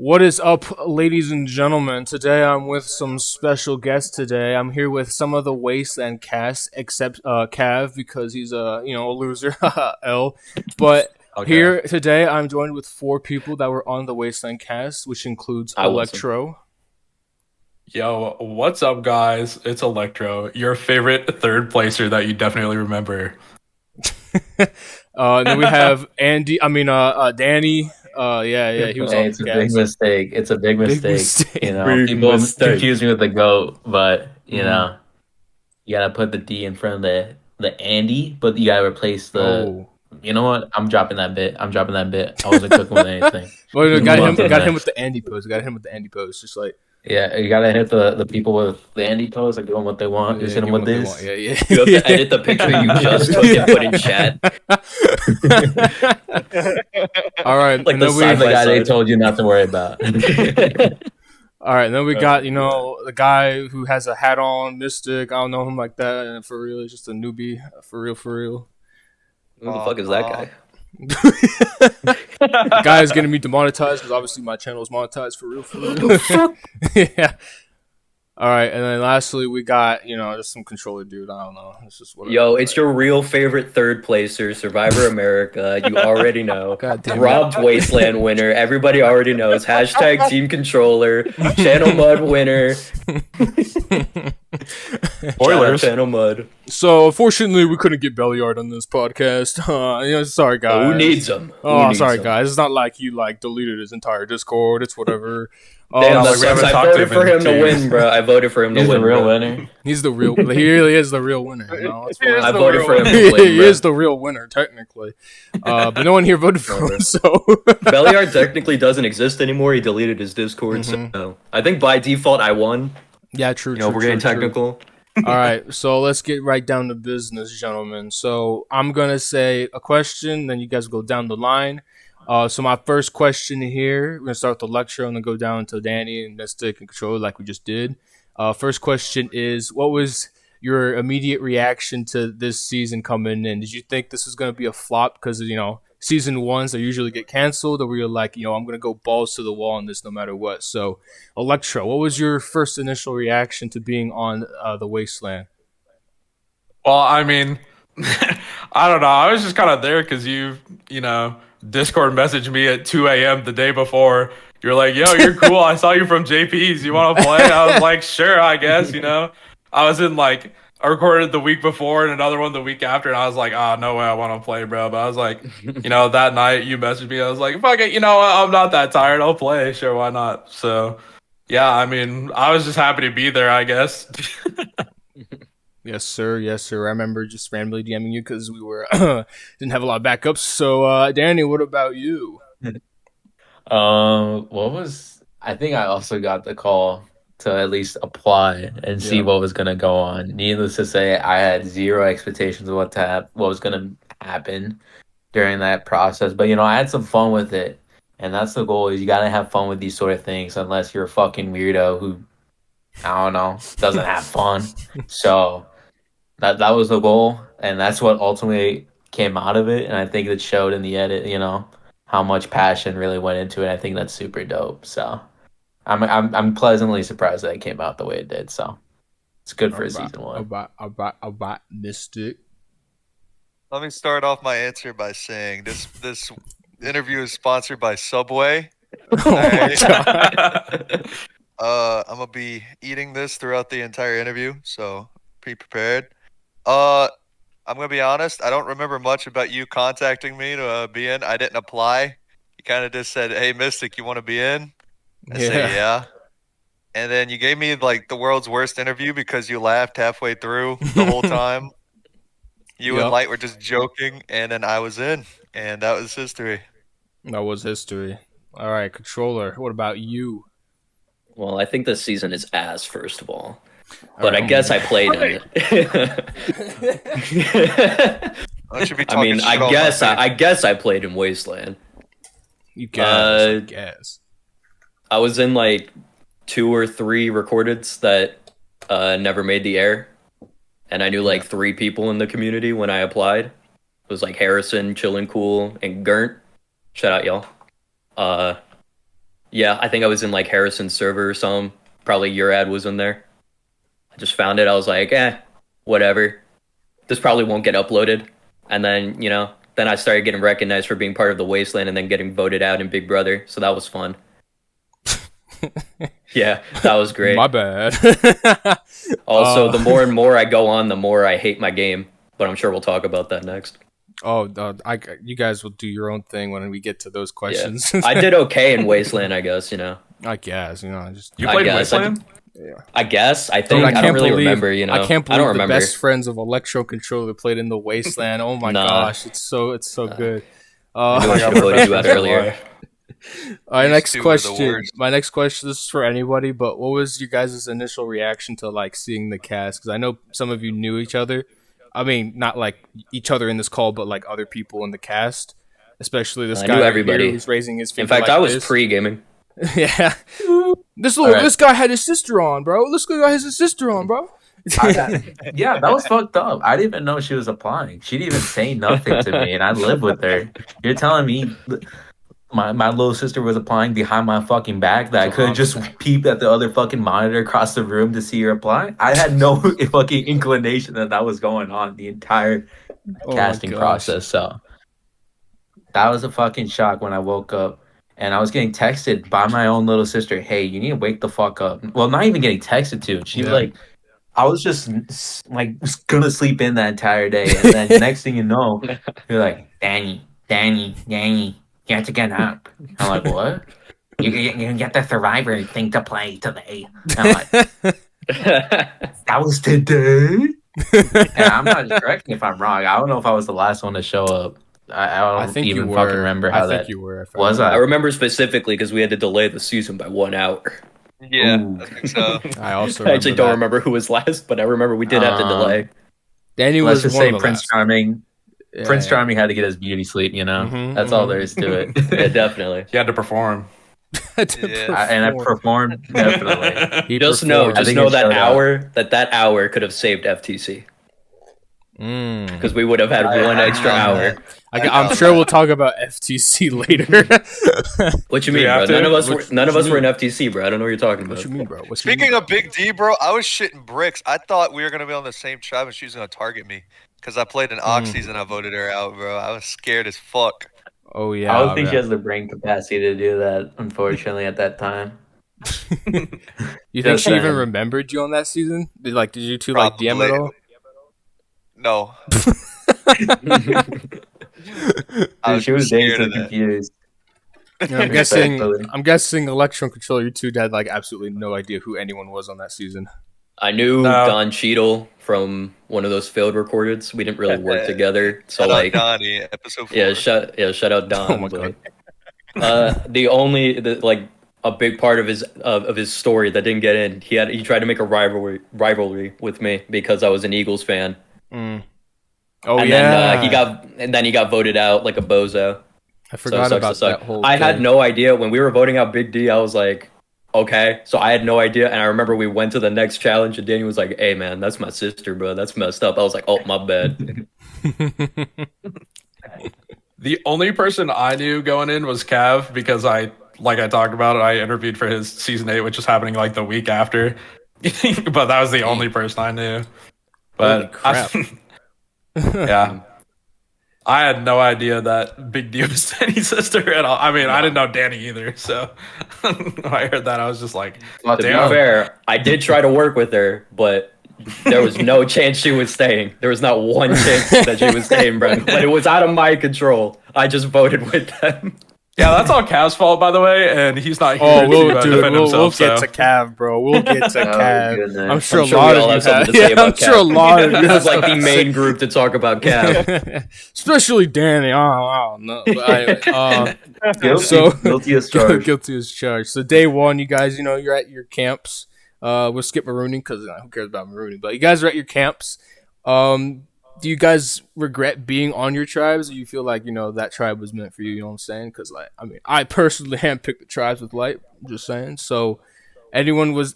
What is up, ladies and gentlemen? Today I'm with some special guests. Today I'm here with some of the Wasteland cast, except Cav because he's a loser. L. But Okay. here today I'm joined with four people that were on the Wasteland cast, which includes I wasn't. Electro. Yo, what's up, guys? It's Electro, your favorite third placer that you definitely remember. And then we have Andy. Danny. Yeah, he was Hey, on the it's a big cast. mistake. It's a big Big mistake. mistake. You know, Big people mistake. confuse me with the goat, but Mhm. you gotta put the D in front of the Andy, but you gotta replace the. Oh, You know what? I'm dropping that bit. I wasn't cooking with anything. well, We got move on him. to the Got him next. with the Andy pose. Got him with the Andy pose. Just like Yeah, you gotta hit the people with the Andy pose. Like, give them what they want. Just yeah, hit them give 'em with what they want. this. Yeah, yeah. You have to edit the picture you just took and put in chat. All right, Like and the then side we the guy they told you not to worry about. all right, and then we got the guy who has a hat on, Mystic. I don't know him like that, and for real, he's just a newbie. For real, for real. Who the fuck is that guy? The guy is getting me demonetized because obviously my channel is monetized. For real, for real. Yeah. All right, and then lastly we got just some controller dude. I don't know. It's just whatever. Yo, it's your real favorite third placer, Survivor America. You already know. God damn it. Robbed Wasteland winner. Everybody already knows. Hashtag team controller. Channel Mud winner. Spoilers. Channel Mud. So unfortunately, we couldn't get belly art on this podcast. Sorry guys. Who needs them? Oh, sorry guys. It's not like you deleted his entire Discord. It's whatever. Damn, like, we haven't I talked to voted him for in him to 2 years. win, bro. I voted for him to He's win. the real bro. winner. He's the real. He really is the real winner. That's what I voted for him to win, he bro. is the real winner technically. But no one here voted for him. So Belliard technically doesn't exist anymore. He deleted his Discord. Mhm. So I think by default I won. yeah, true. You know, true, we're getting true, true. technical. All right, so let's get right down to business, gentlemen. So I'm gonna say a question, then you guys go down the line. So my first question here, we're gonna start with the lecture and then go down to Danny and Mystic and Controller like we just did. First question is, what was your immediate reaction to this season coming in? Did you think this was gonna be a flop because season ones they usually get canceled, or were you like, I'm gonna go balls to the wall on this no matter what? So Electro, what was your first initial reaction to being on the Wasteland? Well, I mean, I don't know. I was just kind of there because Discord messaged me at 2 a.m. the day before. You're like, yo, you're cool. I saw you from JP's. You want to play? I was like, sure, I guess, I was in I recorded the week before and another one the week after, and I was like, no way I want to play, bro. But I was like, that night you messaged me. I was like, fuck it, I'm not that tired. I'll play. Sure, why not? So, yeah, I mean, I was just happy to be there, I guess. Yes, sir. Yes, sir. I remember just randomly DMing you because we were didn't have a lot of backups. So, Danny, what about you? What was? I think I also got the call to at least apply and see Yeah. what was gonna go on. Needless to say, I had zero expectations of what was gonna happen during that process. But I had some fun with it, and that's the goal. Is you gotta have fun with these sort of things, unless you're a fucking weirdo who, I don't know, doesn't have fun. So that was the goal, and that's what ultimately came out of it. And I think it showed in the edit. How much passion really went into it. I think that's super dope. So I'm pleasantly surprised that it came out the way it did. So it's good for season one. About Mystic. Let me start off my answer by saying this interview is sponsored by Subway. Oh my god. I'm gonna be eating this throughout the entire interview, so be prepared. I'm gonna be honest. I don't remember much about you contacting me to be in. I didn't apply. You kind of just said, "Hey, Mystic, you want to be in?" I say, "Yeah." And then you gave me the world's worst interview because you laughed halfway through the whole time. You Yep. and Light were just joking, and then I was in, and that was history. That was history. All right, Controller. What about you? Well, I think this season is ass, first of all. All But right. I guess I played in it. I should be I talking mean, shit all my face. I guess I played in Wasteland. You guess. I guess. I was in 2 or 3 recordeds that never made the air, and I knew 3 people in the community when I applied. It was Harrison, Chillin' Cool, and Gurnt. Shout out, y'all. Yeah, I think I was in like Harrison's server or something. Probably your ad was in there. I just found it. I was like, whatever. This probably won't get uploaded. And then, then I started getting recognized for being part of the Wasteland and then getting voted out in Big Brother. So that was fun. Yeah, that was great. My bad. Also, the more and more I go on, the more I hate my game. But I'm sure we'll talk about that next. Oh, you guys will do your own thing when we get to those questions. Yeah. I did okay in Wasteland, I guess. I guess just you played Wasteland. I guess. I think. Dude, I don't really remember. I can't believe the best friends of Electro Controller played in the Wasteland. Oh my gosh, it's so good. I should have voted you out earlier. All right, next question. My next question, this is for anybody, but what was your guys' initial reaction to like seeing the cast? Because I know some of you knew each other. I mean, not like each other in this call, but like other people in the cast, especially this guy. I knew everybody. Who's raising his finger. In fact, like I was pre-gaming. Yeah. This guy had his sister on, bro. This guy has his sister on, bro. Yeah, that was fucked up. I didn't even know she was applying. She didn't even say nothing to me, and I live with her. You're telling me my little sister was applying behind my fucking back that I could just peep at the other fucking monitor across the room to see her apply? I had no fucking inclination that was going on the entire casting process. So that was a fucking shock when I woke up. And I was getting texted by my own little sister, hey, you need to wake the fuck up. Well, not even getting texted to. She was like, I was just like going to sleep in that entire day. And then next thing you know, you're like, Danny, you have to get up. I'm like, what? You get the Survivor thing to play today. I'm like, that was today? And I'm not correcting if I'm wrong. I don't know if I was the last one to show up. I don't even fucking remember how that you were. Was. I remember specifically because we had to delay the season by 1 hour. Yeah, I think so. I also I actually don't remember who was last, but I remember we did have to delay. Danny Let's was just one say of the Prince last. Charming. Prince Charming had to get his beauty sleep, That's all there is to it. Yeah, definitely. He had to perform. And I performed definitely. Just know that hour could have saved FTC. Because we would have had one extra hour. I'm sure we'll talk about FTC later. What you mean, bro? None of us were in FTC, bro. I don't know what you're talking about. What you mean, bro? Speaking of Big D, bro, I was shitting bricks. I thought we were gonna be on the same tribe and she was gonna target me because I played an Oxys and I voted her out, bro. I was scared as fuck. Oh yeah. I don't think she has the brain capacity to do that. Unfortunately, at that time. You think she even remembered you on that season? Did you two like DM at all? No. Dude, she was so confused. I'm guessing Electron Controller, you two had like absolutely no idea who anyone was on that season. I knew Don Cheeto from one of those failed recordeds. We didn't really work together, so like Donnie, episode 4. Shout out Don. Oh my god. A big part of his story that didn't get in. He tried to make a rivalry with me because I was an Eagles fan. Oh, and then he got voted out like a bozo. I forgot about that whole I had no idea when we were voting out Big D. I was like, okay. So I had no idea, and I remember we went to the next challenge, and Daniel was like, "Hey man, that's my sister, bro. That's messed up." I was like, "Oh, my bad." The only person I knew going in was Cav because I talked about it. I interviewed for his season 8, which was happening like the week after. But that was the only person I knew. But yeah, I had no idea that Big D was Danny's sister at all. I mean, I didn't know Danny either. So when I heard that, I was just like, to be fair, I did try to work with her, but there was no chance she was staying. There was not one chance that she was staying, bro. But it was out of my control. I just voted with them. Yeah, that's all Cav's fault, by the way, and he's not here we'll to defend himself. We'll get to Cav, bro. We'll get to Cav. Goodness. I'm sure a lot of you have something to say about Cav. I'm sure a lot of you This is like the main group to talk about Cav. Especially Danny. I don't know. Guilty as charged. Guilty as charged. So day one, you guys, you're at your camps. We'll skip marooning because who cares about marooning? But you guys are at your camps. Do you guys regret being on your tribes, or you feel like that tribe was meant for you? You know what I'm saying? Because I personally handpicked the tribes with light. I'm just saying. So, anyone was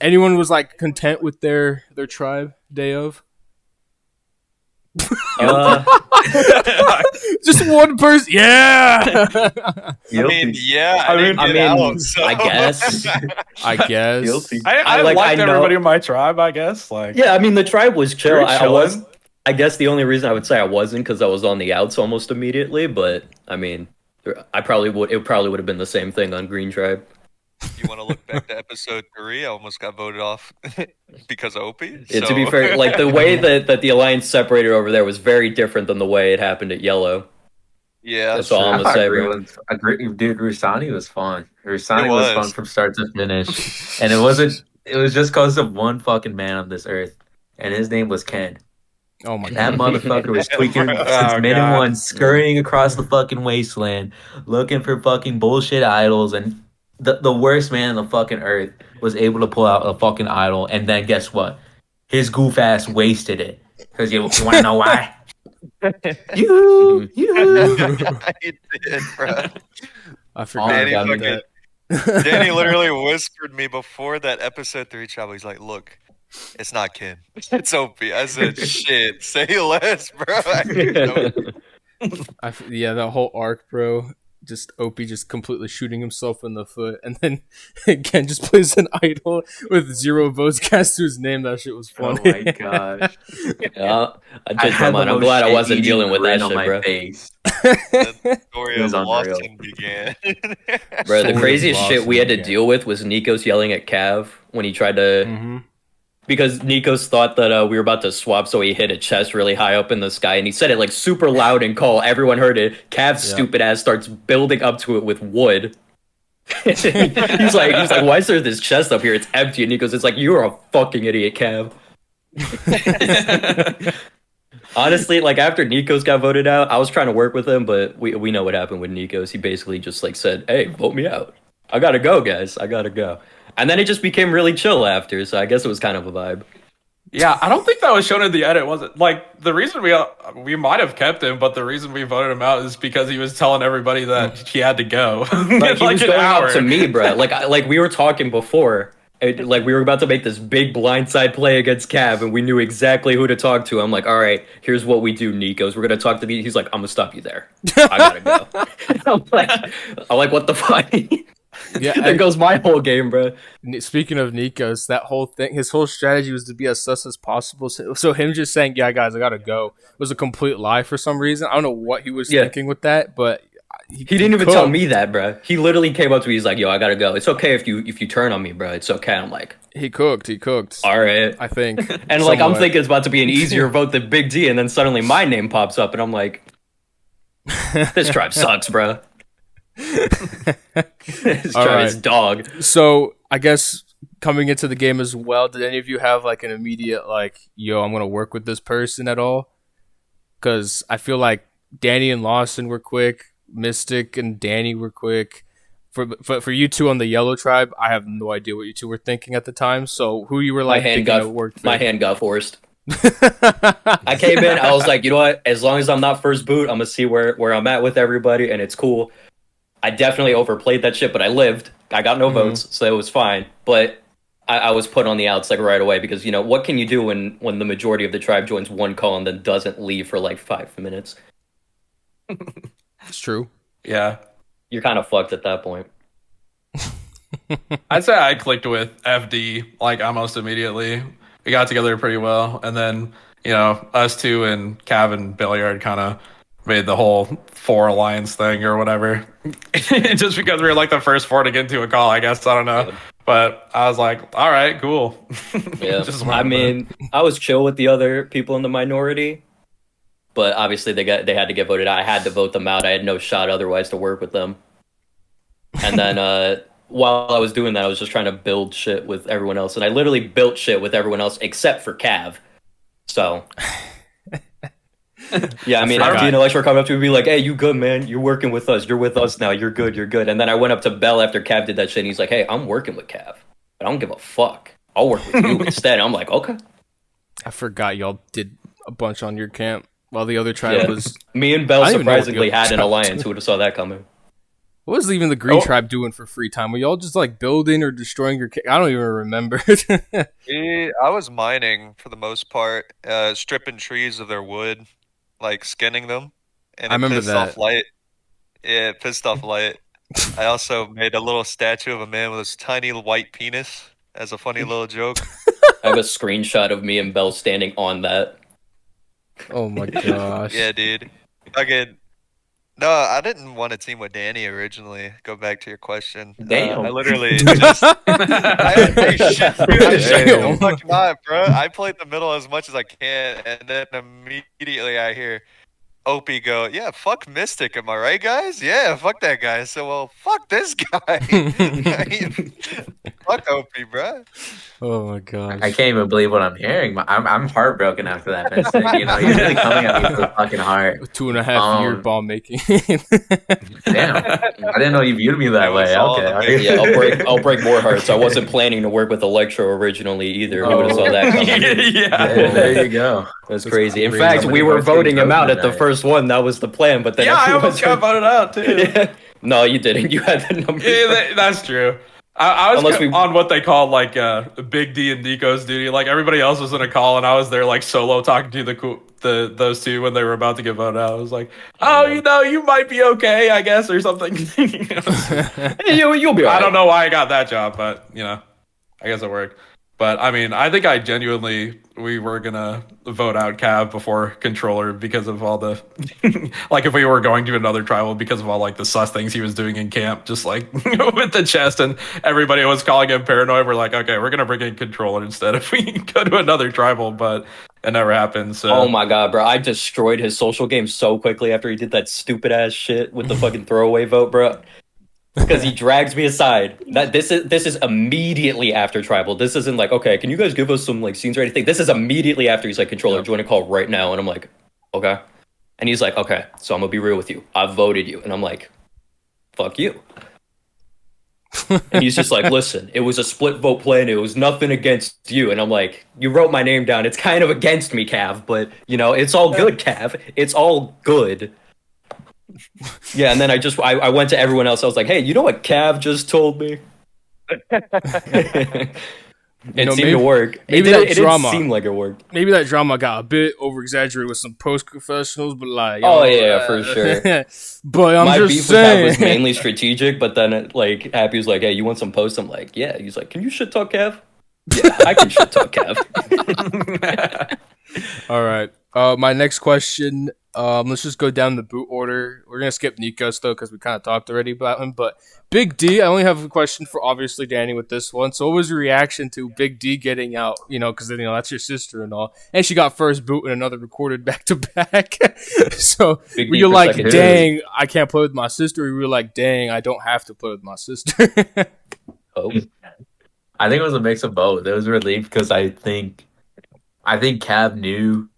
like content with their tribe day of? Uh, Just one person. Yeah. I mean, yeah, I I didn't mean- get I mean, out, so. I guess. I guess. Guilty. I like, liked I know- everybody in my tribe, I guess. Like, Yeah, I mean the tribe was chill. You're I was. chilling. I guess the only reason I would say I wasn't because I was on the outs almost immediately. But I mean, I probably would. It probably would have been the same thing on Green Tribe. You want to look back to episode 3? I almost got voted off because of Opie. Yeah, to be fair, like the way that the alliance separated over there was very different than the way it happened at Yellow. yeah, That's all I'm I gonna say, agree bro. with dude. Rusani was fun. Rusani It was was. fun from start to finish, and it wasn't. It was just because of one fucking man on this earth, and his name was Ken. Oh my That god. motherfucker was tweaking Oh, since minute God. one, scurrying across the fucking wasteland, looking for fucking bullshit idols, and the worst man on the fucking earth was able to pull out a fucking idol, and then guess what? His goof ass wasted it. Because you want to know why? you. I did, bro. I forgot Danny about fucking- that. Danny literally whispered me before that episode 3 travel. He's like, "Look, it's not Ken, it's Opie." I said, "Shit, say less, bro." Yeah, that whole arc, bro. Just Opie just completely shooting himself in the foot, and then Ken just plays an idol with 0 votes cast to his name. That shit was Oh funny. my gosh. Yeah, I I changed my had the mind. I'm most glad I wasn't shit-eating dealing with that grin on shit, my bro. face. The story It of was unreal. Lawson began. Bro, the Story craziest of shit we had to Lawson, deal with was Nikos yelling at Cav when he tried to. Mm-hmm. Because Nikos thought that we were about to swap, so he hit a chest really high up in the sky, and he said it like super loud and call. Everyone heard it. Cav's Yeah. stupid ass starts building up to it with wood. he's like, why is there this chest up here? It's empty. And Nikos, it's like, you're a fucking idiot, Cav. Honestly, like after Nikos got voted out, I was trying to work with him, but we know what happened with Nikos. He basically just like said, "Hey, vote me out. I gotta go, guys. I gotta go." And then it just became really chill after, so I guess it was kind of a vibe. Yeah, I don't think that was shown in the edit, was it? Like the reason we might have kept him, but the reason we voted him out is because he was telling everybody that he had to go. Like he was an going hour. up to me, bro. Like we were talking before. Like we were about to make this big blindside play against Cav, and we knew exactly who to talk to. I'm like, all right, here's what we do, Nikos. We're gonna talk to these. He's like, I'm gonna stop you there. I gotta go. I'm like, what the fuck? Yeah, There goes my whole game, bro. Speaking of Nikos, that whole thing, his whole strategy was to be as sus as possible. So him just saying, "Yeah, guys, I gotta go," was a complete lie for some reason. I don't know what he was thinking with that, but He didn't even tell me that, bro. He literally came up to me. He's like, "Yo, I gotta go. It's okay if you turn on me, bro. It's okay." I'm like, He cooked. "All right." I think. And like I'm somewhat. thinking it's about to be an easier vote than Big D, and then suddenly my name pops up, and I'm like, "This tribe sucks, bro. This All tribe right. is dog." So I guess coming into the game as well, did any of you have like an immediate like, "Yo, I'm gonna work with this person" at all? Because I feel like Danny and Lawson were quick, Mystic and Danny were quick. For you two on the Yellow Tribe, I have no idea what you two were thinking at the time. So who you were My like hand thinking got it worked? my hand got forced. I came in. I was like, you know what? As long as I'm not first boot, I'm gonna see where I'm at with everybody, and it's cool. I definitely overplayed that shit, but I lived. I got no votes, so it was fine. But I was put on the outs like right away because what can you do when the majority of the tribe joins one call and then doesn't leave for like 5 minutes? It's true. Yeah, You're kind of fucked at that point. I'd say I clicked with FD like almost immediately. We got together pretty well, and then us two and Cav and Billiard kind of made the whole 4 alliance thing or whatever. Just because we were like the first 4 to get into a call, I guess. I don't know, Yeah. but I was like, all right, cool. Yeah, Just went I with it. mean, I was chill with the other people in the minority, but obviously they had to get voted out. I had to vote them out. I had no shot otherwise to work with them. And then while I was doing that, I was just trying to build shit with everyone else, and I literally built shit with everyone else except for Cav. So. Yeah, I mean, I forgot. FD and Alex were coming up to me and be like, "Hey, you good, man? You're working with us. You're with us now. You're good. You're good." And then I went up to Bell after Cav did that shit, and he's like, "Hey, I'm working with Cav, but I don't give a fuck. I'll work with you instead." I'm like, "Okay." I forgot y'all did a bunch on your camp while the other tribe Yeah. was. Me and Bell I don't even know what the surprisingly other had an tribe alliance. did. Who would have saw that coming? What was even the Green Oh. Tribe doing for free time? Were y'all just like building or destroying your? I don't even remember. I was mining for the most part, stripping trees of their wood, like skinning them, and I it remember pissed off that. Light. Yeah, it pissed off Light. I also made a little statue of a man with his tiny white penis as a funny little joke. I have a screenshot of me and Bell standing on that. Oh my gosh. Yeah, dude. Fucking. No, I didn't want to team with Danny originally. Go back to your question. Damn. I literally just. Hey, shit, dude, I shut Damn. the fuck up, bro. I played the middle as much as I can, and then immediately I hear Opie go, "Yeah, fuck Mystic, am I right, guys? Yeah, fuck that guy." So, well, fuck this guy. I mean, fuck Opie, bro. Oh my gosh. I can't even believe what I'm hearing. I'm heartbroken after that mistake. You know, you're really coming at me so fucking hard. 2.5 year ball making. Damn, I didn't know you viewed me that It was way. all Okay, the all big- right. Yeah, I'll break more hearts. I wasn't planning to work with Electro originally either. Who would have saw that coming? There you go. That's crazy. In crazy. fact, we were Somebody voting him out voted at the tonight. first one. That was the plan, but then Yeah, I everyone almost got voted out too. Yeah. No, you didn't. You had the numbers. Yeah, that's true. I was Unless we- on what they call like Big D and Nico's duty. Like everybody else was in a call, and I was there like solo talking to those two when they were about to get voted out. I was like, "Oh, you know, you might be okay, I guess, or something." You'll be. I Right. don't know why I got that job, but you know, I guess it worked. But I mean, I think we were gonna vote out Cav before controller because of all the like if we were going to another tribal because of all like the sus things he was doing in camp, just like with the chest and everybody was calling him paranoid. We're like, okay, we're gonna bring in controller instead if we go to another tribal, but it never happened. So Oh my god, bro! I destroyed his social game so quickly after he did that stupid ass shit with the fucking throwaway vote, bro. Because he drags me aside. This is immediately after tribal. This isn't like, okay, can you guys give us some like scenes or anything? This is immediately after he's like, controller, join a call right now, and I'm like, okay. And he's like, okay, so I'm gonna be real with you. I voted you, and I'm like, fuck you. And he's just like, listen, it was a split vote plan. It was nothing against you. And I'm like, you wrote my name down. It's kind of against me, Cav, but you know, it's all good, Cav. It's all good. Yeah, and then I went to everyone else. I was like, hey, you know what Cav just told me? It seemed to work. maybe It that didn't drama. seem like it worked. Maybe that drama got a bit over exaggerated with some post confessionals, but like, Oh, yeah, for sure. But I'm My just beef with that saying. was mainly strategic, but then like Happy was like, hey, you want some posts? I'm like, yeah. He's like, can you shit talk Cav? Yeah, I can shit talk Cav. All right. My next question. Let's just go down the boot order. We're gonna skip Nico's though because we kind of talked already about him. But Big D, I only have a question for obviously Danny with this one. So, what was your reaction to Big D getting out? You know, because that's your sister and all, and she got first boot and another recorded back to back. So, Big were D you for like, second. dang, I can't play with my sister? Or you were like, dang, I don't have to play with my sister. Oh, I think it was a mix of both. It was relief because I think Cav knew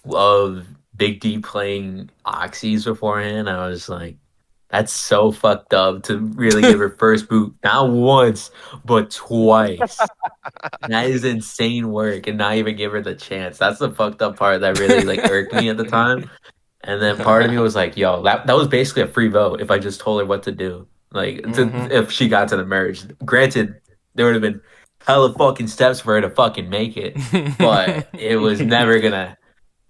of Big D playing Oxys beforehand. I was like, that's so fucked up to really give her first boot, not once, but twice. That is insane work and not even give her the chance. That's the fucked up part that really like irked me at the time. And then part of me was like, yo, that was basically a free vote if I just told her what to do. Like, if she got to the merge. Granted, there would have been hella fucking steps for her to fucking make it, but it was never gonna.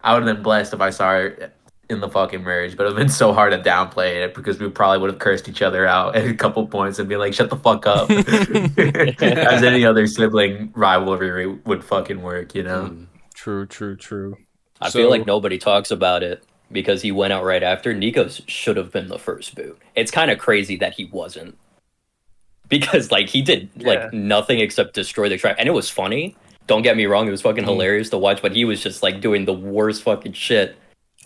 I would have been blessed if I saw her in the fucking merge, but it would have been so hard to downplay it because we probably would have cursed each other out at a couple points and be like, shut the fuck up. As any other sibling rivalry would fucking work, you know? True. I feel like nobody talks about it because he went out right after. Nico's should have been the first boot. It's kind of crazy that he wasn't. Because like he did like nothing except destroy the track. And it was funny. Don't get me wrong, it was fucking hilarious to watch, but he was just like doing the worst fucking shit.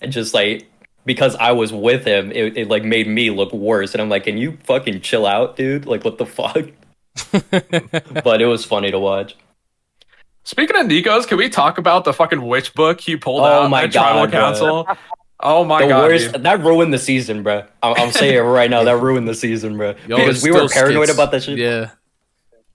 And just like because I was with him, it like made me look worse. And I'm like, can you fucking chill out, dude? Like what the fuck? But it was funny to watch. Speaking of Nico's, can we talk about the fucking witch book he pulled Oh out my at Tribal God, bro. Council? Oh my The god, worst, dude. that ruined the season, bro. I'm saying it right now, that ruined the season, bro. Yo, Because it's we were still paranoid skits. about that shit. Yeah.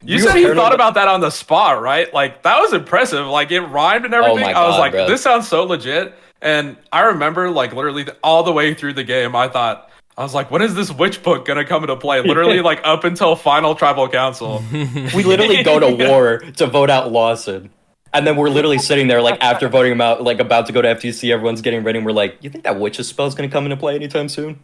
You We said were he paranoid thought about- about that on the spot, right? Like that was impressive. Like it rhymed and everything. my I was God, like, bro. this sounds so legit. And I remember like literally all the way through the game, I thought, I was like, when is this witch book gonna come into play? Literally, like up until final tribal council. We literally go to war to vote out Lawson. And then we're literally sitting there, like, after voting him out, like, about to go to FTC, everyone's getting ready, and we're like, you think that witch's spell's gonna come into play anytime soon?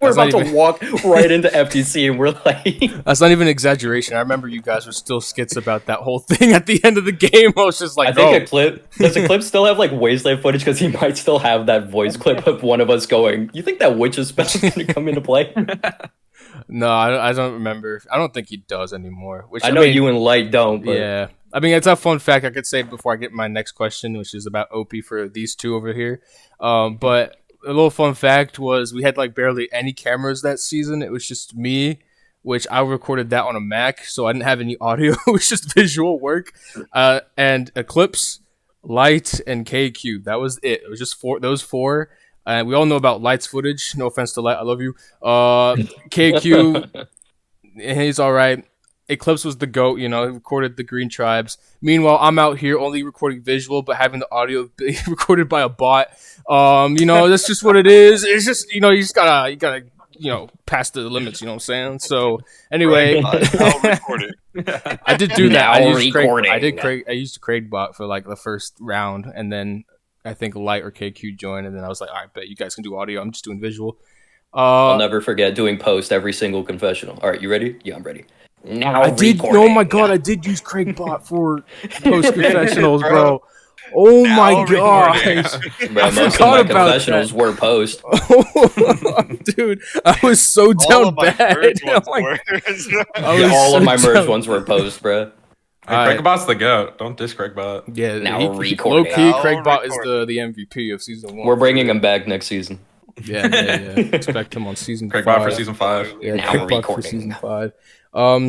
We're That's not about to even- walk right into FTC, and we're like... That's not even an exaggeration. I remember you guys were still skits about that whole thing at the end of the game. I was just like, I think does Eclipse still have, like, Wasteland footage? Because he might still have that voice clip of one of us going, you think that witch's spell's gonna come into play? No, I don't remember. I don't think he does anymore. Which I know you and Light don't, but... Yeah. I mean, it's a fun fact I could say before I get my next question, which is about Opie for these two over here. But a little fun fact was we had like barely any cameras that season. It was just me, which I recorded that on a Mac, so I didn't have any audio. It was just visual work. And Eclipse, Light, and KQ. That was it. It was just those four. And we all know about Light's footage. No offense to Light, I love you. KQ, he's all right. Eclipse was the GOAT, you know, he recorded the Green Tribes. Meanwhile, I'm out here only recording visual, but having the audio recorded by a bot. You know, that's just what it is. It's just, you know, you gotta, you know, pass the limits, you know what I'm saying? So, anyway. I'll record it. I did do that. Now recording. I used Craig bot for like the first round, and then I think Light or KQ joined, and then I was like, all right, bet you guys can do audio. I'm just doing visual. I'll never forget doing post every single confessional. All right, you ready? Yeah, I'm ready. Now I did. recording. Oh my god, I did use Craig bot for post confessionals, bro. Oh Now my recording. gosh, Bro, I most of forgot my about confessionals that. were post. Dude, I was so All down of my bad. birds Oh ones my- were. I was All so of my merge down. ones were post, bro. Hey, Alright. Craigbot's the goat. Don't diss Craigbot. Yeah, Now low recording. key, Now Craig bot is recording. the MVP of season 1. We're bringing him back next season. Yeah. Expect him on season Craigbot 5. for season 5. Yeah, Now Craig bot for recording. season 5.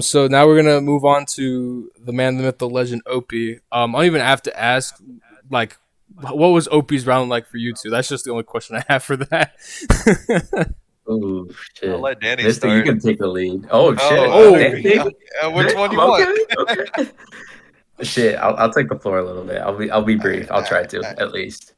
So now we're gonna move on to the man, the myth, the legend, Opie. I don't even have to ask, like, what was Opie's round like for you two? That's just the only question I have for that. Ooh, shit. I'll let Danny Mister, you start. can take the lead. Oh, shit. Oh, Damn. Which one you Okay, want? okay. Shit, I'll take the floor a little bit. I'll be brief. I'll try to Alright. at least.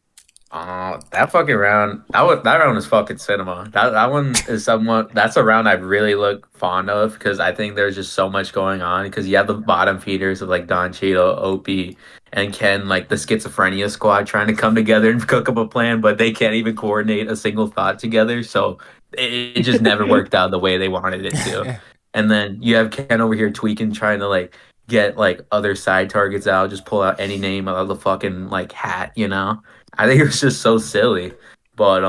That fucking round. That round is fucking cinema. That one is somewhat. That's a round I really look fond of because I think there's just so much going on. Because you have the bottom feeders of like Don Cheeto, Opie, and Ken, like the schizophrenia squad, trying to come together and cook up a plan, but they can't even coordinate a single thought together. So it just never worked out the way they wanted it to. And then you have Ken over here tweaking, trying to like get like other side targets out, just pull out any name out of the fucking like hat, you know? I think it was just so silly. But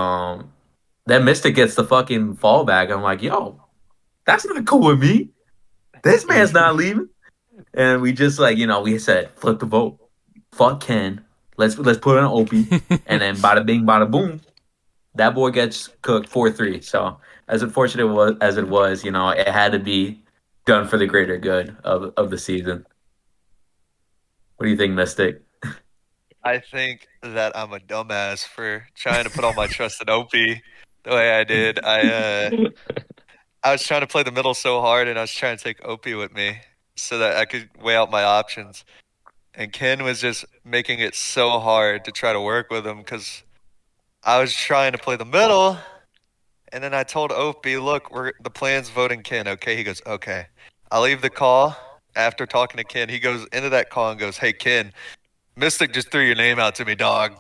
then Mystic gets the fucking fallback. I'm like, yo, that's not cool with me. This man's not leaving. And we just like, you know, we said, flip the vote. Fuck Ken. Let's put on Opie. And then bada bing, bada boom. That boy gets cooked 4-3. So as unfortunate as it was, you know, it had to be done for the greater good of the season. What do you think, Mystic? I think that I'm a dumbass for trying to put all my trust in Opie the way I did. I was trying to play the middle so hard, and I was trying to take Opie with me so that I could weigh out my options. And Ken was just making it so hard to try to work with him because I was trying to play the middle, and then I told Opie, "Look, the plan's voting Ken." Okay, he goes, "Okay." I leave the call after talking to Ken. He goes into that call and goes, "Hey, Ken. Mystic just threw your name out to me, dog."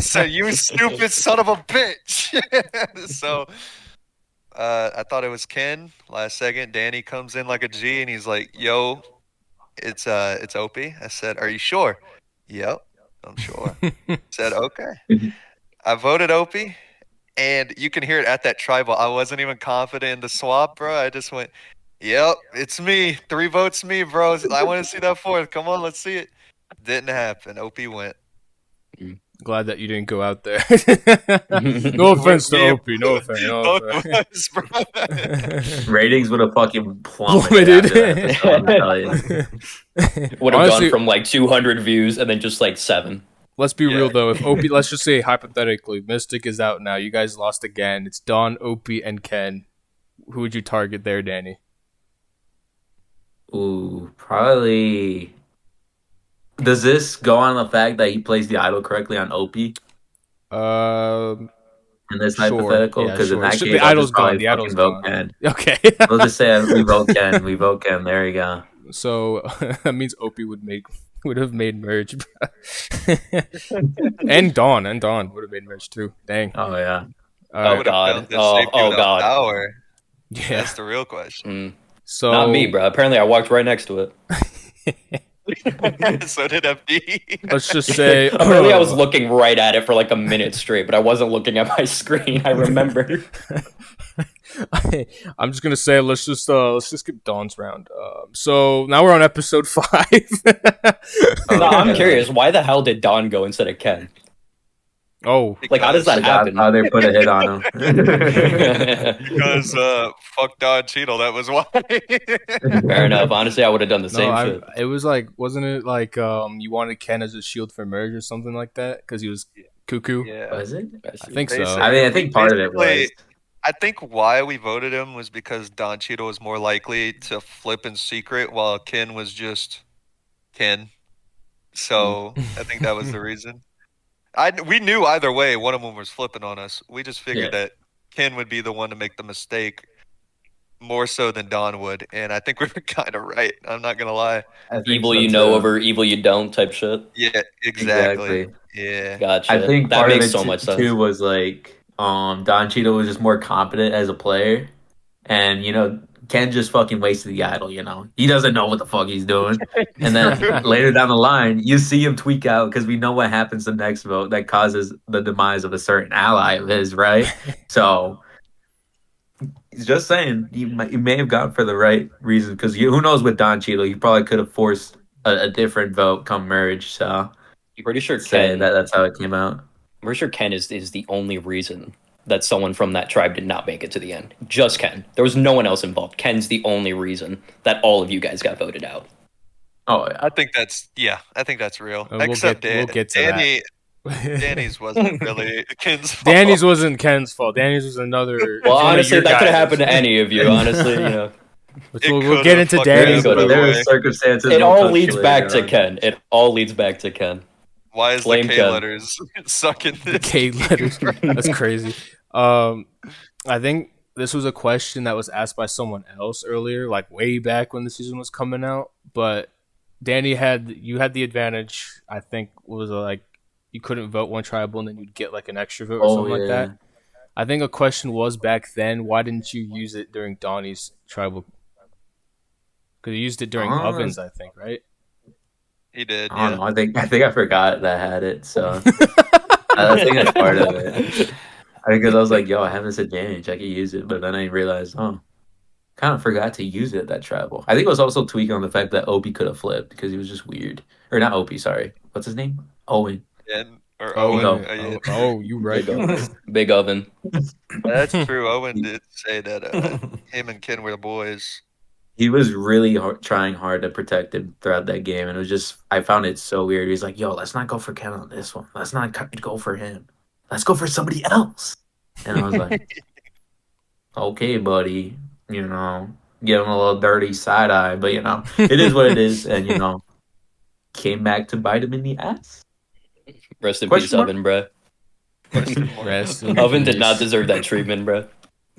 So you stupid son of a bitch. So I thought it was Ken. Last second, Danny comes in like a G and he's like, "Yo, it's Opie." I said, "Are you sure?" "Yep, I'm sure." Said, "Okay." I voted Opie, and you can hear it at that tribal. I wasn't even confident in the swap, bro. I just went, "Yep, it's me. 3 votes me, bro. I want to see that 4th. Come on, let's see it." Didn't happen. Opie went. Glad that you didn't go out there. No offense to Opie. No offense. Both of us, bro. Ratings would have fucking plummeted. Plummeted. After that episode, I'm telling you. Would have Honestly- gone from like 200 views and then just like 7. Let's be Yeah. real though. If Opie, let's just say hypothetically, Mystic is out now. You guys lost again. It's Don, Opie, and Ken. Who would you target there, Danny? Ooh, probably. Does this go on the fact that he plays the idol correctly on Opie? in this Sure. hypothetical? Yeah, Because in sure. that The case, I'll idol's just probably gone. The idol's fucking vote gone. Ken. Okay. We'll just say we vote Ken. We vote Ken. There you go. So that means Opie would have made merge, and Dawn would have made merge too. Dang. Oh yeah. All Oh, right. God. This safety Oh, without God. power. Yeah. That's the real question. So Not me, bro. Apparently, I walked right next to it. So did FD. Let's just say Apparently, I was looking right at it for like a minute straight, but I wasn't looking at my screen. I remember. I'm just gonna say let's just skip Dawn's round. So now we're on episode 5. No, I'm curious. Why the hell did Don go instead of Ken? Oh, Like, how does that happen? How they put a hit on him. Because fuck Don Cheeto, that was why. Fair enough. Honestly, I would have done the same no, shit. it was like, wasn't it like you wanted Ken as a shield for merge or something like that because he was cuckoo? Yeah. Was it? I think so. Basically. I mean, I think part of it was. Basically, I think why we voted him was because Don Cheeto was more likely to flip in secret while Ken was just Ken. So I think that was the reason. We knew either way one of them was flipping on us. We just figured that Ken would be the one to make the mistake more so than Don would, and I think we were kind of right. I'm not gonna lie. Evil you know over evil you don't type shit. Yeah, exactly. Yeah, Gotcha. I think that part makes of it so much sense. too was like Don Cheeto was just more competent as a player, and Ken just fucking wasted the idol. He doesn't know what the fuck he's doing, and then later down the line, you see him tweak out because we know what happens the next vote that causes the demise of a certain ally of his, right? So. Just saying, you may have gone for the right reason because who knows with Don Cheeto, you probably could have forced a different vote come merge. So I'm pretty sure Ken, that's how it came out. I'm pretty sure Ken is the only reason that someone from that tribe did not make it to the end. Just Ken. There was no one else involved. Ken's the only reason that all of you guys got voted out. Oh, yeah. I think that's real. We'll Except get to Danny. Danny's wasn't really Ken's fault. Danny's wasn't Ken's fault. Danny's was another. Well, honestly, that could have guys. happened to any of you. Honestly, Which we'll get into fucking Danny's. happened. There were circumstances. It we'll all touch leads later back to on. Ken. It all leads back to Ken. Why is Blame the K Ken. letters sucking this? K letters. That's crazy. I think this was a question that was asked by someone else earlier, like way back when the season was coming out. But Danny had the advantage. I think was like you couldn't vote one tribal and then you'd get like an extra vote or something like that. I think a question was back then, why didn't you use it during Donnie's tribal? Because you used it during Ovens, I think, right? He did. I don't Yeah. know. I think I forgot that I had it. So I think that's part of it. Because I was like, yo, I have this advantage. I can use it. But then I realized, kind of forgot to use it at that tribal. I think it was also tweaking on the fact that Opie could have flipped because he was just weird. Or not Opie, sorry. What's his name? Owen. Or Owen. Owen. no. Oh, you right. Big oven. That's true. Owen did say that him and Ken were the boys. He was really trying hard to protect him throughout that game. And it was just, I found it so weird. He's like, yo, let's not go for Ken on this one. Let's not go for him. Let's go for somebody else. And I was like, okay, buddy. Give him a little dirty side eye. But, it is what it is. And, came back to bite him in the ass. Rest in Question peace, mark? Oven, bro. Rest in Oven did peace. not deserve that treatment, bro.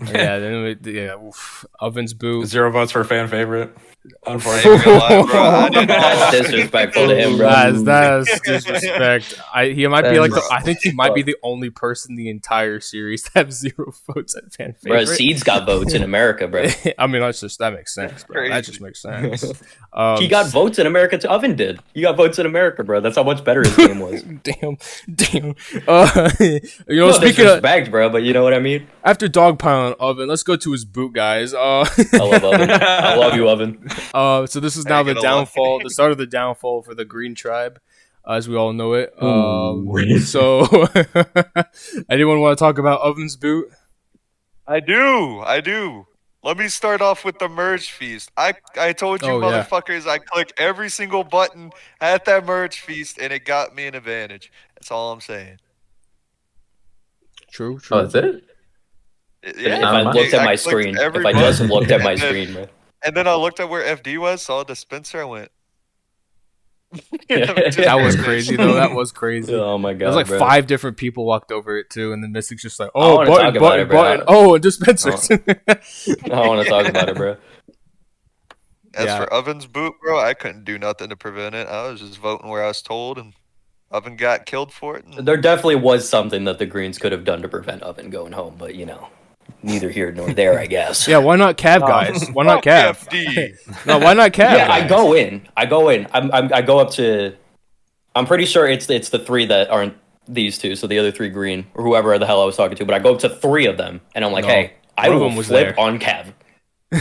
Oof. Oven's boot. 0 votes for fan favorite. I ain't Unfortunately. gonna lie, bro. I didn't That's disrespectful to him, bro. That's disrespect. He might be like That is I think he might be the only person in the entire series to have 0 votes at fan Bro, favorite. Seeds got votes in America, bro. I mean, that makes sense, bro. That just makes sense. He got votes in America too. Oven did. He got votes in America, bro. That's how much better his game was. Damn. No Speaking of disrespect, bro, but you know what I mean? after dogpiling Oven, let's go to his boot, guys. I love Oven. I love you, Oven. So this is now the downfall, the start of the downfall for the Green Tribe, as we all know it. So, anyone want to talk about Oven's boot? I do. Let me start off with the merge feast. I told you motherfuckers I click every single button at that merge feast and it got me an advantage. That's all I'm saying. True. Oh, that's it? Yeah, If I looked at my clicked screen, every if I just button, looked at my and then- screen, bro. And then I looked at where FD was, saw a dispenser, I went, That was crazy though. That was crazy. Oh my There was god, like bro. 5 different people walked over it too, and then Mystic's just like, I oh, wanna button, talk about button, it, bro. button. Oh, and dispensers. I want to talk about it, bro. As Yeah. for Oven's boot, bro, I couldn't do nothing to prevent it. I was just voting where I was told, and Oven got killed for it. And There definitely was something that the Greens could have done to prevent Oven going home, but neither here nor there, I guess. Yeah, why not Cav, guys? Why not Cav? FD. No, why not Cav? Yeah, I guys? go in. I go up to. I'm pretty sure it's the 3 that aren't these 2, so the other 3 green or whoever the hell I was talking to. But I go up to 3 of them, and I'm like, No, hey, I one of will them was flip there. on Cav.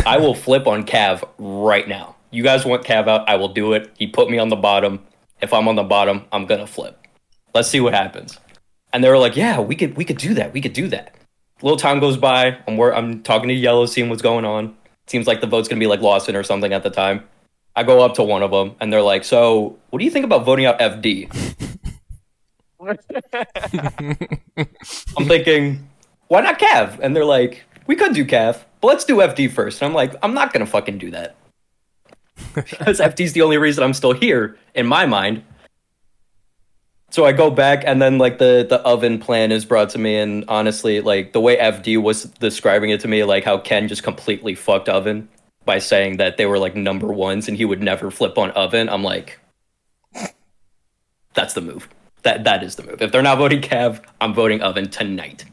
I will flip on Cav right now. You guys want Cav out? I will do it. He put me on the bottom. If I'm on the bottom, I'm gonna flip. Let's see what happens. And they were like, yeah, we could do that. We could do that. A little time goes by. I'm talking to Yellow, seeing what's going on. Seems like the vote's gonna be like Lawson or something at the time. I go up to one of them, and they're like, so what do you think about voting out FD? I'm thinking, why not Cav? And they're like, we could do Cav, but let's do FD first. And I'm like, I'm not gonna fucking do that. Because FD's the only reason I'm still here, in my mind. So I go back, and then like the Oven plan is brought to me, and honestly, like the way FD was describing it to me, like how Ken just completely fucked Oven by saying that they were like number 1s and he would never flip on Oven. I'm like, that's the move. That is the move. If they're not voting Cav, I'm voting Oven tonight.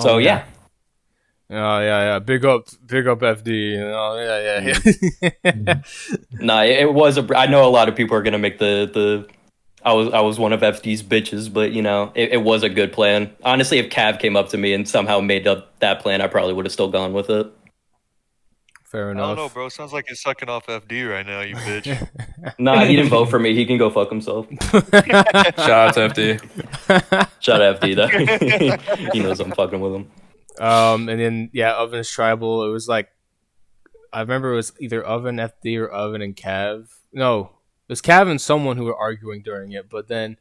So yeah. Oh yeah. Big up FD. Yeah. Nah, it was I know a lot of people are gonna make the I was one of FD's bitches, but it was a good plan. Honestly, if Cav came up to me and somehow made up that plan, I probably would have still gone with it. Fair I enough. don't know, bro. Sounds like you're sucking off FD right now, you bitch. Nah, he didn't vote for me. He can go fuck himself. Shout out to FD. Shout out FD though. He knows I'm fucking with him. And then Oven's tribal. It was like I remember it was either Oven FD or Oven and Cav. No, it was Cav and someone who were arguing during it. But then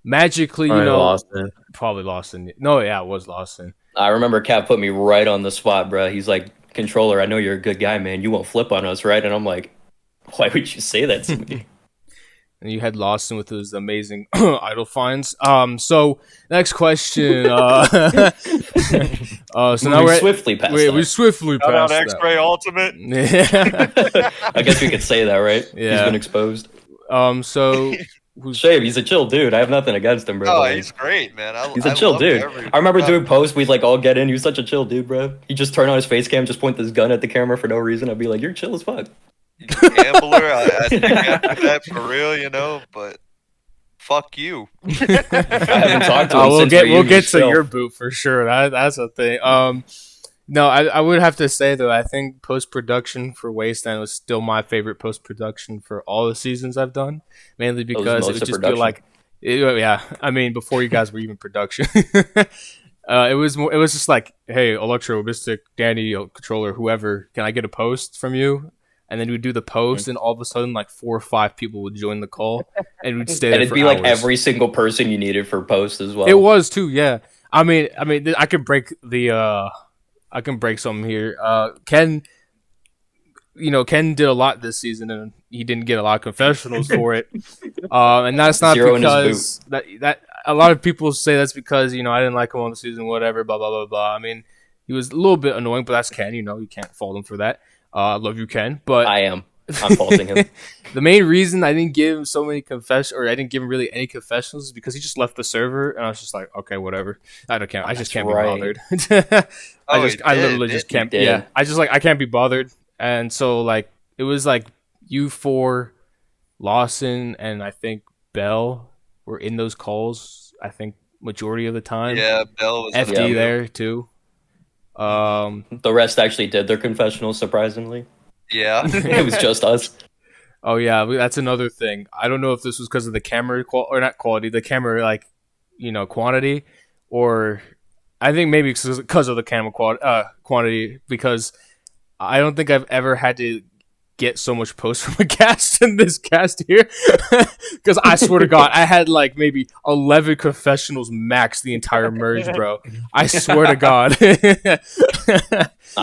magically, Lawson. probably Lawson. No, yeah, it was Lawson. I remember Cav put me right on the spot, bro. He's like, controller, I know you're a good guy, man. You won't flip on us, right? And I'm like, why would you say that to me? And you had Lawson with those amazing idol finds. So next question. So now we're swiftly past we swiftly Shout out passed X-Ray Ultimate. that. I guess we could say that, right? Yeah. He's been exposed. So who's Shave, he's a chill dude. I have nothing against him, bro. Oh, Like, he's great, man. he's a chill love dude. every- I remember doing posts. We'd like all get in. He was such a chill dude, bro. He just turn on his face cam, just point this gun at the camera for no reason. I'd be like, "You're chill as fuck." Gambler. I think after that for real, but fuck you. I haven't talked to him we'll since get reunion to still. your boot for sure. That's a thing. No, I would have to say though, I think post production for Wasteland was still my favorite post production for all the seasons I've done, mainly because it most would of just feel production. like, yeah. I mean, before you guys were even production, it was just like, hey, Electro, Mystic, Danny, controller, whoever, can I get a post from you? And then we'd do the post, and all of a sudden, like 4 or 5 people would join the call, and we'd stay there And it'd for be hours. like every single person you needed for post as well. It was too, yeah. I mean, I could break I can break something here. Ken did a lot this season, and he didn't get a lot of confessionals for it. And that's not Zero in his because that a lot of people say that's because I didn't like him on the season, whatever, blah blah blah blah. I mean, he was a little bit annoying, but that's Ken. You can't fault him for that. I love you, Ken, but I'm faulting him. the main reason I didn't give him so many I didn't give him really any confessionals is because he just left the server, and I was just like, okay, whatever. I don't care. I just can't right. be bothered. I literally just He can't. did. Yeah, I can't be bothered, and so like it was like you four, Lawson, and I think Bell were in those calls. I think majority of the time. Yeah, Bell was in FD it. there too. The rest actually did their confessionals, surprisingly. Yeah. It was just us. Oh yeah, that's another thing. I don't know if this was because of the camera or not quality, the camera quantity, or I think maybe because of the camera quantity. Because I don't think I've ever had to get so much post from a cast in this cast here, because I swear to God, I had like maybe 11 confessionals max the entire merge, bro. I swear to God.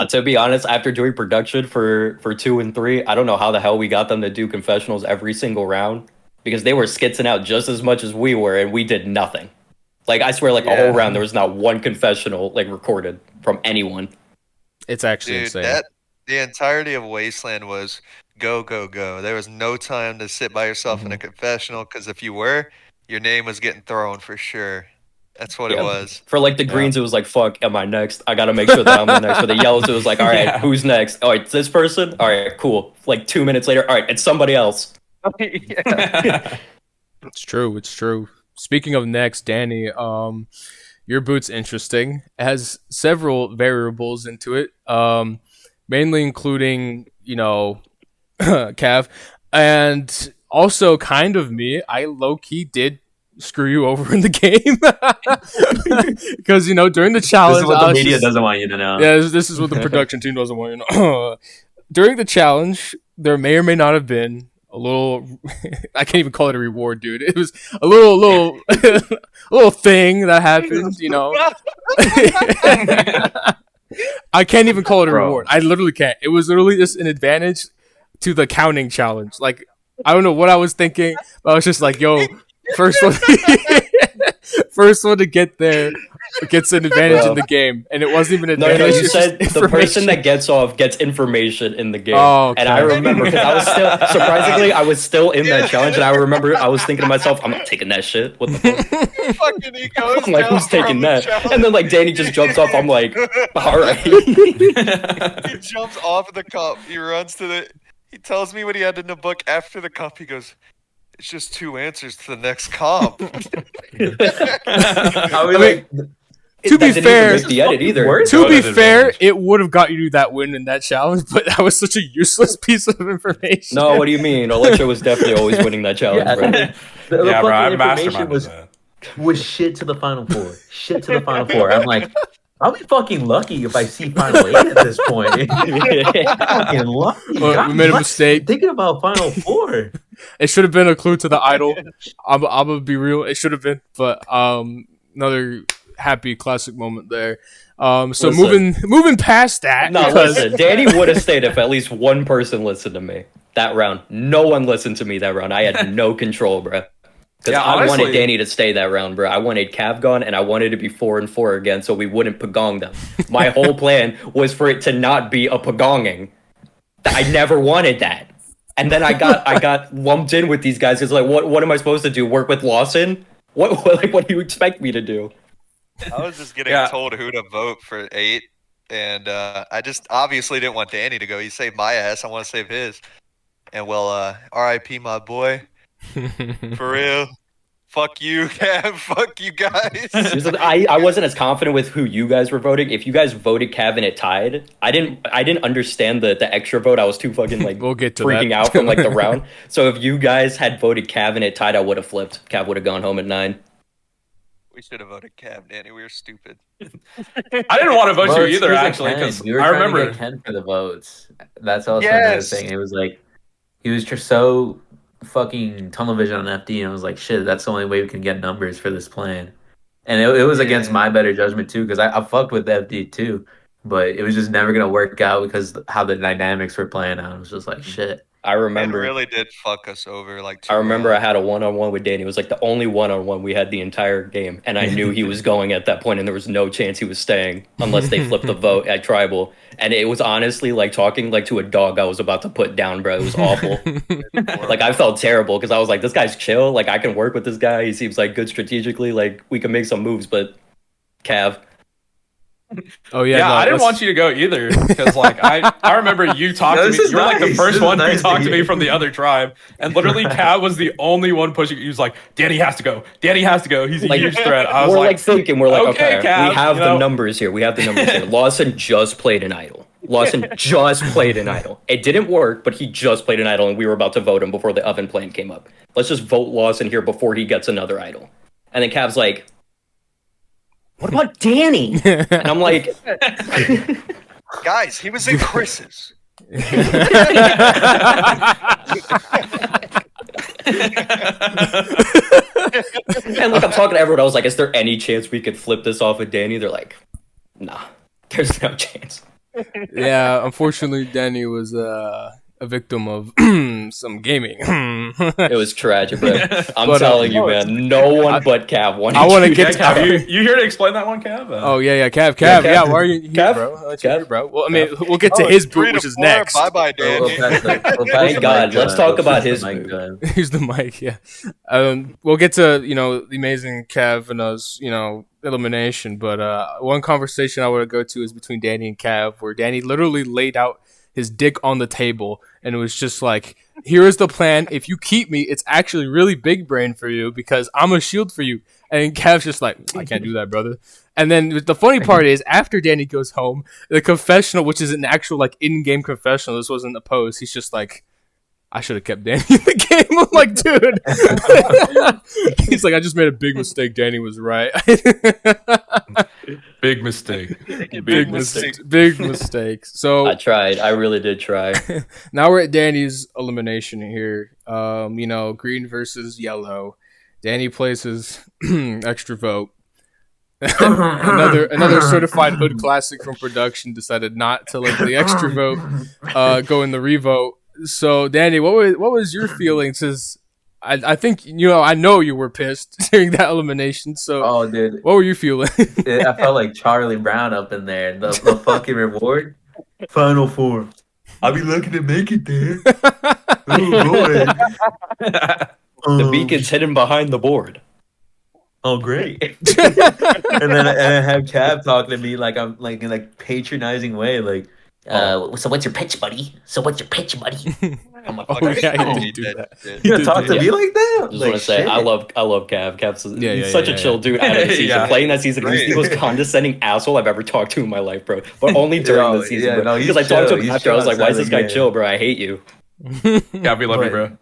To be honest, after doing production for 2 and 3, I don't know how the hell we got them to do confessionals every single round, because they were skitzing out just as much as we were, and we did nothing. Like, I swear, like, a whole round, there was not one confessional, like, recorded from anyone. It's actually insane. The entirety of Wasteland was go, go, go. There was no time to sit by yourself in a confessional, because if you were, your name was getting thrown for sure. That's what it was. For, like, the greens, it was like, fuck, am I next? I gotta make sure that I'm the next. For the yellows, it was like, all right, who's next? All right, this person? All right, cool. Like, 2 minutes later, all right, it's somebody else. It's true. It's true. Speaking of next, Danny, your boot's interesting. It has several variables into it, mainly including, you know, Cav, and also kind of me. I low-key did screw you over in the game. Because, you know, during the challenge... This is what the media doesn't want you to know. Yeah, this is what the production team doesn't want you to know. During the challenge, there may or may not have been a little... I can't even call it a reward, dude. It was a little little thing that happened, you know. I can't even call it a reward. I literally can't. It was literally just an advantage to the counting challenge. Like, I don't know what I was thinking, but I was just like, yo, first one to get there gets an advantage in the game, and it wasn't even an advantage. No, you said the person that gets off gets information in the game. Oh, okay. And I remember, because I was still, surprisingly, I was still in that challenge, and I remember I was thinking to myself, I'm not taking that shit. What the fuck? I'm like, who's taking that? And then, like, Danny just jumps off. I'm like, all right. He jumps off the cup. He runs to the... He tells me what he had in the book after the cup. He goes, it's just 2 answers to the next comp. To be fair, it would have got you that win in that challenge, but that was such a useless piece of information. No, what do you mean? Electro was definitely always winning that challenge, bro. The fucking information was shit to the final four. Shit to the final four. I'm like, I'll be fucking lucky if I see final 8 at this point. Fucking lucky. We made a mistake. Thinking about final 4. It should have been a clue to the idol. I'm gonna be real. It should have been, but another happy classic moment there. So moving past that. No, listen. Danny would have stayed if at least one person listened to me that round. No one listened to me that round. I had no control, bro. Because I wanted Danny to stay that round, bro. I wanted Cav gone, and I wanted to be 4-4 again, so we wouldn't pagong them. My whole plan was for it to not be a pagonging. I never wanted that. And then I got lumped in with these guys. It's like, what am I supposed to do? Work with Lawson? What do you expect me to do? I was just getting told who to vote for 8, and I just obviously didn't want Danny to go. He saved my ass. I want to save his. And well, R.I.P. my boy. For real. Fuck you, Cav. Fuck you guys. I wasn't as confident with who you guys were voting. If you guys voted Cav and it tied, I didn't understand the extra vote. I was too fucking like we'll get to freaking out from like the round. So if you guys had voted Cav and it tied, I would have flipped. Cav would have gone home at 9. We should have voted Cav, Danny. We were stupid. I didn't want to vote you either, actually, because we were I trying remember to get Ken for the votes. That's also another thing. It was like he was just so fucking tunnel vision on FD, and I was like, shit, that's the only way we can get numbers for this plan. And it was against my better judgment too, because I fucked with FD too, but it was just never gonna work out because how the dynamics were playing out. I was just like, shit. I remember it really did fuck us over. Like, I remember I had a 1-on-1 with Danny. It was like the only 1-on-1 we had the entire game, and I knew he was going at that point, and there was no chance he was staying unless they flipped the vote at tribal. And it was honestly like talking like to a dog I was about to put down, bro. It was awful. Like, I felt terrible because I was like, this guy's chill. Like, I can work with this guy. He seems like good strategically. Like, we can make some moves, but Cav. Oh yeah, no, I didn't want you to go either because like I remember you talked to me. You were like the first one who talked to me from the other tribe, and literally Cav was the only one pushing. He was like, "Danny has to go. Danny has to go. He's a like, huge threat." I was we're like thinking, we're like, okay, Cav, we have the numbers here. We have the numbers here. Lawson just played an idol. Lawson just played an idol. It didn't work, but he just played an idol, and we were about to vote him before the oven plan came up. Let's just vote Lawson here before he gets another idol. And then Cav's like, what about Danny? And I'm like, guys, he was in Chris's. And like I'm talking to everyone, I was like, "Is there any chance we could flip this off of Danny?" They're like, "Nah, there's no chance." Yeah, unfortunately, Danny was a victim of some gaming. It was tragic, bro. I'm But, telling you, man, no one but Cav wanted I wanna you get to Cav, come. you here to explain that one, Cav? Oh yeah, Cav, Cav. yeah. Why are you here, Cav? bro? I'll let you Cav? hear, bro. Well, I mean, we'll get Oh, to his it's 3 boot, to which is 4. next. Bye bye, Danny. Thank God. Let's talk about his move. Here's the mic. Yeah, we'll get to the amazing Cav and us, elimination. But one conversation I want to go to is between Danny and Cav, where Danny literally laid out his dick on the table, and it was just like, "Here is the plan. If you keep me, it's actually really big brain for you because I'm a shield for you." And Cav's just like, "I can't do that, brother." And then the funny part is, after Danny goes home, the confessional, which is an actual like in-game confessional, this wasn't a post. He's just like, "I should have kept Danny in the game." I'm like, dude. He's like, "I just made a big mistake. Danny was right." Big mistake. Big mistake. Big mistake. So I tried. I really did try. now we're at Danny's elimination here. Green versus yellow. Danny places extra vote. another certified hood classic from production decided not to let the extra vote go in the revote. So Danny, what was your feelings? Cause I think I know you were pissed during that elimination. So Oh, dude, what were you feeling? I felt like Charlie Brown up in there. The fucking reward, Final Four. I'll be lucky to make it there. Oh boy. The beacon's hidden behind the board. Oh, great. and then I have Cab talking to me like I'm like in like patronizing way, like, so what's your pitch, buddy? I'm like, Oh yeah, He you did do did. that. you gonna talk to Yeah. me like that? I just Like, want to say, shit. I love Cav. Cav's he's such a chill yeah. dude out of the season. Yeah. Playing that season, he's the most condescending asshole I've ever talked to in my life, bro. But only during the season, yeah, bro. no, he's Because I talked to chill. him He's after, I was chill like, why is outside this the guy game. chill, bro? I hate you. Yeah, we love you, But bro.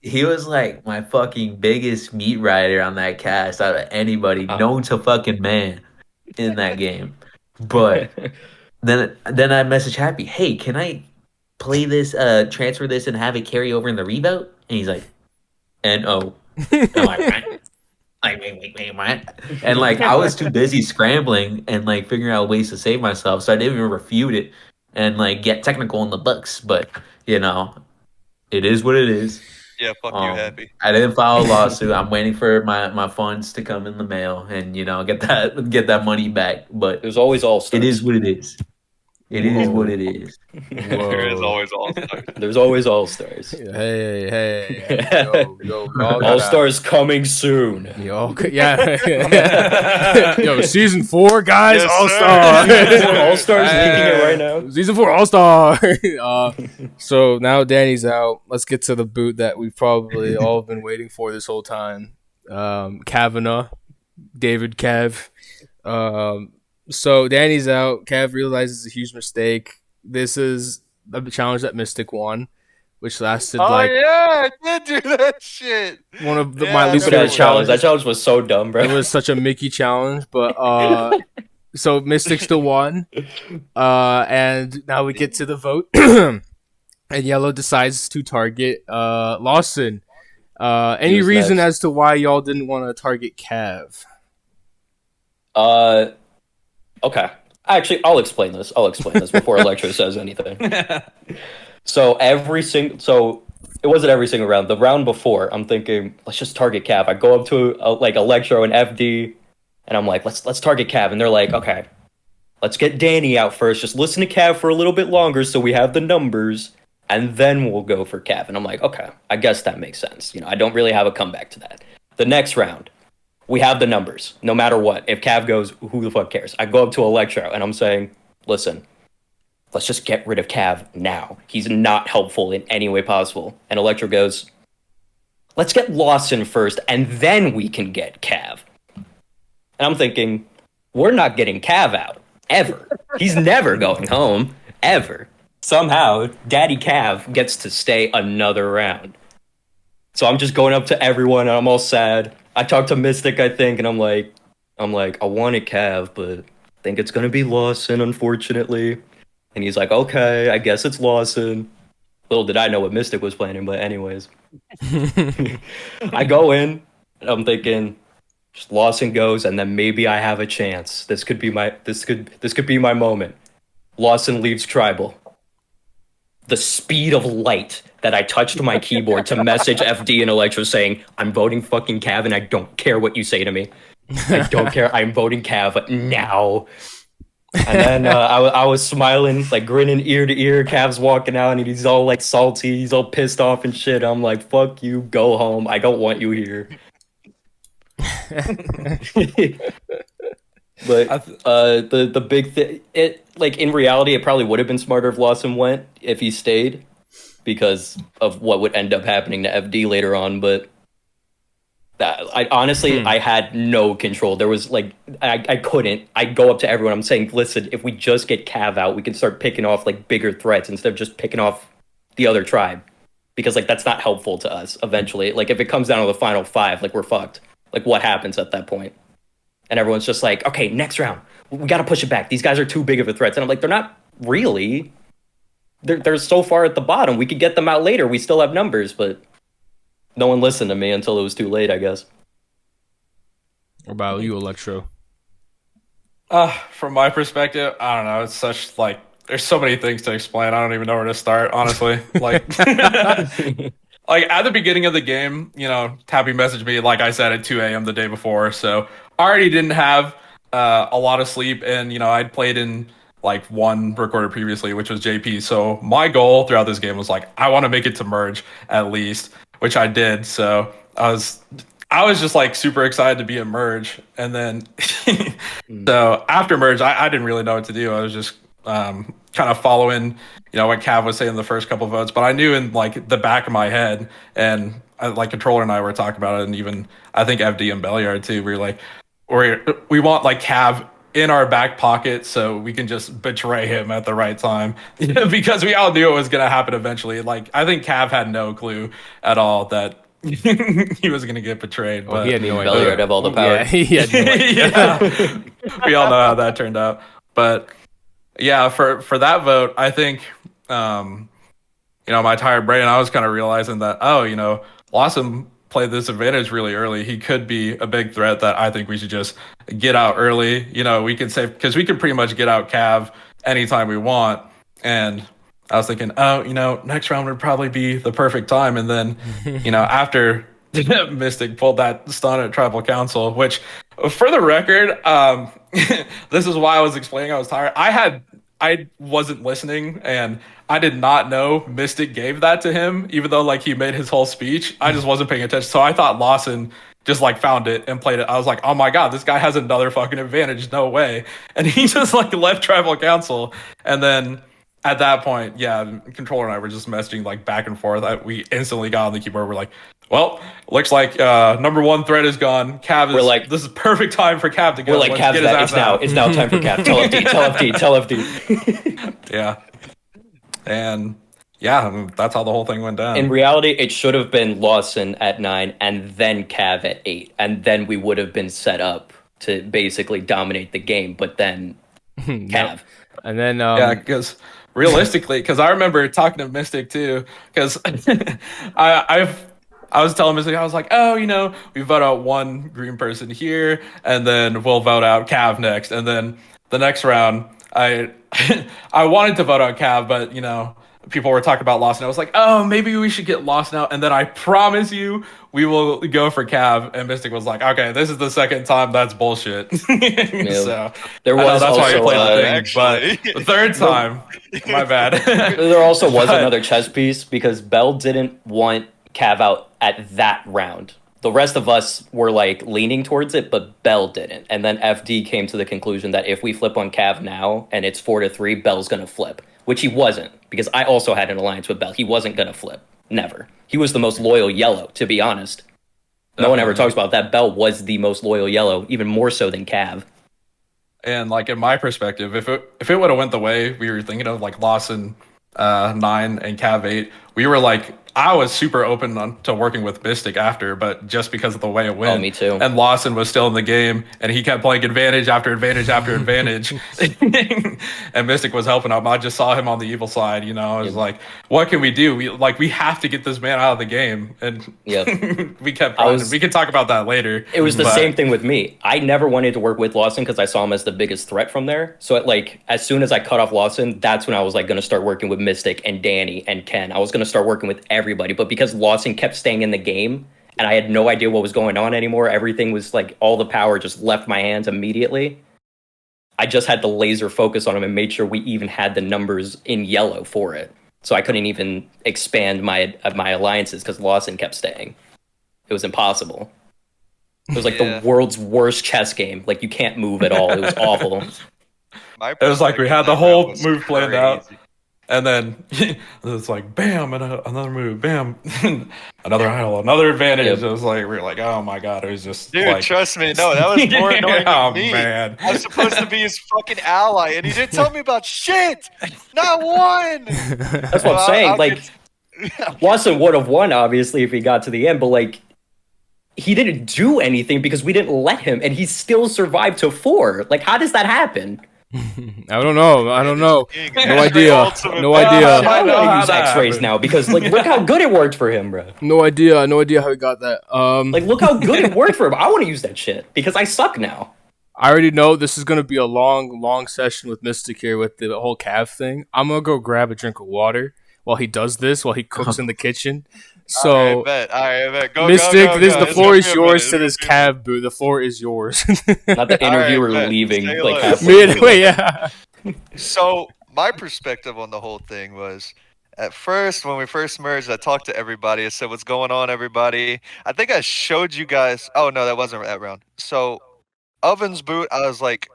he was like my fucking biggest meat rider on that cast out of anybody known to fucking man in that game. But then I messaged Happy, hey, can I play this, transfer this and have it carry over in the revote? And he's like, N-O. I'm like, what? Like, wait, what? And like I was too busy scrambling and like figuring out ways to save myself, so I didn't even refute it and like get technical in the books. But it is what it is. Yeah, fuck you, Happy. I didn't file a lawsuit. I'm waiting for my funds to come in the mail and get that money back. But There's always all stars. it is what it is. It is what it is. There is always all stars. There's always all stars. Hey, yo, All stars coming soon. Yo, yeah. Yo, season 4, guys, Yes, all sir. star. All stars leaking it right now. Season 4, all star. So now Danny's out. Let's get to the boot that we've probably all been waiting for this whole time. Kavanaugh, David Cav. So Danny's out. Cav realizes a huge mistake. This is the challenge that Mystic won, which lasted Yeah, I did do that shit. one of Yeah, my least I favorite know. That challenges. challenge was so dumb, bro. It was such a Mickey challenge, but so Mystic still won. And now we get to the vote. And Yellow decides to target Lawson. Any was reason next. as to why y'all didn't want to target Cav? Okay. Actually, I'll explain this before Electro says anything. So it wasn't every single round. The round before, I'm thinking, let's just target Cav. I go up to like Electro and FD, and I'm like, let's target Cav, and they're like, okay, let's get Danny out first. Just listen to Cav for a little bit longer, so we have the numbers, and then we'll go for Cav. And I'm like, okay, I guess that makes sense. I don't really have a comeback to that. The next round, we have the numbers, no matter what. If Cav goes, who the fuck cares? I go up to Electro, and I'm saying, listen, let's just get rid of Cav now. He's not helpful in any way possible. And Electro goes, let's get Lawson first, and then we can get Cav. And I'm thinking, we're not getting Cav out, ever. He's never going home, ever. Somehow, Daddy Cav gets to stay another round. So I'm just going up to everyone, and I'm all sad. I talked to Mystic, I think, and I'm like, I wanted Cav, but I think it's gonna be Lawson, unfortunately. And he's like, okay, I guess it's Lawson. Little did I know what Mystic was planning, but anyways. I go in, and I'm thinking, just Lawson goes, and then maybe I have a chance. This could be my moment. Lawson leaves tribal. The speed of light that I touched my keyboard to message FD and Electro saying, I'm voting fucking Cav and I don't care what you say to me. I don't care. I'm voting Cav now. And then I was smiling, like grinning ear to ear. Cav's walking out and he's all like salty. He's all pissed off and shit. I'm like, fuck you. Go home. I don't want you here. But the big thing, like in reality, it probably would have been smarter if Lawson went if he stayed, because of what would end up happening to FD later on. But I honestly, I had no control. There was like I couldn't. I go up to everyone. I'm saying, listen, if we just get Cav out, we can start picking off like bigger threats instead of just picking off the other tribe, because like that's not helpful to us. Eventually, like if it comes down to the final 5, like we're fucked. Like what happens at that point? And everyone's just like, okay, next round, we got to push it back. These guys are too big of a threat. And I'm like, they're not really. They're so far at the bottom. We could get them out later. We still have numbers, but no one listened to me until it was too late, I guess. What about you, Electro? From my perspective, I don't know. It's such like there's so many things to explain. I don't even know where to start, honestly. Like. Like, at the beginning of the game, you know, Tappy messaged me, like I said, at 2 a.m. the day before. So, I already didn't have a lot of sleep. And, you know, I'd played in, like, one recorder previously, which was JP. So, my goal throughout this game was, like, I want to make it to Merge, at least, which I did. So, I was just, like, super excited to be at Merge. And then, so, after Merge, I didn't really know what to do. I was just kind of following, you know, what Cav was saying in the first couple of votes, but I knew in like the back of my head, and like Controller and I were talking about it, and even I think FD and Belliard too. We were like, we want like Cav in our back pocket so we can just betray him at the right time, because we all knew it was gonna happen eventually. Like I think Cav had no clue at all that he was gonna get betrayed. But he had no idea. Belliard have all the power. Yeah, he had no idea. Yeah. We all know how that turned out, but. Yeah, for that vote, I think, you know, my tired brain, I was kind of realizing that, oh, you know, Lawson played this advantage really early. He could be a big threat that I think we should just get out early. You know, we can save, because we can pretty much get out Cav anytime we want. And I was thinking, oh, you know, next round would probably be the perfect time. And then, you know, after Mystic pulled that stun at Tribal Council, which, for the record, this is why I was explaining I was tired. I wasn't listening, and I did not know Mystic gave that to him, even though like he made his whole speech. I just wasn't paying attention, so I thought Lawson just like found it and played it. I was like, oh my god, this guy has another fucking advantage, no way. And he just like left Tribal Council, and then at that point, yeah, Controller and I were just messaging like back and forth. We instantly got on the keyboard. We're like, well, looks like number one threat is gone. Cav is like, this is perfect time for Cav to go. We're like, Cav's back. It's now time for Cav. Tell FD. Yeah. And yeah, that's how the whole thing went down. In reality, it should have been Lawson at 9 and then Cav at 8. And then we would have been set up to basically dominate the game. But then Cav. And then yeah, because realistically, because I remember talking to Mystic too, because I was telling Mystic, I was like, oh, you know, we vote out one green person here, and then we'll vote out Cav next. And then the next round, I wanted to vote out Cav, but, you know, people were talking about Lawson. I was like, oh, maybe we should get Lawson out. And then I promise you, we will go for Cav. And Mystic was like, okay, this is the second time. That's bullshit. So there was that's also, why you played the thing. actually, but the third time, my bad. There also was another chess piece, because Bell didn't want Cav out at that round. The rest of us were like leaning towards it, but Bell didn't. And then FD came to the conclusion that if we flip on Cav now and it's 4-3, Bell's gonna flip, which he wasn't, because I also had an alliance with Bell. He wasn't gonna flip, never. He was the most loyal yellow, to be honest. No one ever talks about that. Bell was the most loyal yellow, even more so than Cav. And like in my perspective, if it would have went the way we were thinking of, like Lawson 9 and Cav 8, we were like I was super open to working with Mystic after, but just because of the way it went. me too. And Lawson was still in the game, and he kept playing advantage after advantage after advantage. And Mystic was helping him. I just saw him on the evil side. You know, I was like, "What can we do? We have to get this man out of the game." And we kept grinding. We can talk about that later. It was the same thing with me. I never wanted to work with Lawson because I saw him as the biggest threat from there. So as soon as I cut off Lawson, that's when I was like going to start working with Mystic and Danny and Ken. I was going to start working with everybody, but because Lawson kept staying in the game and I had no idea what was going on anymore, everything was like all the power just left my hands immediately. I just had to laser focus on him and made sure we even had the numbers in yellow for it. So I couldn't even expand my alliances because Lawson kept staying. It was impossible. It was like the world's worst chess game. Like, you can't move at all. It was awful. It was like we had the whole move planned out. And then it's like, bam, another move, bam, another idol, another advantage. It was like, we were like, oh my god, it was just dude, like, trust me, no, that was more annoying than me. Man. I was supposed to be his fucking ally, and he didn't tell me about shit. Not one. That's what I'm saying. Lawson would have won, obviously, if he got to the end, but like, he didn't do anything because we didn't let him, and he still survived to 4. Like, how does that happen? I don't know. No idea. No idea. I want to use X-rays now because, like, look how good it worked for him, bro. No idea how he got that. Like, look how good it worked for him. I want to use that shit because I suck now. I already know this is gonna be a long session with Mystic here with the whole calf thing. I'm gonna go grab a drink of water while he does this, while he cooks in the kitchen. So, all right, bet. Go, Mystic, go. The floor is yours to this cab booth. The floor is yours. Not the interviewer leaving like halfway. Wait, yeah. So my perspective on the whole thing was, at first, when we first merged, I talked to everybody. I said, "What's going on, everybody?" I think I showed you guys. Oh no, that wasn't that round. So Oven's boot, I was like,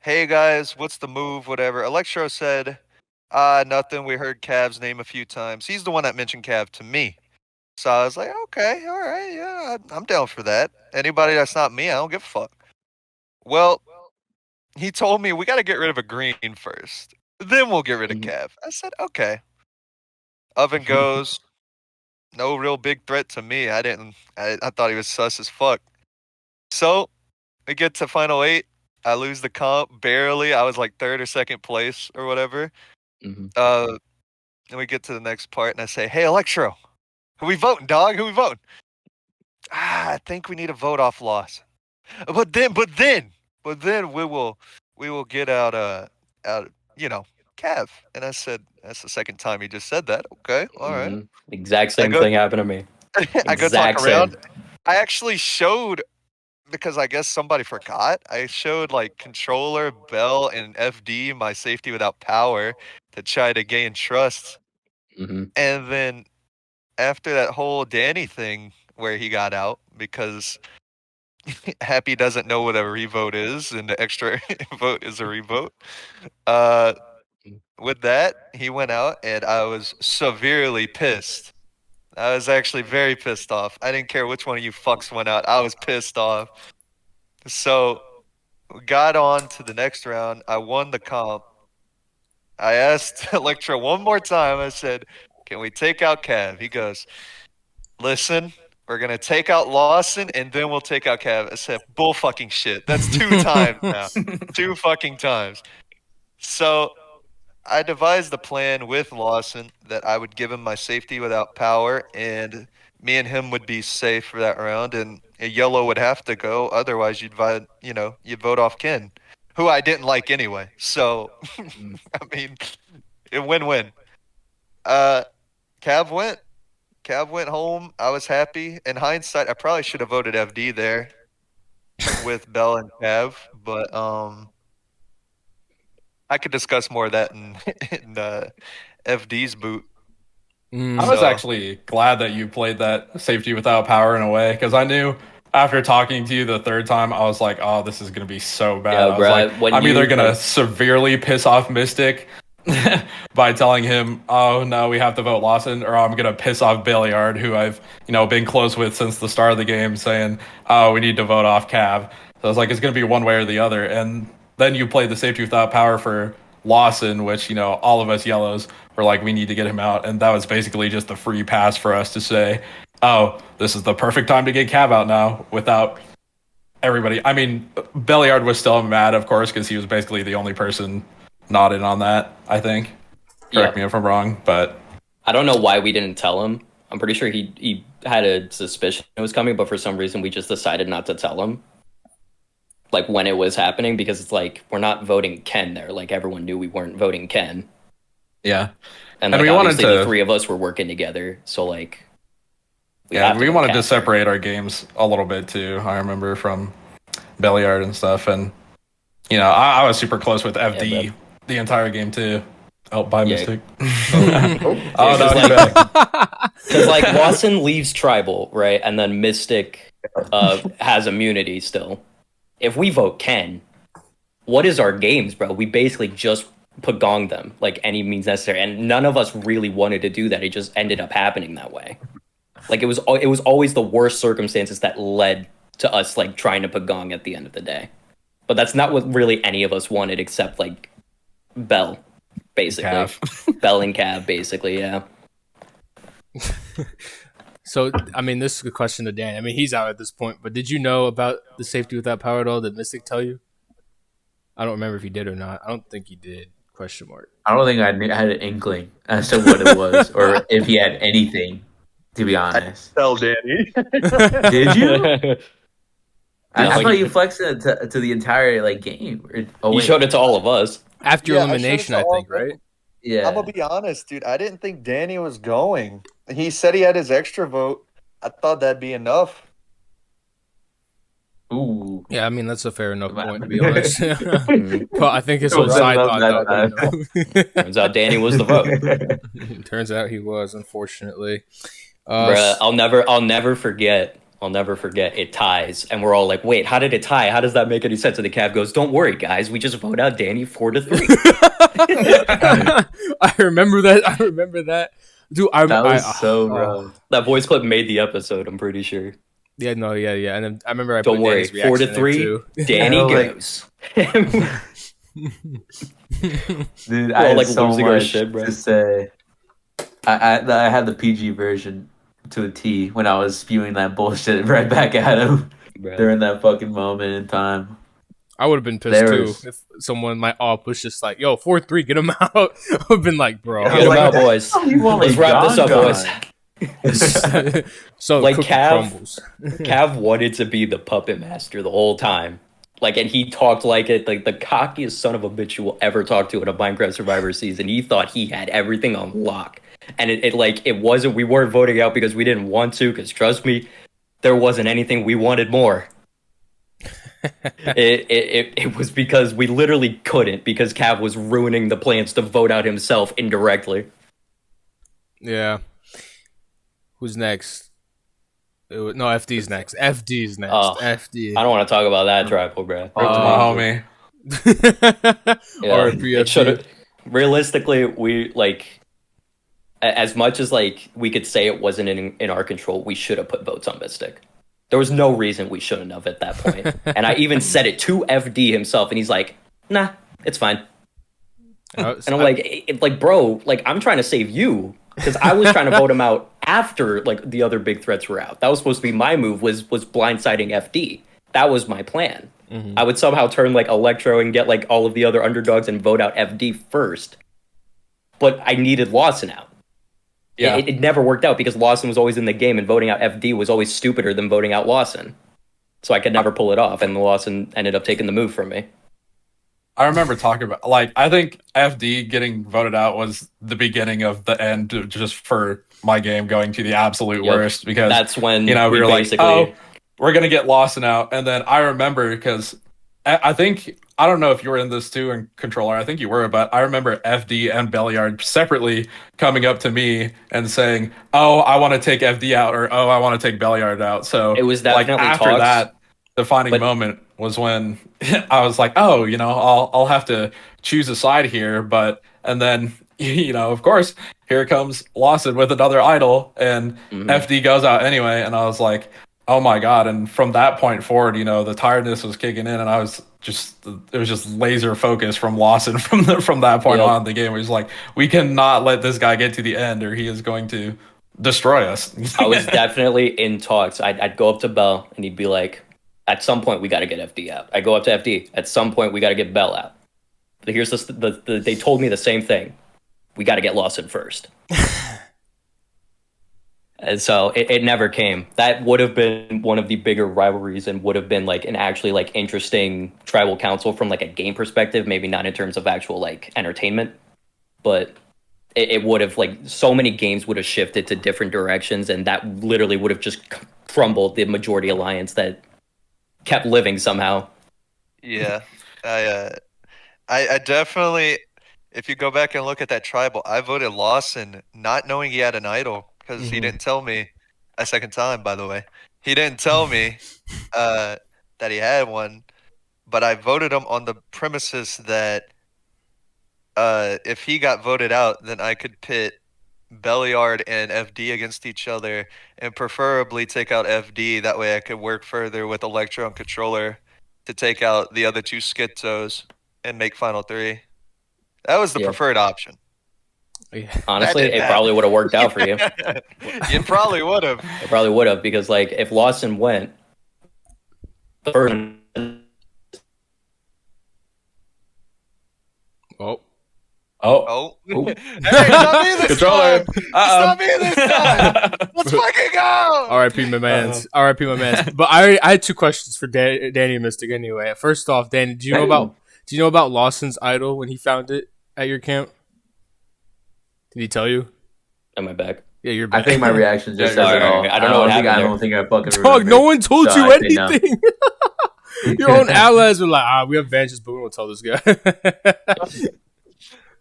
"Hey guys, what's the move? Whatever." Electro said, nothing. We heard Cav's name a few times. He's the one that mentioned Cav to me. So I was like, okay, all right, yeah, I'm down for that. Anybody that's not me, I don't give a fuck. Well, he told me we got to get rid of a green first. Then we'll get rid of Cav. I said, okay. Oven goes, no real big threat to me. I thought he was sus as fuck. So we get to final 8. I lose the comp barely. I was like 3rd or 2nd place or whatever. And we get to the next part and I say, hey, Electro. Who we voting, dog? Who we voting? I think we need a vote off Lawson. But then we will get out Cav. And I said, that's the 2nd time he just said that. Okay, all right. Exact same thing happened to me. I go talk around. I actually showed, because I guess somebody forgot, I showed like controller, Bell, and FD my safety without power to try to gain trust. And then after that whole Danny thing where he got out because Happy doesn't know what a revote is and the extra vote is a revote. With that, he went out and I was severely pissed. I was actually very pissed off. I didn't care which one of you fucks went out. I was pissed off. So we got on to the next round. I won the comp. I asked Electro one more time. I said, can we take out Cav? He goes, listen, we're going to take out Lawson and then we'll take out Cav. I said, bull fucking shit. That's 2 times now. 2 fucking times. So I devised a plan with Lawson that I would give him my safety without power and me and him would be safe for that round and a yellow would have to go. Otherwise, you'd vote off Ken, who I didn't like anyway. So, I mean, it win-win. Cav went home. I was happy. In hindsight, I probably should have voted FD there with Bell and Cav, but I could discuss more of that in FD's boot. I was actually glad that you played that safety without power in a way, because I knew after talking to you the 3rd time, I was like, oh, this is going to be so bad. Yeah, bro, I'm either going to severely piss off Mystic by telling him, oh, no, we have to vote Lawson, or I'm going to piss off Baileyard, who I've been close with since the start of the game, saying, oh, we need to vote off Cav. So I was like, it's going to be one way or the other. And then you played the safety without power for Lawson, which, all of us yellows we're like, we need to get him out, and that was basically just a free pass for us to say, oh, this is the perfect time to get Cav out now without everybody. I mean, Belliard was still mad, of course, because he was basically the only person not in on that, I think. Correct me if I'm wrong, but I don't know why we didn't tell him. I'm pretty sure he had a suspicion it was coming, but for some reason we just decided not to tell him. Like when it was happening, because it's like we're not voting Ken there. Like everyone knew we weren't voting Ken. Yeah. And like, we obviously wanted to, the three of us were working together, so like we wanted to separate our games a little bit too. I remember from Belliard and stuff, and you know, I was super close with FD the entire game too. Oh, by mistake. Oh no, because like Lawson leaves tribal, right, and then Mystic has immunity still. If we vote Ken, what is our games, bro? We basically just pagong them like any means necessary, and none of us really wanted to do that. It just ended up happening that way. Like it was always the worst circumstances that led to us like trying to pagong at the end of the day. But that's not what really any of us wanted, except like Bell, basically. Bell and Cav, basically, yeah. So, I mean, this is a question to Dan. I mean, he's out at this point, but did you know about the safety without power at all? Did Mystic tell you? I don't remember if he did or not. I don't think he did. Question mark. I don't think I had an inkling as to what it was or if he had anything, to be honest. Tell Danny. Did you? I like, thought you flexed it to the entire like game. You showed it to all of us. After elimination, I think, right? Yeah. I'm gonna be honest, dude. I didn't think Danny was going. He said he had his extra vote. I thought that'd be enough. Ooh. Yeah, I mean, that's a fair enough point, to be honest. But I think his whole side thought that. Turns out Danny was the vote. Turns out he was, unfortunately. Bruh, I'll never forget. It ties, and we're all like, "Wait, how did it tie? How does that make any sense?" And the Cav goes, "Don't worry, guys. We just vote out Danny 4-3." I remember that. Dude, that was so rough. That voice clip made the episode. I'm pretty sure. Yeah, no, yeah, and then I remember. Don't worry, 4-3. Danny goes. Dude, I had like so losing our much shit, bro. to say. I had the PG version to a T when I was spewing that bullshit right back at him during that fucking moment in time. I would have been pissed too if someone my op was just like, "Yo, 4-3, get him out." I would have been like, "Bro, get him out, boys. Let's wrap this up, boys." So like Cav wanted to be the puppet master the whole time. Like, and he talked like it, like the cockiest son of a bitch you will ever talk to in a Minecraft Survivor season. He thought he had everything on lock. And it wasn't, we weren't voting out because we didn't want to, because trust me, there wasn't anything we wanted more. It was because we literally couldn't, because Cav was ruining the plans to vote out himself indirectly. Yeah. Who's next? No, FD's next. FD. I don't want to talk about that tribal, bro. my homie. It should have. Realistically, we like. As much as like we could say it wasn't in our control, we should have put votes on Mystic. There was no reason we shouldn't have at that point. And I even said it to FD himself, and he's like, "Nah, it's fine." And I'm like, bro, like I'm trying to save you because I was trying to vote him out after like the other big threats were out. That was supposed to be my move. Was blindsiding FD. That was my plan. Mm-hmm. I would somehow turn like Electro and get like all of the other underdogs and vote out FD first. But I needed Lawson out. Yeah. It never worked out because Lawson was always in the game, and voting out FD was always stupider than voting out Lawson. So I could never pull it off, and Lawson ended up taking the move from me. I remember talking about, like, I think FD getting voted out was the beginning of the end just for my game going to the absolute worst, because that's when we were like, oh, we're going to get Lawson out. And then I remember, because I think, I don't know if you were in this too in Controller, I think you were, but I remember FD and Belliard separately coming up to me and saying, oh, I want to take FD out, or oh, I want to take Belliard out. So it was definitely like after talks, that, the defining moment was when I was like, oh, I'll have to choose a side here. And then, of course, here comes Lawson with another idol, and FD goes out anyway. And I was like, Oh my god! And from that point forward, the tiredness was kicking in, and it was just laser focus from Lawson from that point Yep. on. The game was like, we cannot let this guy get to the end, or he is going to destroy us. I was definitely in talks. I'd go up to Bell and he'd be like, at some point we got to get FD out. I go up to FD. At some point we got to get Bell out. But here's they told me the same thing. We got to get Lawson first. And so it never came. That would have been one of the bigger rivalries and would have been like an actually like interesting tribal council from like a game perspective, maybe not in terms of actual like entertainment, but it would have like so many games would have shifted to different directions, and that literally would have just crumbled the majority alliance that kept living somehow. Yeah, I definitely. If you go back and look at that tribal, I voted Lawson, not knowing he had an idol, because he didn't tell me a second time. By the way, he didn't tell me that he had one, but I voted him on the premises that if he got voted out, then I could pit Belliard and FD against each other, and preferably take out FD. That way, I could work further with Electro and Controller to take out the other two Schizos and make Final 3. That was the preferred option. Yeah. Honestly, it probably would have worked out for you. You probably would have. It probably would have, because like if Lawson went the first. Oh. Hey, it's not me this Controller. time. It's not me this time. Let's fucking go. R.I.P. my mans. R.I.P. my mans. But I had two questions for Danny Mystic anyway. First off, Danny, do you know about Lawson's idol when he found it at your camp? Did he tell you? Am I back? Yeah, you're I back. think my reaction just says it all. I don't know what happened I there. don't think I fucking Dog, remember. no one told So you I say no. anything. Your own allies were like, we have vengeance, but we won't tell this guy.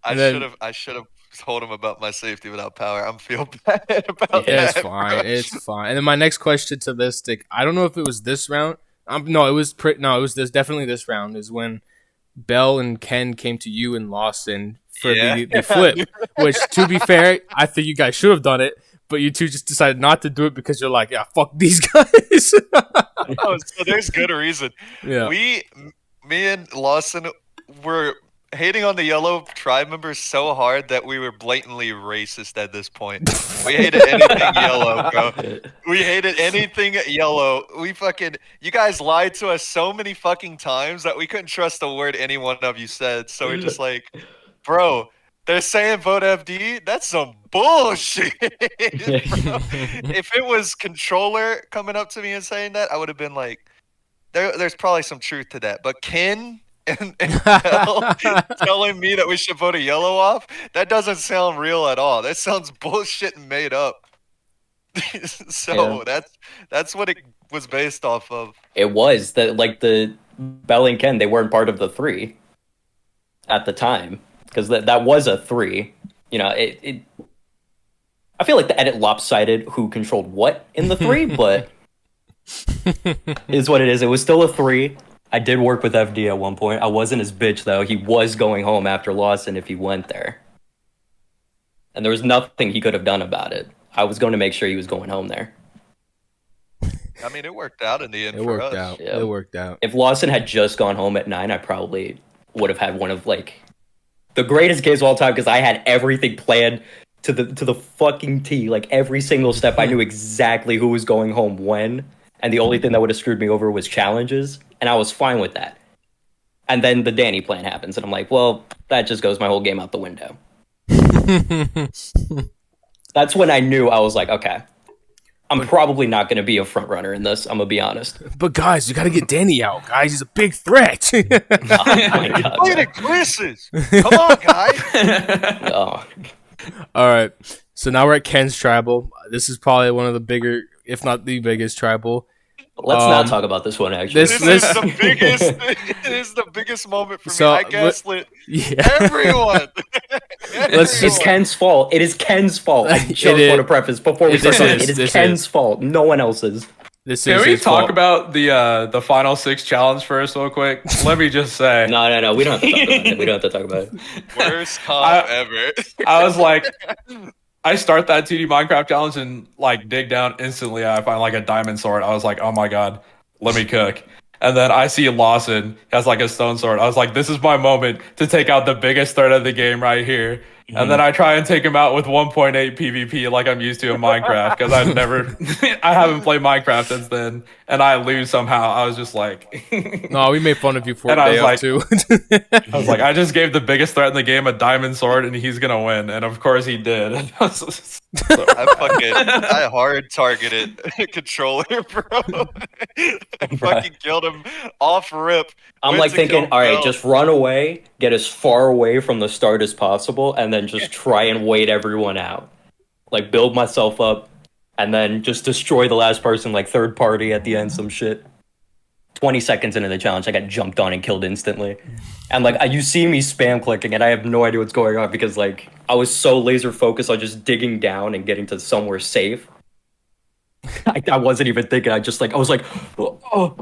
I should have told him about my safety without power. I'm feel bad about Yeah, that. it's fine. Bro. It's fine. And then my next question to this stick, I don't know if it was this round. No, it was definitely this round is when Bell and Ken came to you and Lawson for the flip. Which, to be fair, I think you guys should have done it, but you two just decided not to do it because you're like, yeah, fuck these guys. Oh, so there's good reason. Yeah. Me and Lawson were hating on the yellow tribe members so hard that we were blatantly racist at this point. We hated anything yellow, bro. We hated anything yellow. You guys lied to us so many fucking times that we couldn't trust a word any one of you said. So we're just like, bro, they're saying vote FD? That's some bullshit. Bro. If it was Controller coming up to me and saying that, I would have been like, there's probably some truth to that. But Ken and Bell telling me that we should vote a yellow off, that doesn't sound real at all. That sounds bullshit and made up. So that's what it was based off of. It was that like the Bell and Ken, they weren't part of the 3 at the time, because that was a 3. It I feel like the edit lopsided who controlled what in the 3, but is what it is. It was still a 3. I did work with FD at one point. I wasn't his bitch though. He was going home after Lawson if he went there, and there was nothing he could have done about it. I was going to make sure he was going home there. I mean, it worked out in the end. It for worked us. out. Yeah. It worked out. If Lawson had just gone home at 9, I probably would have had one of like the greatest games of all time, because I had everything planned to the fucking T. Like every single step, I knew exactly who was going home when, and the only thing that would have screwed me over was challenges, and I was fine with that. And then the Danny plan happens, and I'm like, well, that just goes my whole game out the window. That's when I knew. I was like, okay, I'm probably not going to be a front runner in this. I'm going to be honest. But guys, you got to get Danny out, guys. He's a big threat. Oh my God. Look at the glimpses. Come on, guys. Oh. All right. So now we're at Ken's tribal. This is probably one of the bigger, if not the biggest tribal. Let's not talk about this one, actually. This is the biggest. It is the biggest moment for me. I gaslit Yeah. everyone. It's Ken's fault. It is Ken's fault. I just want to preface before we start. It is Ken's fault. No one else's. Can we talk about the final 6 challenge first, real quick? Let me just say. No. We don't have to talk about it. We don't have to talk about it. Worst comp ever. I was like, I start that 2D Minecraft challenge and like dig down instantly. I find like a diamond sword. I was like, oh my god, let me cook. And then I see Lawson has like a stone sword. I was like, this is my moment to take out the biggest threat of the game right here. And then I try and take him out with 1.8 PvP like I'm used to in Minecraft because I haven't played Minecraft since then, and I lose somehow. I was just like, No, we made fun of you for And a I day was off too. I was like, I just gave the biggest threat in the game a diamond sword, and he's gonna win. And of course he did. I hard targeted controller, bro. I fucking killed him off rip. I'm Went like to thinking, kill all right, Bell. just run away, get as far away from the start as possible, and then just try and wait everyone out. Like build myself up, and then just destroy the last person, like third party at the end, some shit. 20 seconds into the challenge, I got jumped on and killed instantly. And like you see me spam clicking, and I have no idea what's going on because like I was so laser focused on just digging down and getting to somewhere safe. I wasn't even thinking. I was like, oh.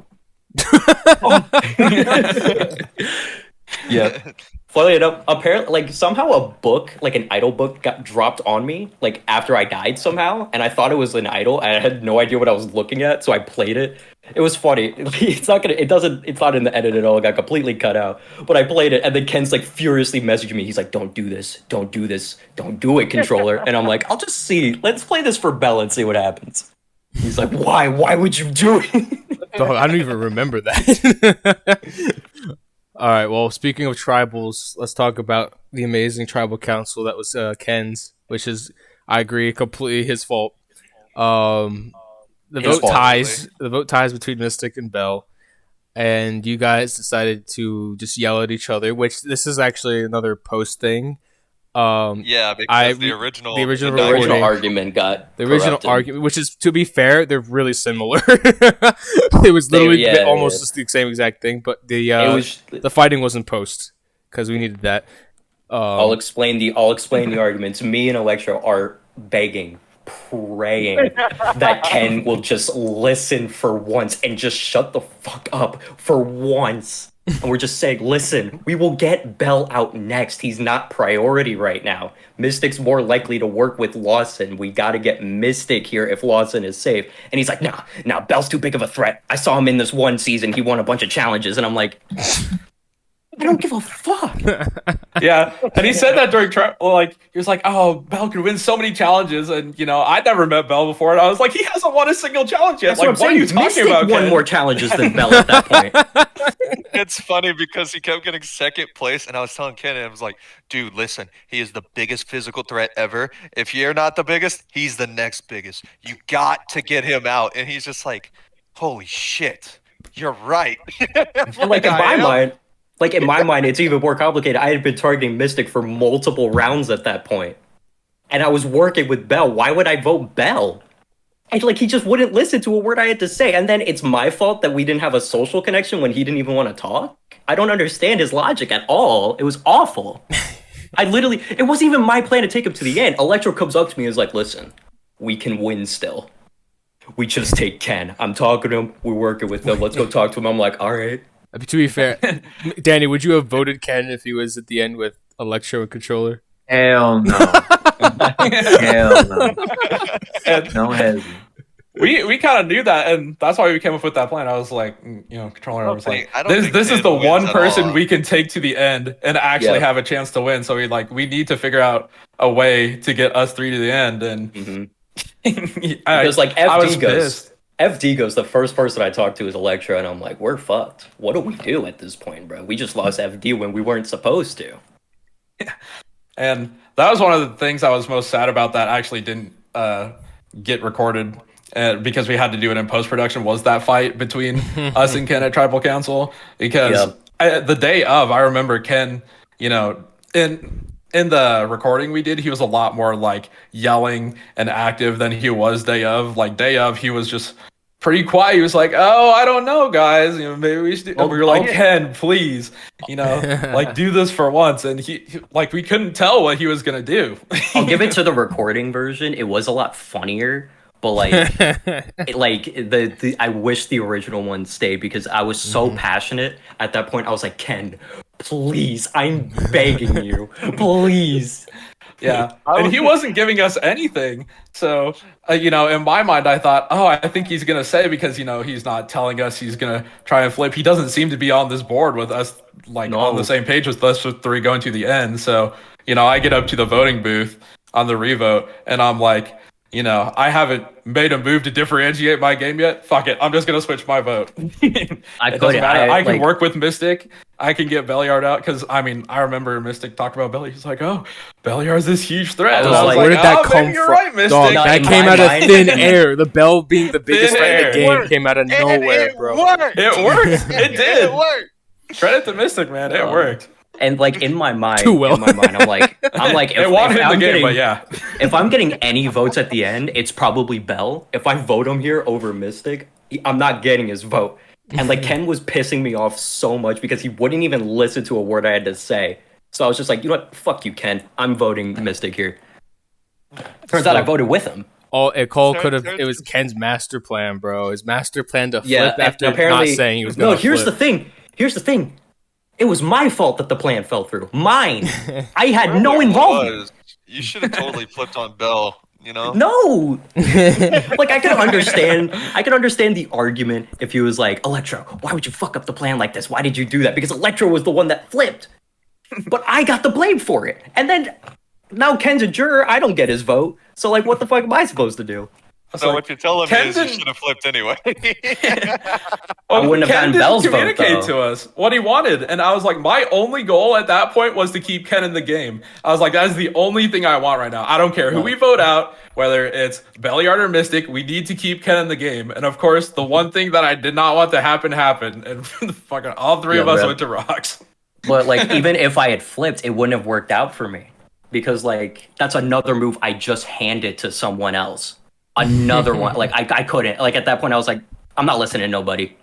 Yeah. Funnily enough, apparently, like somehow a book, like an idol book, got dropped on me, like after I died somehow, and I thought it was an idol, and I had no idea what I was looking at, so I played it. It was funny. It's not in the edit at all. It got completely cut out. But I played it, and then Ken's like furiously messaging me. He's like, "Don't do this. Don't do this. Don't do it, controller." And I'm like, "I'll just see. Let's play this for Bell and see what happens." He's like, "Why? Why would you do it?" Dog, I don't even remember that. All right. Well, speaking of tribals, let's talk about the amazing tribal council that was Ken's, which is, I agree, completely his fault. The vote ties between Mystic and Bell, and you guys decided to just yell at each other. Which this is actually another post thing. Yeah, because the original Argument got the original corrupted. argument, which is, to be fair, they're really similar. It was literally almost just the same exact thing, but the fighting wasn't post because we needed that. I'll explain the arguments. Me and Electro are begging, praying that Ken will just listen for once and just shut the fuck up for once. And we're just saying, listen, we will get Bell out next. He's not priority right now. Mystic's more likely to work with Lawson. We got to get Mystic here if Lawson is safe. And he's like, nah, Bell's too big of a threat. I saw him in this one season. He won a bunch of challenges. And I'm like, I don't give a fuck. Yeah, and he said that during he was like, "Oh, Bell could win so many challenges," and I never met Bell before, and I was like, "He hasn't won a single challenge yet." That's like, what are you talking Mystic about? Won more challenges than Bell at that point. It's funny because he kept getting second place, and I was telling Ken, and I was like, "Dude, listen, he is the biggest physical threat ever. If you're not the biggest, he's the next biggest. You got to get him out." And he's just like, "Holy shit, you're right." And like in my mind, it's even more complicated. I had been targeting Mystic for multiple rounds at that point, and I was working with Bell. Why would I vote Bell? And he just wouldn't listen to a word I had to say. And then it's my fault that we didn't have a social connection when he didn't even want to talk. I don't understand his logic at all. It was awful. It wasn't even my plan to take him to the end. Electro comes up to me and is like, "Listen, we can win still. We just take Ken. I'm talking to him. We're working with him. Let's go talk to him." I'm like, "All right." To be fair, Danny, would you have voted Ken if he was at the end with Electro and controller? Hell no. Hell no. No hesitation. We kind of knew that, and that's why we came up with that plan. I was like, controller. I was like, this is Ken the wins one at person all. we can take to the end and actually have a chance to win. So we need to figure out a way to get us three to the end. And because FD goes, the first person I talked to is Electra, and I'm like, we're fucked. What do we do at this point, bro? We just lost FD when we weren't supposed to. And that was one of the things I was most sad about that actually didn't get recorded because we had to do it in post-production, was that fight between us and Ken at Tribal Council. Because the day of, I remember Ken, in the recording we did, he was a lot more like yelling and active than he was day of. Like day of, he was just pretty quiet. He was like, "Oh, I don't know, guys. Maybe we should." And we were like, "Ken, please, like do this for once." And he we couldn't tell what he was gonna do. I'll give it to the recording version. It was a lot funnier, but I wish the original one stayed because I was so passionate at that point. I was like, "Ken, please, I'm begging you, please." Yeah, and he wasn't giving us anything. So, in my mind, I thought, oh, I think he's gonna say because he's not telling us he's gonna try and flip. He doesn't seem to be on this board with us, on the same page with us with 3 going to the end. So, I get up to the voting booth on the revote, and I'm like, I haven't made a move to differentiate my game yet. Fuck it, I'm just gonna switch my vote. It doesn't matter. I can work with Mystic. I can get Belliard out because I remember Mystic talked about Belly. He's like, "Oh, Belliard's this huge threat." I was like, "Where did that come from?" You're right, Mystic. Dog, that came out of thin air. The Bell being the biggest threat in the game came out of nowhere, bro. It worked. It did. It worked. Credit to Mystic, man. It worked. And in my mind, Too well. I'm like, if I'm getting any votes at the end, it's probably Bell. If I vote him here over Mystic, I'm not getting his vote. And Ken was pissing me off so much because he wouldn't even listen to a word I had to say. So I was just like, you know what? Fuck you, Ken. I'm voting Mystic here. Turns out I voted with him. Oh, it was Ken's master plan, bro. His master plan to flip after apparently, not saying he was going to flip. Here's the thing. It was my fault that the plan fell through. Mine. I had no involvement. You should have totally flipped on Bell. No. I can understand the argument if he was like, Electro, why would you fuck up the plan like this? Why did you do that? Because Electro was the one that flipped. But I got the blame for it. And then now Ken's a juror. I don't get his vote. So what the fuck am I supposed to do? So what you're telling me is you should have flipped anyway. I wouldn't have gotten Bell's vote, communicate to us what he wanted, and I was like, my only goal at that point was to keep Ken in the game. I was like, that is the only thing I want right now. I don't care who we vote out, whether it's Belliard or Mystic. We need to keep Ken in the game. And of course, the one thing that I did not want to happen happened, and fucking all 3 of us went to rocks. But even if I had flipped, it wouldn't have worked out for me because that's another move I just handed to someone else. Another one. I couldn't. At that point, I was like, I'm not listening to nobody.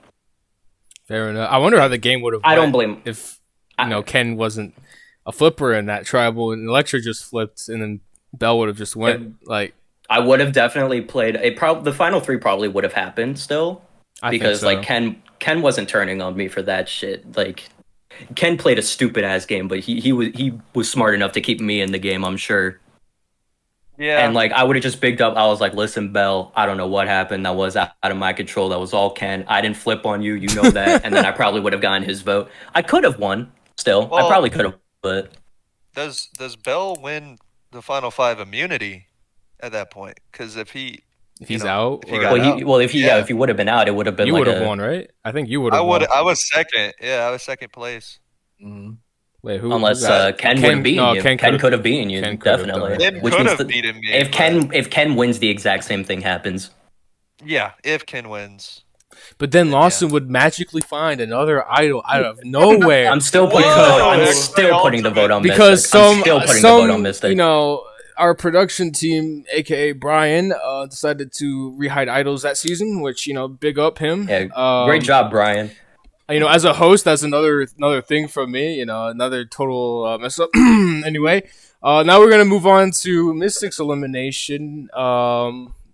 Fair enough. I wonder how the game would have I don't blame if Ken wasn't a flipper in that tribal and Electra just flipped and then Bell would have just went I would have definitely played the final 3 probably would have happened still. Because Ken wasn't turning on me for that shit. Ken played a stupid ass game, but he was smart enough to keep me in the game, I'm sure. Yeah. And I would have just bigged up. I was like, listen, Bell, I don't know what happened. That was out of my control. That was all Ken. I didn't flip on you. You know that. And then I probably would have gotten his vote. I could have won still. I probably could have, but. Does Bell win the final 5 immunity at that point? Because if he's out, if he would have been out, it would have been you would have won, right? I think you would have. I was second. Yeah, I was second place. Mm-hmm. Wait, who? Unless Ken would have beaten you. Ken could have beaten you, definitely. Ken could have beaten me. If Ken wins, the exact same thing happens. Yeah, if Ken wins. But then Lawson would magically find another idol out of nowhere. I'm still putting the vote on Mystic. Because some our production team, aka Brian, decided to rehide idols that season, which big up him. Yeah, great job, Brian. As a host, that's another thing from me. Another total mess up. Anyway, now we're gonna move on to Mystic's elimination.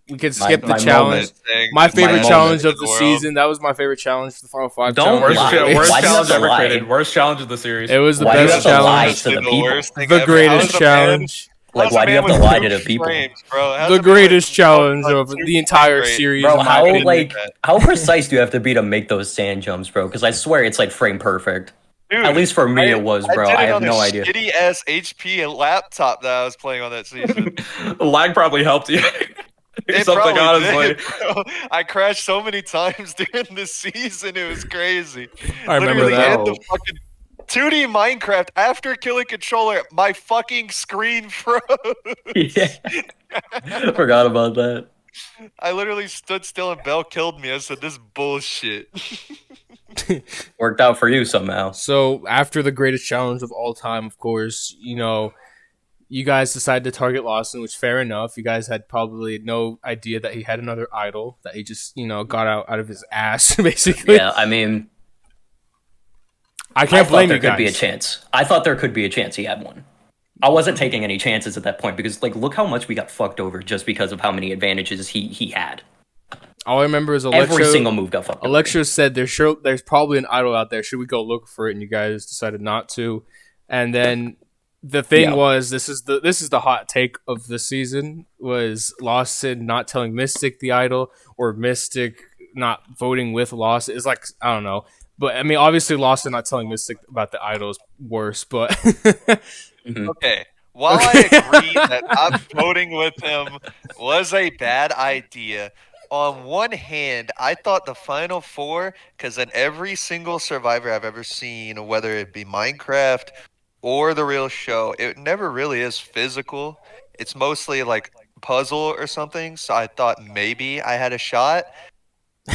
We could skip the challenge. My favorite challenge of the season. That was my favorite challenge. The Final 5 Worst Why challenge ever created. Worst challenge of the series. It was the best challenge. The greatest challenge. Why do you have to lie to the people? The greatest challenge of the entire series. Bro, how precise do you have to be to make those sand jumps, bro? Because I swear it's frame perfect. Dude, at least for me, it was, bro. I have no idea. Shitty ass HP laptop that I was playing on that season. The lag probably helped you. Something, honestly. Bro. I crashed so many times during this season. It was crazy. I remember that. The fucking 2D Minecraft, after killing controller, my fucking screen froze. Yeah. Forgot about that. I literally stood still and Bell killed me. I said, this bullshit. Worked out for you somehow. So after the greatest challenge of all time, of course, you guys decided to target Lawson, which fair enough. You guys had probably no idea that he had another idol that he just, got out of his ass, basically. Yeah, I mean, I can't blame you guys. There could be a chance. I thought there could be a chance he had one. I wasn't taking any chances at that point because, look how much we got fucked over just because of how many advantages he had. All I remember is Electro. Every single move got fucked over. Electro said there's probably an idol out there. Should we go look for it? And you guys decided not to. And then the thing Yeah. was, this is the hot take of the season, was Lawson not telling Mystic the idol, or Mystic not voting with Lawson. It's like, I don't know. But I mean, obviously Lawson not telling Mystic about the idol is worse, but Mhm. Okay. While I Okay. agree that not voting with him was a bad idea, on one hand, I thought the final four, because in every single Survivor I've ever seen, whether it be Minecraft or the real show, it never really is physical. It's mostly like puzzle or something. So I thought maybe I had a shot.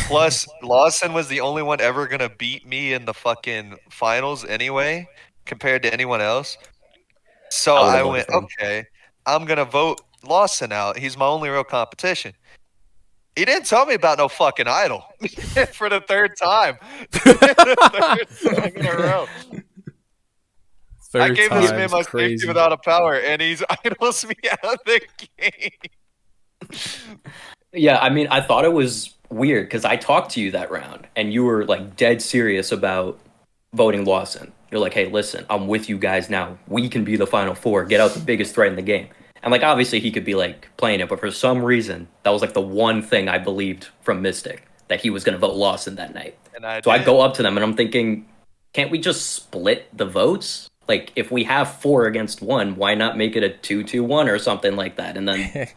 Plus, Lawson was the only one ever gonna beat me in the fucking finals anyway, compared to anyone else. So I would have I voted went, for him. okay, I'm gonna vote Lawson out. He's my only real competition. He didn't tell me about no fucking idol for the third time. The third time in a row. I Third gave this man time's my crazy. safety without a power, and he's idols me out of the game. Yeah, I mean, I thought it was weird because I talked to you that round, and you were like dead serious about voting Lawson. You're like, hey, listen, I'm with you guys now. We can be the final four. Get out the biggest threat in the game. And like, obviously, he could be like playing it, but for some reason, that was like the one thing I believed from Mystic, that he was going to vote Lawson that night. And I So I did. go up to them and I'm thinking, can't we just split the votes? Like, if we have 4 against 1, why not make it a 2-2-1 or something like that? And then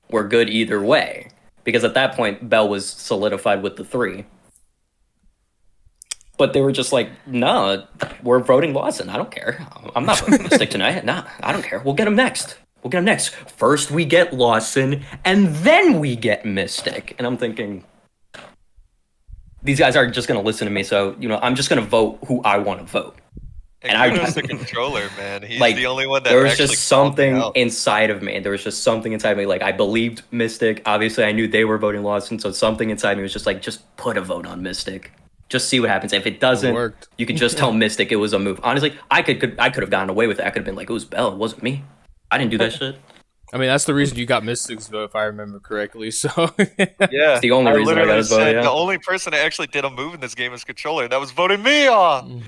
we're good either way. Because at that point, Bell was solidified with the 3. But they were just like, no, we're voting Lawson. I don't care. I'm not voting Mystic tonight. Nah, I don't care. We'll get him next. We'll get him next. First we get Lawson, and then we get Mystic. And I'm thinking, these guys aren't just going to listen to me, so, I'm just going to vote who I want to vote. And I- kudos to controller, man. He's Like, the only one that there was actually just called me something out. inside of me. There was just something inside me. Like, I believed Mystic. Obviously, I knew they were voting Lawson, so something inside me was just like, just put a vote on Mystic. Just see what happens. If it doesn't, worked. you can just tell Mystic it was a move. Honestly, I could have gotten away with it. I could have been like, it was Bell. It wasn't me. I didn't do that shit. I mean, that's the reason you got Mystic's vote, if I remember correctly. So Yeah, It's the only reason I got literally his vote, said yeah. the only person that actually did a move in this game is controller. That was voting me on.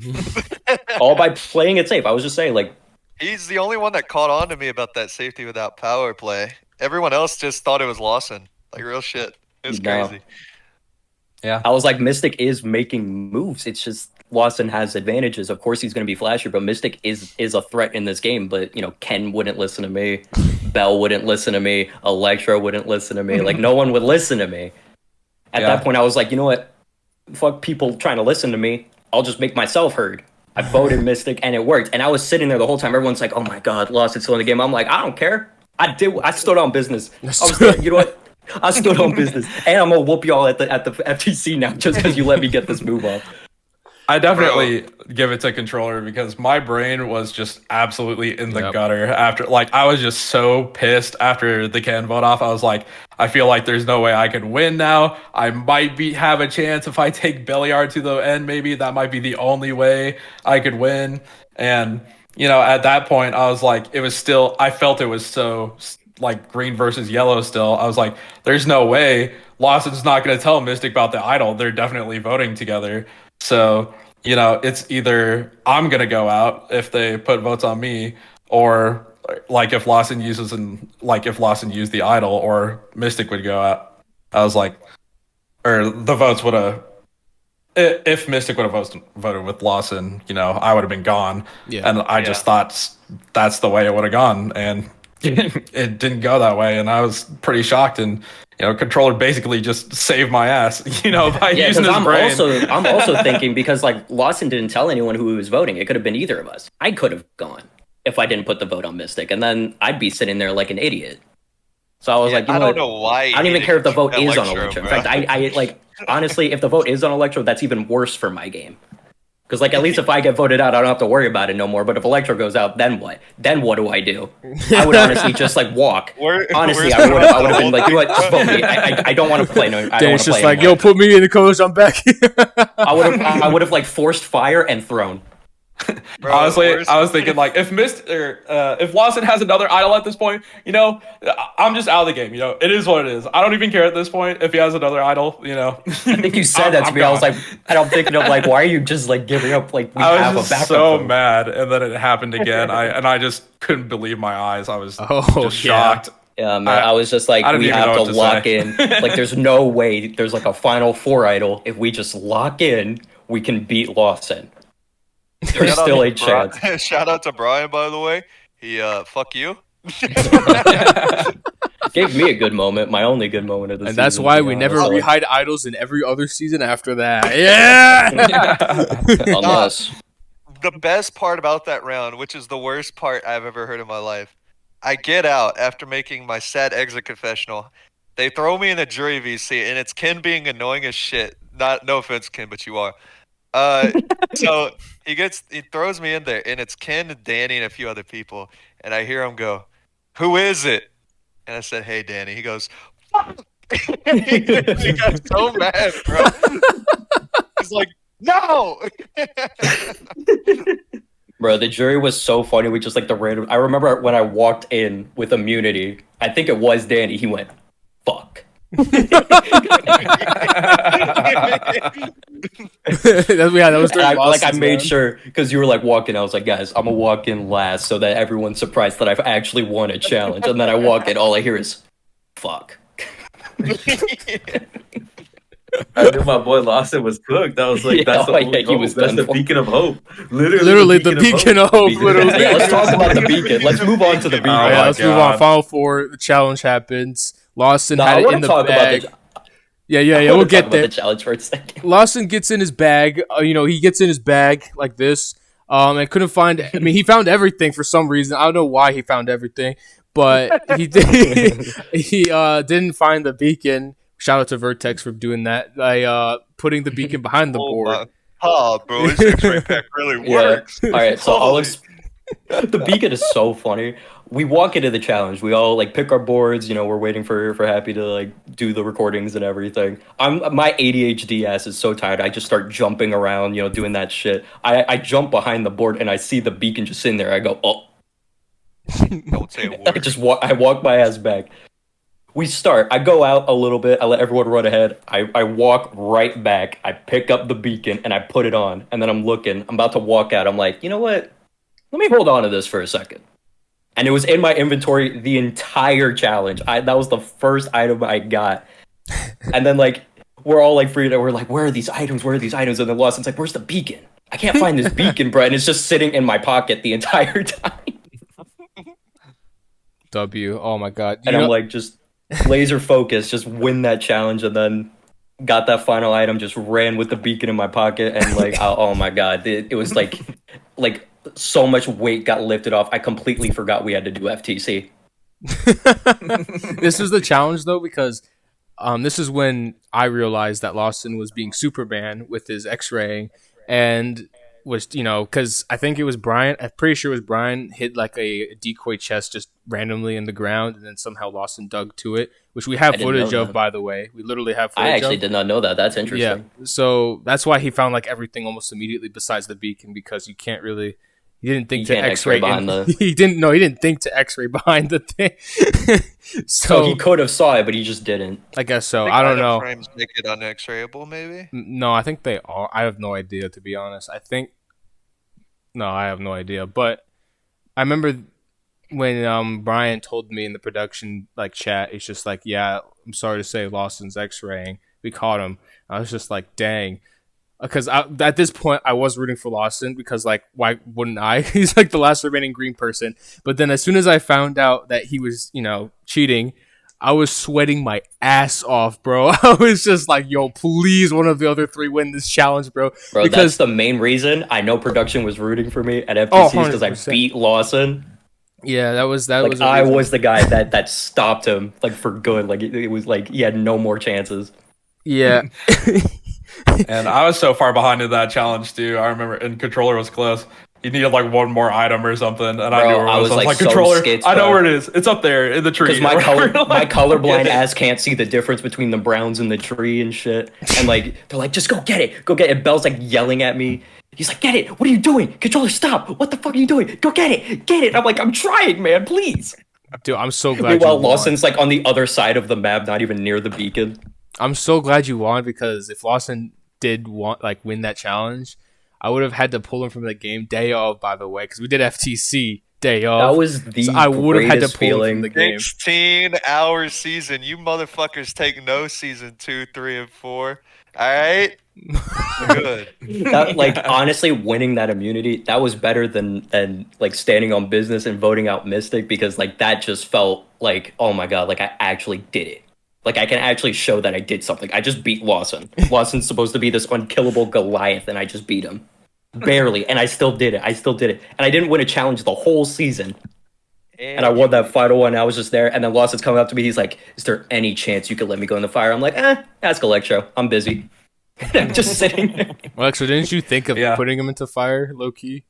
All by playing it safe. I was just saying, like, He's the only one that caught on to me about that safety without power play. Everyone else just thought it was Lawson. Like real shit. It's No. crazy. I was like, Mystic is making moves. It's just Lawson has advantages. Of course, he's going to be flashier, but Mystic is a threat in this game. But Ken wouldn't listen to me, Bell wouldn't listen to me, Electro wouldn't listen to me. Like no one would listen to me. At that point, I was like, you know what? Fuck people trying to listen to me. I'll just make myself heard. I voted Mystic, and it worked. And I was sitting there the whole time. Everyone's like, "Oh my god, Lawson's still in the game." I'm like, I don't care. I stood on business. I was like, you know what? I stood on business, and I'm gonna whoop y'all at the FTC now just because you let me get this move off. I definitely give it to controller because my brain was just absolutely in the gutter after. Like, I was just so pissed after the Ken vote off. I was like, I feel like there's no way I can win now. I might have a chance if I take Belliard to the end. Maybe that might be the only way I could win. And at that point, I was like, I felt it was so like green versus yellow still. I was like, there's no way Lawson's not going to tell Mystic about the idol. They're definitely voting together. So, it's either I'm going to go out if they put votes on me, or like if Lawson used the idol, or Mystic would go out. I was like, or the votes would have, if Mystic would have voted with Lawson, I would have been gone. Yeah. And I just thought that's the way it would have gone. And it didn't go that way. And I was pretty shocked. And, controller basically just saved my ass, by using his brain. I'm also thinking, because like Lawson didn't tell anyone who he was voting. It could have been either of us. I could have gone if I didn't put the vote on Mystic, and then I'd be sitting there like an idiot. So I was like, I don't know why. I don't even care if the vote is on Electro, Electro. In bro. fact, I like, honestly, if the vote is on Electro, that's even worse for my game. Because like, at least if I get voted out, I don't have to worry about it no more. But if Electro goes out, then what? Then what do I do? I would honestly just like walk. Honestly, I would have been like, you know what? Just vote me. I don't want to play. No, I don't want Dan's to play just like, anymore. yo, put me in the coach. I'm back here. I would have like forced fire and thrown. Bro, Honestly, worst- I was thinking like if Lawson has another idol at this point, I'm just out of the game. It is what it is. I don't even care at this point if he has another idol. I think you said that to me. I was like, and I'm thinking of like, why are you just like giving up? Like we have I a was backup. just so vote. mad, and then it happened again. I just couldn't believe my eyes. I was Oh, just yeah. shocked. Yeah, man. I was just like, I didn't we even have know to what to lock say. in. Like there's no way there's like a final 4 idol. If we just lock in, we can beat Lawson. There's Shout out still to a chance. Shout out to Brian, by the way. He fuck you. Gave me a good moment, my only good moment of the season. And that's why to be we never honest. Like, rehide idols in every other season after that. Yeah. Unless. The best part about that round, which is the worst part I've ever heard in my life, I get out after making my sad exit confessional. They throw me in the jury VC, and it's Ken being annoying as shit. No offense, Ken, but you are. So he throws me in there, and it's Ken, Danny, and a few other people. And I hear him go, "Who is it?" And I said, "Hey, Danny." He goes, "Fuck!" He got so mad, bro. He's like, "No!" bro, the jury was so funny. We just like the random. I remember when I walked in with immunity. I think it was Danny. He went, "Fuck." That was during I Lawson's made round. sure because you were like walking. I was like, guys, I'm gonna walk in last so that everyone's surprised that I've actually won a challenge. And then I walk in, all I hear is, "Fuck." I knew my boy Lawson was cooked. I was like, Yeah, that's the like, only he hope. was That's done the for. beacon of hope. Literally the beacon of hope, literally. Yeah, let's talk about the beacon. Let's move on to the beacon. All Oh right, my let's move on. God. Final four. The challenge happens. Lawson No, had I it want in to the talk bag. about the. Yeah, I we'll wanna talk get about there. the challenge for a second. Lawson gets in his bag. He gets in his bag like this. And couldn't find. I mean, he found everything for some reason. I don't know why he found everything, but he did. He didn't find the beacon. Shout out to Vertex for doing that by putting the beacon behind the board. Bro, this X-ray pack really Yeah. works. All right, so Holy- the beacon is so funny. We walk into the challenge. We all like pick our boards. We're waiting for Happy to like do the recordings and everything. My ADHD ass is so tired. I just start jumping around, doing that shit. I jump behind the board and I see the beacon just sitting there. I go, oh. Don't say a I word. just walk. I walk my ass back. We start. I go out a little bit. I let everyone run ahead. I walk right back. I pick up the beacon and I put it on. And then I'm looking. I'm about to walk out. I'm like, you know what? Let me hold on to this for a second. And it was in my inventory the entire challenge. That was the first item I got. And then like we're all like freaked out. We're like, where are these items? Where are these items? And then Lawson's like, where's the beacon? I can't find this beacon, bro. And it's just sitting in my pocket the entire time. W. Oh my god. And I'm like, just laser focused, just win that challenge, and then got that final item, just ran with the beacon in my pocket, and like, oh my god, it was like so much weight got lifted off. I completely forgot we had to do FTC. This is the challenge though, because this is when I realized that Lawson was being Superman with his X-raying, and was because I think it was Brian. I'm pretty sure it was Brian hit like a decoy chest just randomly in the ground, and then somehow Lawson dug to it, which we have I didn't footage know of, that. by the way. We literally have footage. I actually of. did not know that. That's Yeah, interesting. so that's why he found like everything almost immediately besides the beacon, because you can't really. He didn't think You to can't X-ray X-ray behind the- He didn't. No, he didn't think to X-ray behind the thing. So he could have saw it, but he just didn't. I guess so. think I don't item know. Frames make it unX-rayable, maybe. No, I think they are. I have no idea, to be honest. No, I have no idea. But I remember when Brian told me in the production like chat, it's just like, yeah, I'm sorry to say, Lawson's X-raying. We caught him. I was just like, dang. Because at this point, I was rooting for Lawson because, like, why wouldn't I? He's like the last remaining green person. But then as soon as I found out that he was, cheating, I was sweating my ass off, bro. I was just like, yo, please, one of the other three win this challenge, bro. Bro, Because that's the main reason I know production was rooting for me at Oh, FTCs because I 100%. beat Lawson. yeah, that was Like a I reason. was the guy that stopped him like for good. Like it was like he had no more chances. Yeah. And I was so far behind in that challenge too. I remember, and controller was close. he needed like one more item or something, and I Bro, knew where it I was. was, I was like, like, so controller, skits, I know bro. where it is. It's up there in the tree. Because my Like, colorblind get it. ass can't see the difference between the browns and the tree and shit. And like they're like, just go get it, go get it. Bell's like yelling at me. He's like, get it. What are you doing? Controller, stop. What the fuck are you doing? Go get it. Get it. I'm like, I'm trying, man. Please. Dude, I'm so glad Meanwhile, you won. Lawson's like on the other side of the map, not even near the beacon. I'm so glad you won because if Lawson did win that challenge, I would have had to pull him from the game day of. By the way, because we did FTC day of. That was the I would have had to greatest pull him feeling. from the game. 16-hour season. You motherfuckers take no season 2, 3, and 4. All right. Good. That, like, honestly, winning that immunity, that was better than like standing on business and voting out Mystic, because like that just felt like, oh my god, like I actually did it. Like I can actually show that I did something. I just beat Lawson. Lawson's supposed to be this unkillable Goliath, and I just beat him. Barely, and I still did it. And I didn't win a challenge the whole season. And I won that final one. I was just there, and then Lawson's coming up to me. He's like, "Is there any chance you could let me go in the fire?" I'm like, ask Electro. I'm busy. I'm just sitting there. Alexa, didn't you think of Yeah. putting him into fire, low key?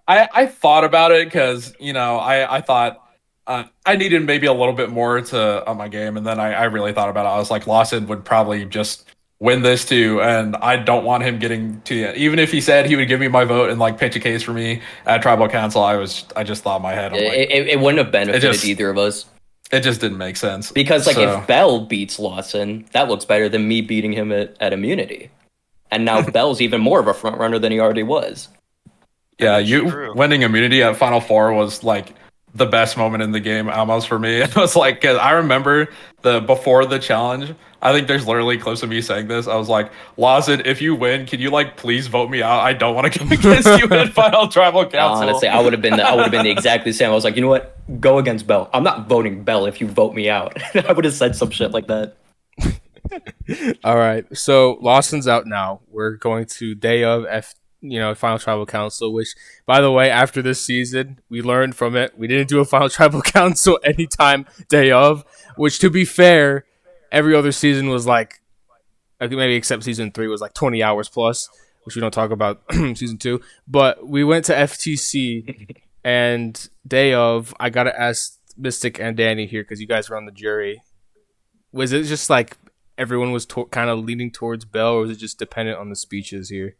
I thought about it because, you know, I thought I needed maybe a little bit more to on my game, and then I really thought about it. I was like, Lawson would probably just win this too, and I don't want him getting to the end. Even if he said he would give me my vote and like pitch a case for me at tribal council, I just thought in my head, I'm like, It wouldn't have benefited just- either of us. it just didn't make sense. Because like So- if Bell beats Lawson, that looks better than me beating him at immunity. And now Bell's even more of a front runner than he already was. Yeah, That's you true. winning immunity at Final Four was like the best moment in the game almost for me. It was like, 'cause I remember before the challenge, I think there's literally clips of me saying this. I was like, Lawson, if you win, can you like please vote me out? I don't want to go against you in final tribal council. Honestly, I would have been the exactly same. I was like, you know what? Go against Bell. I'm not voting Bell if you vote me out. I would have said some shit like that. All right, so Lawson's out now. We're going to day of final tribal council. Which, by the way, after this season, we learned from it. We didn't do a final tribal council anytime day of. Which, to be fair, every other season was like, I think maybe except season 3 was like 20 hours plus, which we don't talk about season 2. But we went to FTC and day of. I gotta ask Mystic and Danny here because you guys were on the jury. Was it just like everyone was kind of leaning towards Bell, or was it just dependent on the speeches here?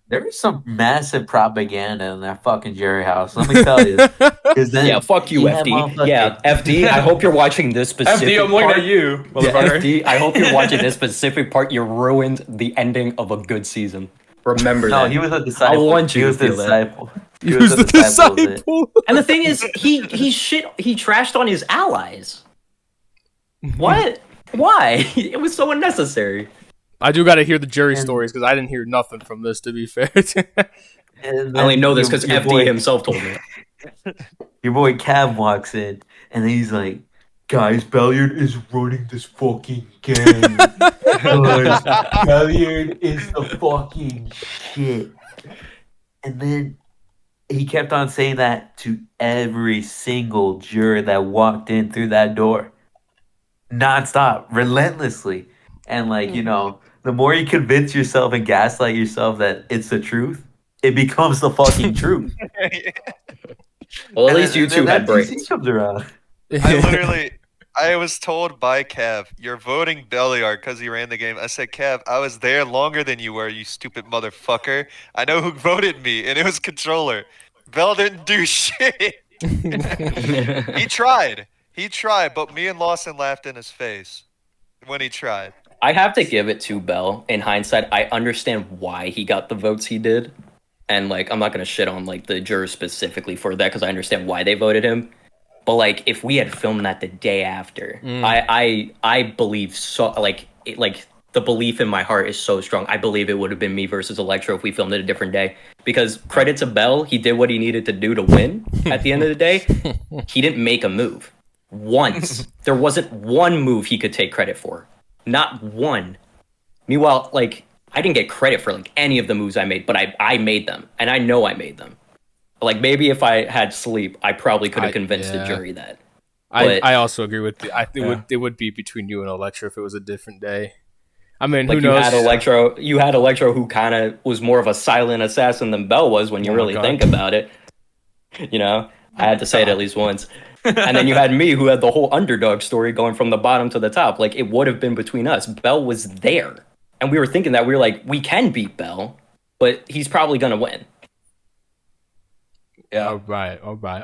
There was some massive propaganda in that fucking jury house. Let me tell you. 'Cause then Yeah, fuck you, had FD. motherfucking- Yeah, FD. I hope you're watching this specific FD, I'm looking part. at you, Yeah, motherfucker. FD, I hope you're watching this specific part. You ruined the ending of a good season. Remember No, that. he was a disciple. I want you he was to the feel that. disciple. He was the disciple of it. disciple. And the thing is, he trashed on his allies. What? Why? It was so unnecessary. I do got to hear the jury And- stories because I didn't hear nothing from this. To be fair, And I only then know this because your FD boy- himself told me. Your boy Cam walks in, and then he's like, "Guys, Belliard is running this fucking game. Guys, Belliard is the fucking shit." And then he kept on saying that to every single juror that walked in through that door, nonstop, relentlessly. And like, you know, the more you convince yourself and gaslight yourself that it's the truth, it becomes the fucking truth. Well, at And least then- you and two then had that DC brains. comes around. I was told by Kev, you're voting Belliard because he ran the game. I said, Kev, I was there longer than you were, you stupid motherfucker. I know who voted me, and it was controller. Bell didn't do shit. He tried. He tried, but me and Lawson laughed in his face when he tried. I have to give it to Bell. In hindsight, I understand why he got the votes he did. And, like, I'm not going to shit on, like, the jurors specifically for that because I understand why they voted him. But, like, if we had filmed that the day after, I believe so, like, the belief in my heart is so strong. I believe it would have been me versus Electro if we filmed it a different day. Because credit to Bell, he did what he needed to do to win at the end of the day. He didn't make a move. Once. There wasn't one move he could take credit for. Not one. Meanwhile, like, I didn't get credit for like any of the moves I made, but I made them, and I know I made them. Like maybe if I had sleep, I probably could have convinced the jury that. I also agree with you. It would be between you and Electra if it was a different day. I mean, Like who knows? you had Electro who kind of was more of a silent assassin than Bell was when you Oh my really God. think about it. You know, I had to say it at least once. And then you had me who had the whole underdog story going from the bottom to the top. Like it would have been between us. Bell was there. And we were thinking that we were like, we can beat Bell, but he's probably going to win. Yeah. All right.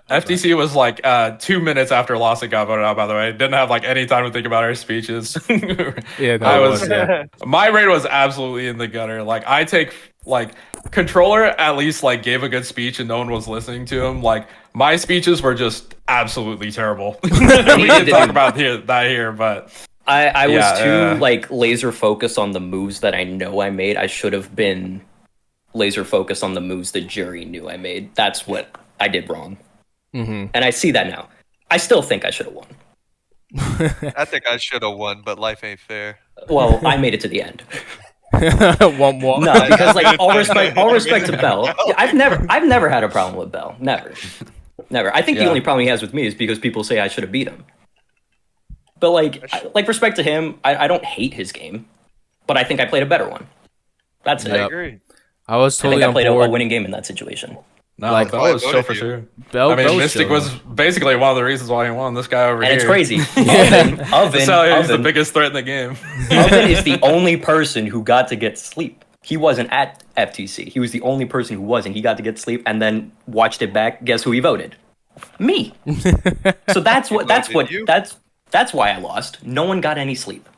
FTC was like 2 minutes after Lawson got voted out, by the way. Didn't have like any time to think about our speeches. Yeah, I that was was yeah. my raid was absolutely in the gutter. Like I take like controller at least like gave a good speech and no one was listening to him. Like my speeches were just absolutely terrible. We can talk about that here, but I was too like laser focused on the moves that I know I made. I should have been laser focused on the moves the jury knew I made. That's what I did wrong. Mm-hmm. And I see that now. I still think I should have won. I think I should have won, but life ain't fair. Well, I made it to the end. One more. No, because like all respect to Bell. Yeah, I've never had a problem with Bell. Never. I think the only problem he has with me is because people say I should have beat him. But like respect to him, I don't hate his game, but I think I played a better one. That's it. Yep. I agree. I was I totally think I on played a board. winning game in that situation. no, Like, Bell I was chill voted for you. sure. Bell, I mean, Bell Mystic showed was him. basically one of the reasons why he won. This guy over And here. it's crazy. Yeah. He's the Oven biggest threat in the game. is the only person who got to get sleep. He wasn't at FTC. He was the only person who wasn't. He got to get sleep and then watched it back. Guess who he voted? Me. So that's why I lost. No one got any sleep.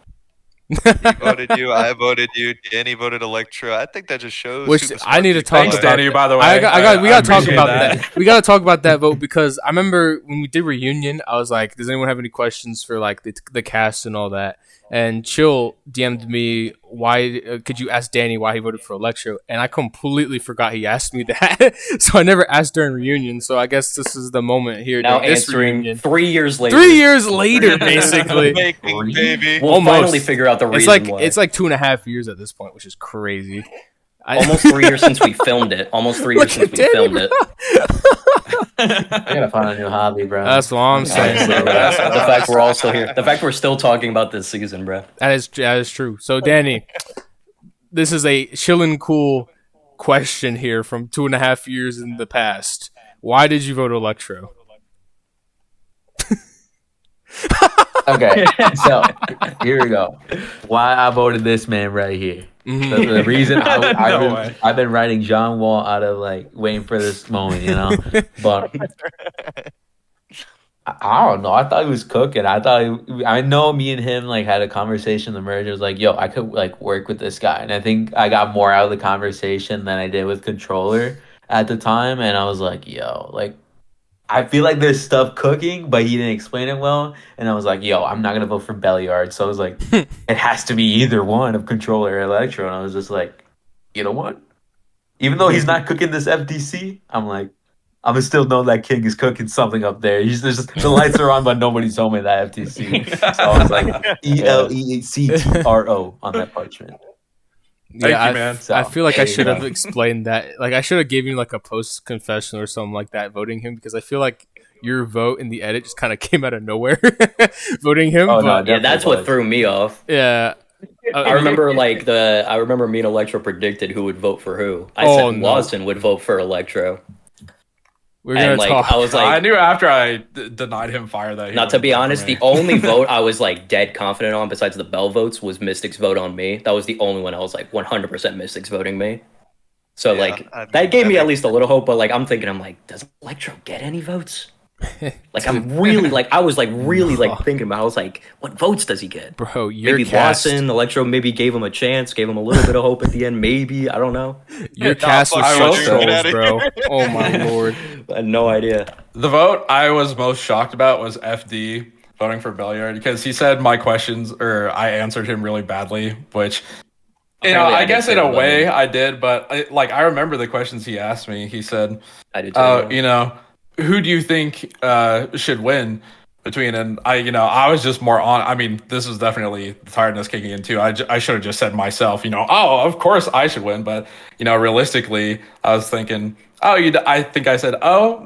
He voted you. I voted you. Danny voted Electro. I think that just shows. Which who the I need to smart talk people about. are. Danny, by the way. We gotta talk appreciate about that. We gotta talk about that vote because I remember when we did reunion, I was like, "Does anyone have any questions for like the cast and all that?" And Chill DM'd me, "Why could you ask Danny why he voted for Electro?" And I completely forgot he asked me that, so I never asked during reunion. So I guess this is the moment here. Now during this answering reunion. 3 years later. 3 years later, basically. Making, baby. We'll Almost. finally figure out the reason why. It's like 2.5 years at this point, which is crazy. Almost 3 years since we filmed it. Almost 3 years Look since at we Danny, filmed it. I gotta find a new hobby, bro. That's what I'm saying, bro. The fact we're all still here. The fact we're still talking about this season, bro. That is true. So, Danny, this is a chillin' cool question here from 2.5 years in the past. Why did you vote Electro? Okay, so here we go. Why I voted this man right here. Mhm. The reason No way. I've been writing John Wall out of like waiting for this moment, you know. But I don't know. I thought he was cooking. I know me and him like had a conversation. The merger was like, "Yo, I could like work with this guy," and I think I got more out of the conversation than I did with Controller at the time. And I was like, "Yo, like." I feel like there's stuff cooking, but he didn't explain it well. And I was like, yo, I'm not going to vote for Belliard. So I was like, it has to be either one of Controller or Electro. And I was just like, you know what? Even though he's not cooking this FTC, I'm like, I'm going to still know that King is cooking something up there. The lights are on, but nobody's told me that FTC. So I was like, ELECTRO on that parchment. Thank you, man. I feel like I There you should have go. explained that. Like, I should have given you like a post confession or something like that, voting him because I feel like your vote in the edit just kind of came out of nowhere, voting him. Oh, no, but, Yeah, that's what was. threw me off. yeah. I remember me and Electro predicted who would vote for who. I Oh, said no. Lawson would vote for Electro. We're gonna And like talk. I was I like, knew after I denied him fire that he not to wouldn't be vote for honest, me. the only vote I was like dead confident on besides the Bell votes was Mystic's vote on me. That was the only one I was like 100% Mystic's voting me. So Yeah, like I've that gave me never- at least a little hope, but like I'm thinking, I'm like, does Electro get any votes? Like I'm really like I was like really like thinking about. I was like, what votes does he get? Bro, your Maybe cast, Lawson, Electro maybe gave him a chance, gave him a little bit of hope at the end. Maybe I don't know. your Nah, cast fuck was you, such dude. trolls, Get outta bro. here. Oh my lord. I had no idea. The vote I was most shocked about was FD voting for Belliard because he said my questions or I answered him really badly, which Apparently I I did guess in too, a but- way I did, but I remember the questions he asked me. He said, I did too. who do you think should win between, and I was just more on. I mean, this was definitely the tiredness kicking in too. I should have just said myself, oh, of course I should win, but realistically, I was thinking, oh, I think I said, oh,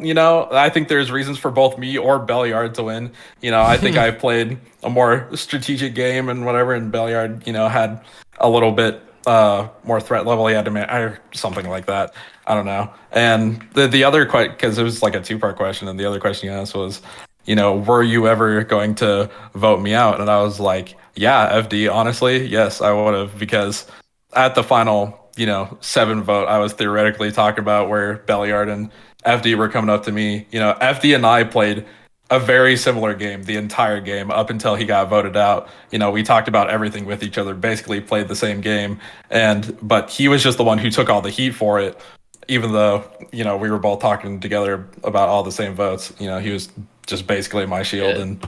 I think there's reasons for both me or Belliard to win. I think I played a more strategic game and whatever, and Belliard, had a little bit more threat level he had to or something like that. I don't know. And the other question, because it was like a two-part question, and the other question you asked was, were you ever going to vote me out? And I was like, yeah, FD, honestly, yes, I would have, because at the final, 7 vote, I was theoretically talking about where Belliard and FD were coming up to me. FD and I played a very similar game the entire game up until he got voted out. We talked about everything with each other, basically played the same game, but he was just the one who took all the heat for it, even though we were both talking together about all the same votes. He was just basically my shield, and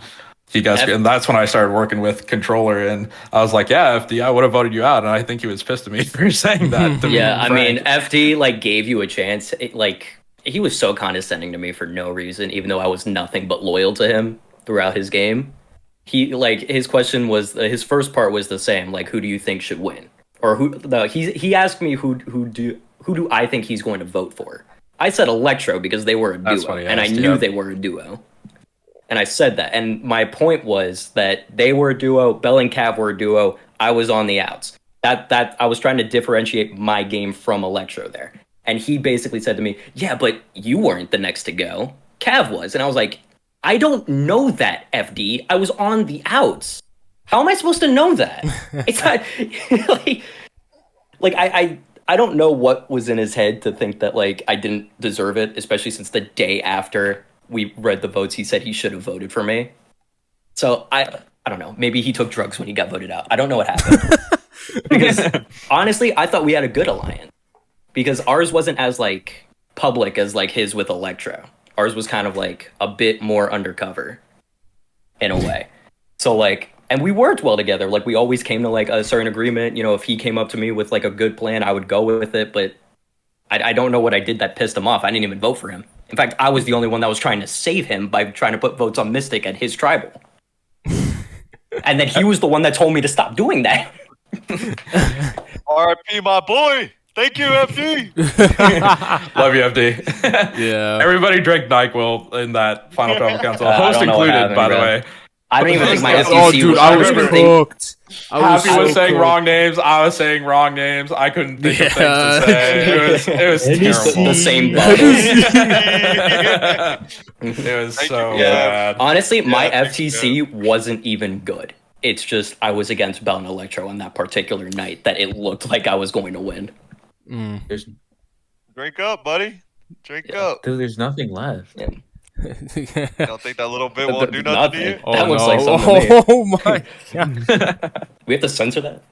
he got and that's when I started working with controller, and I was like, yeah, FD, I would have voted you out, and I think he was pissed at me for saying that to Yeah, me, I mean, FD gave you a chance. He was so condescending to me for no reason, even though I was nothing but loyal to him throughout his game. He his question was, his first part was the same, who do you think should win? Or he asked me who do I think he's going to vote for? I said Electro because they were a duo, and I knew they were a duo. And I said that. And my point was that they were a duo, Bell and Cav were a duo, I was on the outs. That I was trying to differentiate my game from Electro there. And he basically said to me, yeah, but you weren't the next to go. Cav was. And I was like, I don't know that, FD. I was on the outs. How am I supposed to know that? It's not I don't know what was in his head to think that I didn't deserve it, especially since the day after we read the votes, he said he should have voted for me. So I don't know. Maybe he took drugs when he got voted out. I don't know what happened. Because honestly, I thought we had a good alliance. Because ours wasn't as public as his with Electro. Ours was kind of a bit more undercover in a way. So and we worked well together. We always came to a certain agreement. If he came up to me with a good plan, I would go with it. But I don't know what I did that pissed him off. I didn't even vote for him. In fact, I was the only one that was trying to save him by trying to put votes on Mystic at his tribal. And then he was the one that told me to stop doing that. RIP, my boy. Thank you, FD. Love you, FD. Yeah. Everybody drank NyQuil in that final tribal council. Host included, by the way. I don't even think my FTC Oh, dude, I was cooked. Happy was saying wrong names. I was saying wrong names. I couldn't think of things to say. It was terrible. The same bubble. It was so bad. Honestly, my FTC wasn't even good. It's just I was against Bell and Electro on that particular night that it looked like I was going to win. Drink up, buddy. Drink up. Dude, there's nothing left. Yeah. Don't think that little bit won't do nothing to you? That looks like something to me. Oh my god. We have to censor that?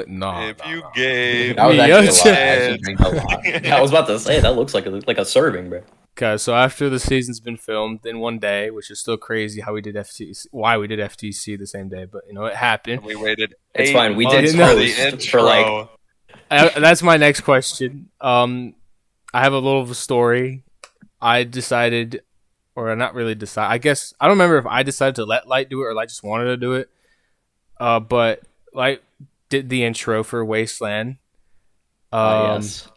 No. If you gave That was me actually a lot. I a actually drink a lot. I was about to say that looks like a serving, bro. Okay, so after the season's been filmed in one day, which is still crazy how we did FTC, why we did FTC the same day, but it happened. We waited. It's 8 fine. We months did for the post for intro. That's my next question. I have a little story. I decided, or not really decide. I guess I don't remember if I decided to let Light do it or Light just wanted to do it. But Light did the intro for Wasteland. Yes.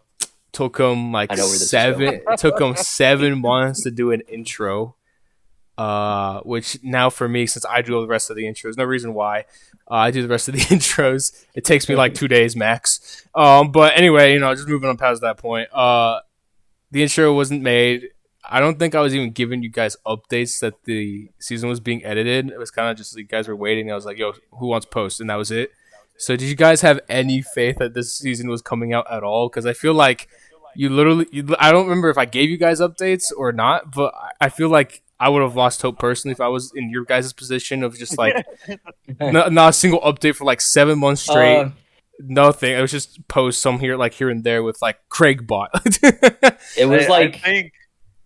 Took him took him 7 months to do an intro. Which now for me, since I do the rest of the intros, no reason why I do the rest of the intros. It takes me 2 days max. But anyway, just moving on past that point. The intro wasn't made. I don't think I was even giving you guys updates that the season was being edited. It was kind of just you guys were waiting. I was like, yo, who wants post? And that was it. So did you guys have any faith that this season was coming out at all? Because I feel like I don't remember if I gave you guys updates or not, but I feel like I would have lost hope personally if I was in your guys' position of just not a single update for 7 months straight. Nothing. It was just posts some here and there with Craig bot. It was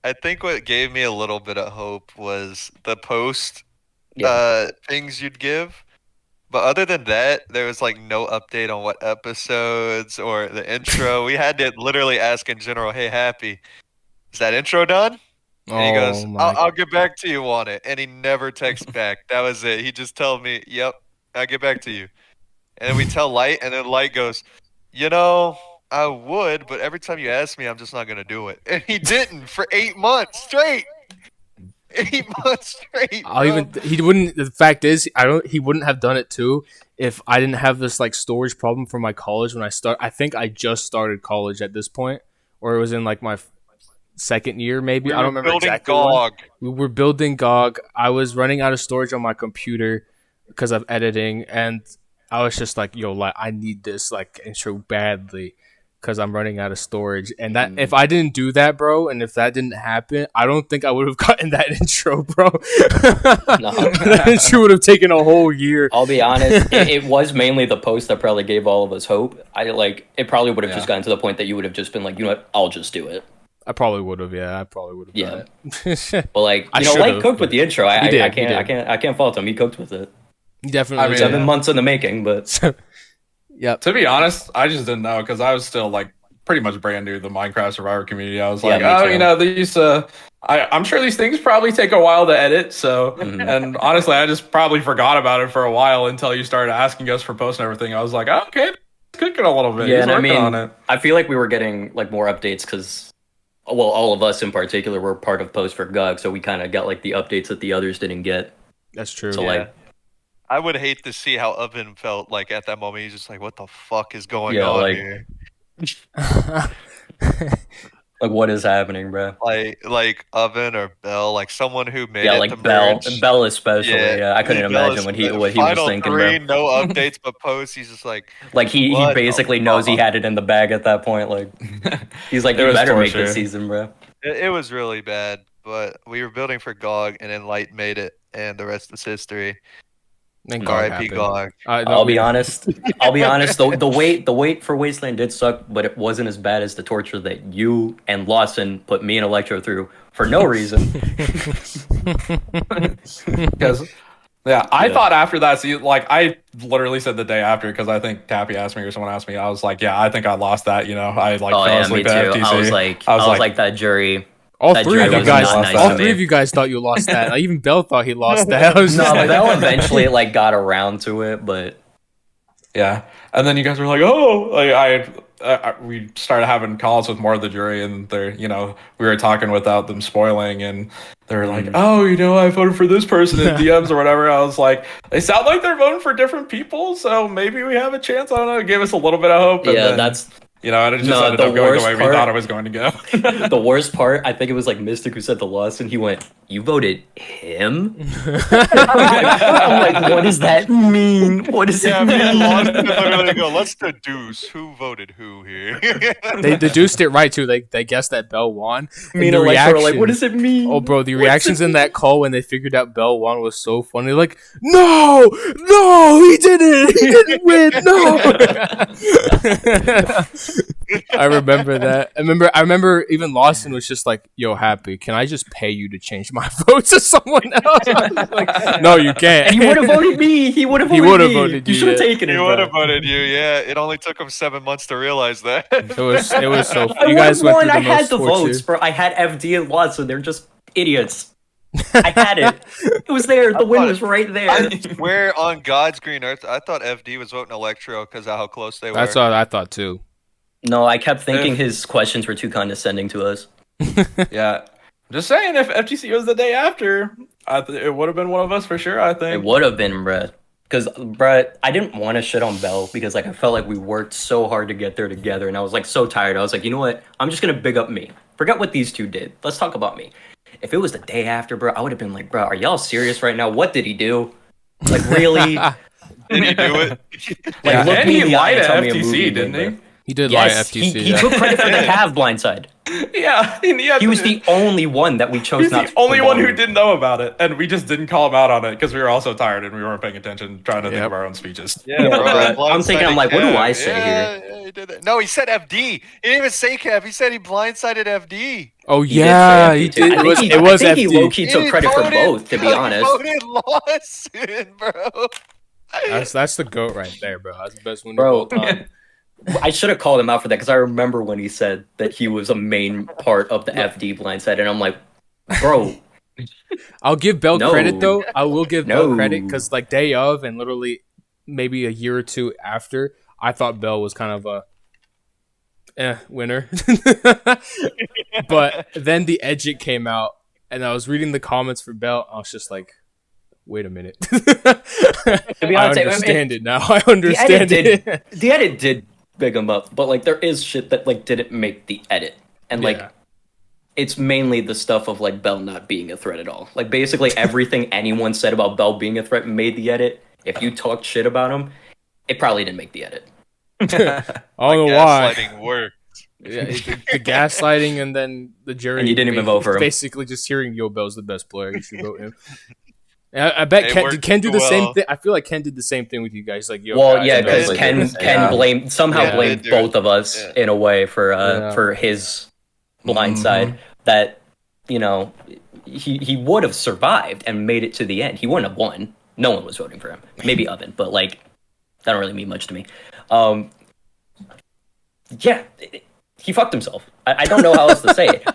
I think what gave me a little bit of hope was the post things you'd give. But other than that, there was no update on what episodes or the intro. We had to literally ask in general, hey, Happy, is that intro done? And he goes, Oh my. I'll get back to you on it. And he never texts back. That was it. He just told me, yep, I'll get back to you. And then we tell Light, and then Light goes, I would, but every time you ask me, I'm just not going to do it. And he didn't for 8 months straight. 8 months straight. He wouldn't. The fact is, he wouldn't have done it too if I didn't have this like storage problem for my college when I think I just started college at this point, or it was in like my second year maybe. I don't remember exactly. We were building GOG. I was running out of storage on my computer because of editing, and I was just like, yo, like I need this like intro badly because I'm running out of storage. And that if I didn't do that, bro, and if that didn't happen, I don't think I would have gotten that intro, bro. That intro would have taken a whole year. I'll be honest, it was mainly the post that probably gave all of us hope. It probably would have just gotten to the point that you would have just been like, you know what, I'll just do it. I probably would have, I probably would have done it. But like, Light cooked with the intro. I can't fault him. He cooked with it. He definitely. 7 months in the making, but yep. To be honest, I just didn't know because I was still like pretty much brand new to the Minecraft Survivor community. I was like, these. I'm sure these things probably take a while to edit. So, and honestly, I just probably forgot about it for a while until you started asking us for posts and everything. I was like, okay, it's cooking a little bit. Yeah, He's working on it. I feel like we were getting like more updates because, well, all of us in particular were part of post for GOG, so we kind of got like the updates that the others didn't get. That's true. So like. I would hate to see how Oven felt like at that moment. He's just like, what the fuck is going on here? Like, what is happening, bro? Like Oven or Bell, like someone who made it like to Bell, merge. Bell especially. Yeah, I couldn't imagine what he was thinking, bro. No updates but posts. He's just like he basically knows he had it in the bag at that point. Like he's like, you better make this season, bro. It was really bad, but we were building for GOG, and then Light made it, and the rest is history. R.I.P. GOG. I'll be honest. The wait for Wasteland did suck, but it wasn't as bad as the torture that you and Lawson put me and Electro through for no reason. Because I thought after that, I literally said the day after because I think Tappy asked me or someone asked me. I was like, I think I lost that. I fell asleep at FTC. I was like that jury. All three of you guys thought you lost that. Even Bell thought he lost that. Bell eventually got around to it, but yeah. And then you guys were like, we started having calls with more of the jury, and they're, we were talking without them spoiling, and they were like, I voted for this person in DMs or whatever. I was like, they sound like they're voting for different people, so maybe we have a chance. I don't know. It gave us a little bit of hope. And then, that's. It just ended up going the way we thought it was going to go. The worst part, I think it was Mystic who said to Lawson, he went, "You voted him?" I'm like, what does that mean? What does it mean? Lawson literally go, let's deduce who voted who here. They deduced it right too. They guessed that Bell won. Me and Electro were like, what does it mean? Oh, bro, the reactions in that call when they figured out Bell won was so funny. They're like, no, he didn't win, no. I remember that. I remember even Lawson was just like, yo, Happy, can I just pay you to change my vote to someone else? Like, no, you can't. And he would have voted me. He would have voted you. You should have taken it. He would have voted you, yeah. It only took him 7 months to realize that. It was so funny. You guys went through the had the torture. votes, bro. I had FD and Watson. They're just idiots. I had it. It was there. The win was right there. I swear on God's green earth, I thought FD was voting Electro because of how close they were. That's what I thought too. No, I kept thinking his questions were too condescending to us. Yeah. Just saying, if FTC was the day after, it would have been one of us for sure, I think. It would have been, bruh. Because, bruh, I didn't want to shit on Bell because, I felt like we worked so hard to get there together, and I was, so tired. I was like, you know what? I'm just going to big up me. Forget what these two did. Let's talk about me. If it was the day after, bro, I would have been like, bro, are y'all serious right now? What did he do? Really? Did he do it? And he lied at FTC, didn't he? He did lie at FTC. He took credit for the Cav blindside. Yeah. He was the only one that we chose not to. He's the only one who didn't know about it, and we just didn't call him out on it because we were also tired and we weren't paying attention, trying to think of our own speeches. Yeah, bro. I'm thinking, what do I say here? Yeah, he did that. No, he said FD. He didn't even say Cav. He said he blindsided FD. Oh, yeah, he did. It was FD. He low-key took credit for both, to be honest. He voted Lawson, bro. That's the GOAT right there, bro. That's the best one of bro, all time. I should have called him out for that because I remember when he said that he was a main part of the FD blindside, and I'm like, Bro, I'll give Bell No. credit though. I will give Bell No. credit because like day of and literally maybe a year or two after, I thought Bell was kind of a winner. But then the Edit came out, and I was reading the comments for Bell. I was just like, wait a minute. be I honest, understand it now. I understand it. The edit did big him up, but like there is shit that like didn't make the edit, and like Yeah. it's mainly the stuff of like Bell not being a threat at all. Like basically everything anyone said about Bell being a threat made the edit. If you talked shit about him, it probably didn't make the edit. I don't know why. Gaslighting worked. Yeah, the gaslighting and then the jury. And you didn't even vote for him. Basically, just hearing Yo Bell's the best player, you should vote him. And I bet It Ken worked did Ken do the same well. thing. I feel like Ken did the same thing with you guys. Like, yo, Well, guys, yeah, you know, because like, Ken yeah. blamed Yeah, blamed dude. both of us Yeah. in a way for Yeah. for his blindside that you know he would have survived and made it to the end. He wouldn't have won. No one was voting for him. Maybe Oven, but like that don't really mean much to me. Yeah, he fucked himself. I don't know how else to say it.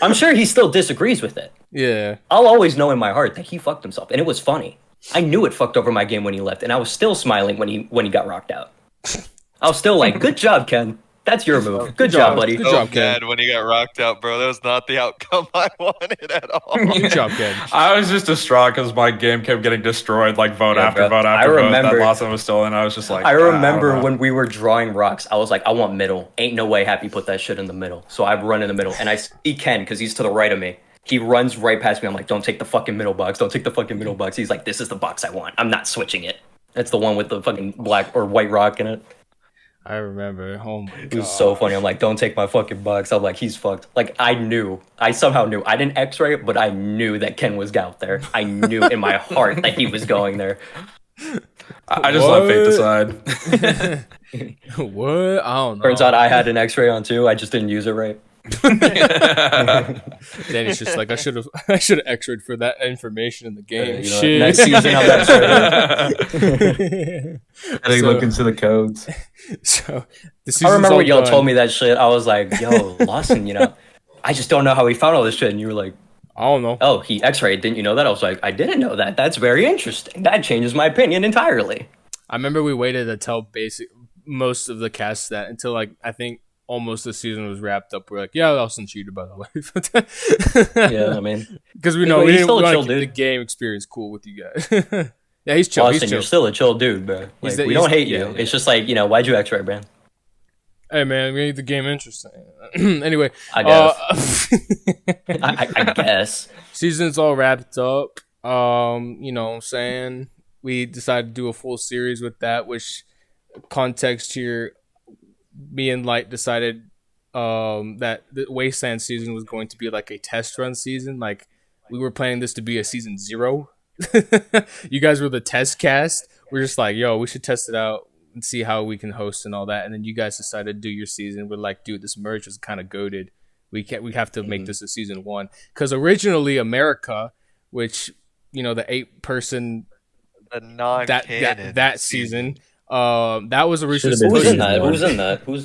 I'm sure he still disagrees with it. yeah. I'll always know in my heart that he fucked himself, and it was funny. I knew it fucked over my game when he left, and I was still smiling when he got rocked out. I was still like, "Good job, Ken. That's your move. Good job, buddy." Good So job, Ken. mad when he got rocked out, bro. That was not the outcome I wanted at all. Good job, Ken. I was just distraught because my game kept getting destroyed, like vote Yeah, after bro. vote after I vote. remember- That Lawson was still in. I was just like, I don't remember know. when we were drawing rocks, I was like, I want middle. Ain't no way Happy put that shit in the middle. So I run in the middle, and I see Ken because he's to the right of me. He runs right past me. I'm like, don't take the fucking middle box. Don't take the fucking middle box. He's like, this is the box I want. I'm not switching it. That's the one with the fucking black or white rock in it. I remember. Oh my god. It was so funny. I'm like, don't take my fucking box. I'm like, he's fucked. Like, I knew. I somehow knew. I didn't x-ray it, but I knew that Ken was out there. I knew in my heart that he was going there. I just let fate decide. What? I don't know. Turns out I had an x-ray on too. I just didn't use it right. Danny's just like, I should have x-rayed for that information in the game. You know, Shit. next season I'll x-ray. Gotta look into the codes. So the I season's remember all when y'all done. told me that shit. I was like, yo, Lawson, I just don't know how he found all this shit. And you were like, I don't know. oh, he x-rayed. Didn't you know that? I was like, I didn't know that. That's very interesting. That changes my opinion entirely. I remember we waited to tell most of the cast that until like I think almost the season was wrapped up. We're like, yeah, Lawson cheated by the way. Yeah, I mean, because we know He's we didn't still a want chill to keep the dude. game experience cool with you guys. Yeah, he's chill. Lawson, He's you're chill. still a chill dude, bro. Like, the- we don't hate yeah, you. yeah. It's just like, why'd you x-ray, man? Hey man, we made the game interesting. Anyway, I guess. I guess. season's all wrapped up. You know what I'm saying? We decided to do a full series with that, which context here, me and Light decided that the Wasteland season was going to be like a test run season. Like we were planning this to be a season 0. You guys were the test cast. We're just like, yo, we should test it out and see how we can host and all that. And then you guys decided to do your season. We're like, dude, this merge is kind of goated. We have to make this a season 1 because originally America, which the 8-person The non-canon that season. That was originally Should've been Who's in season that? one. Who's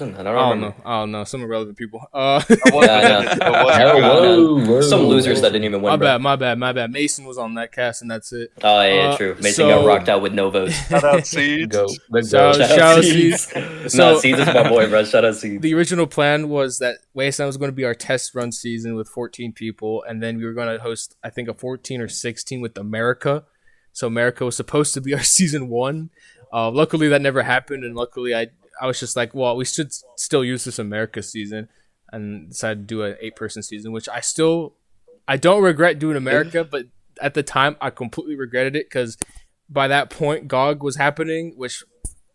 in that? I I don't don't remember. know. I don't know. Some irrelevant people. It wasn't- Yeah, I it know. wasn't Whoa, good. whoa. Some losers that didn't even win. my bro. bad. My bad. Mason was on that cast, and that's it. Oh, yeah, true. Mason got rocked out with no votes. Shout out Seeds. Go. The Shout go. out- out Seeds. Seeds. So- No, Seeds is my boy, bro. Shout out Seeds. The original plan was that Wasteland was going to be our test run season with 14 people, and then we were going to host, I think, a 14 or 16 with America. So America was supposed to be our season 1. Luckily, that never happened, and luckily, I was just like, well, we should still use this America season, and decided to do an 8-person season, which I don't regret doing America, but at the time, I completely regretted it because by that point, GOG was happening, which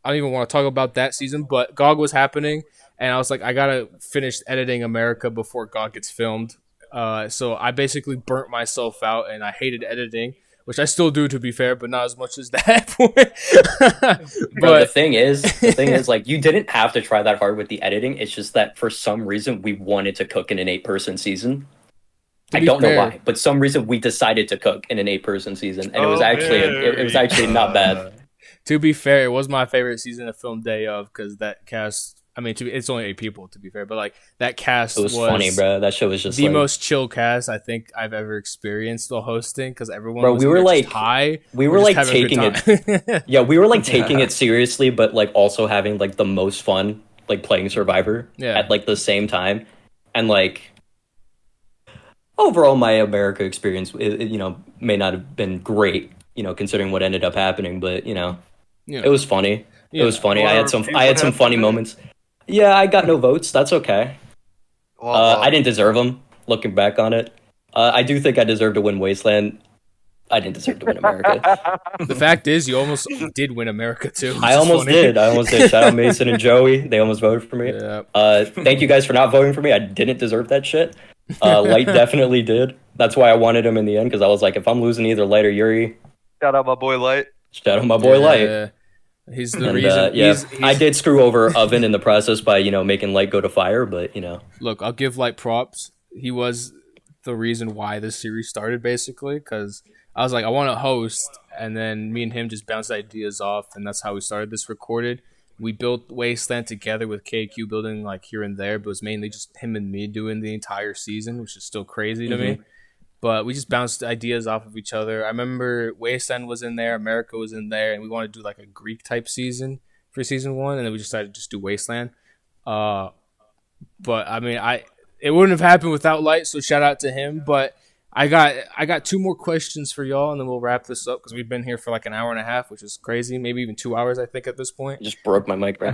I don't even want to talk about that season, but GOG was happening, and I was like, I gotta finish editing America before GOG gets filmed. So I basically burnt myself out, and I hated editing, which I still do, to be fair, but not as much as that point. Bro, the But thing is, like, you didn't have to try that hard with the editing. It's just that for some reason we wanted to cook in an 8-person season. To I be don't know fair- why, but some reason we decided to cook in an 8-person season, and it was Oh, actually it was actually not bad. to be fair, it was my favorite season of film day of because that cast, I mean, it's only 8 people to be fair, but like that cast It was funny, bro. That shit was just the like, most chill cast I think I've ever experienced while hosting because everyone bro. was We were either like, just high. we or were just like having a taking good it. time. Yeah, we were like taking it seriously, but like also having like the most fun, like playing Survivor at like the same time, and like overall, my America experience, you know, may not have been great, you know, considering what ended up happening, but you know, it was funny. It was funny. I had some funny moments. Yeah, I got no votes. That's okay. Well, I didn't deserve them. Looking back on it, I do think I deserved to win Wasteland. I didn't deserve to win America. The fact is, you almost did win America too. I almost did. Shout out Mason and Joey. They almost voted for me. Yeah. Thank you guys for not voting for me. I didn't deserve that shit. Light definitely did. That's why I wanted him in the end, because I was like, if I'm losing either Light or Yuri, shout out my boy Light. shout out my boy Light. Yeah. He's the And, reason. yeah, he's, I did screw over Oven in the process by, you know, making Light go to fire, but you know. Look, I'll give Light props. He was the reason why this series started, basically, because I was like, I want to host, and then me and him just bounced ideas off, and that's how we started this recorded. We built Wasteland together with KQ building like here and there, but it was mainly just him and me doing the entire season, which is still crazy to me. But we just bounced ideas off of each other. I remember Wasteland was in there, America was in there, and we wanted to do like a Greek type season for season 1, and then we decided to just do Wasteland. But I mean, it wouldn't have happened without Light, so shout out to him. But I got 2 more questions for y'all, and then we'll wrap this up because we've been here for like an hour and a half, which is crazy. Maybe even 2 hours, I think, at this point. I just broke my mic, bro.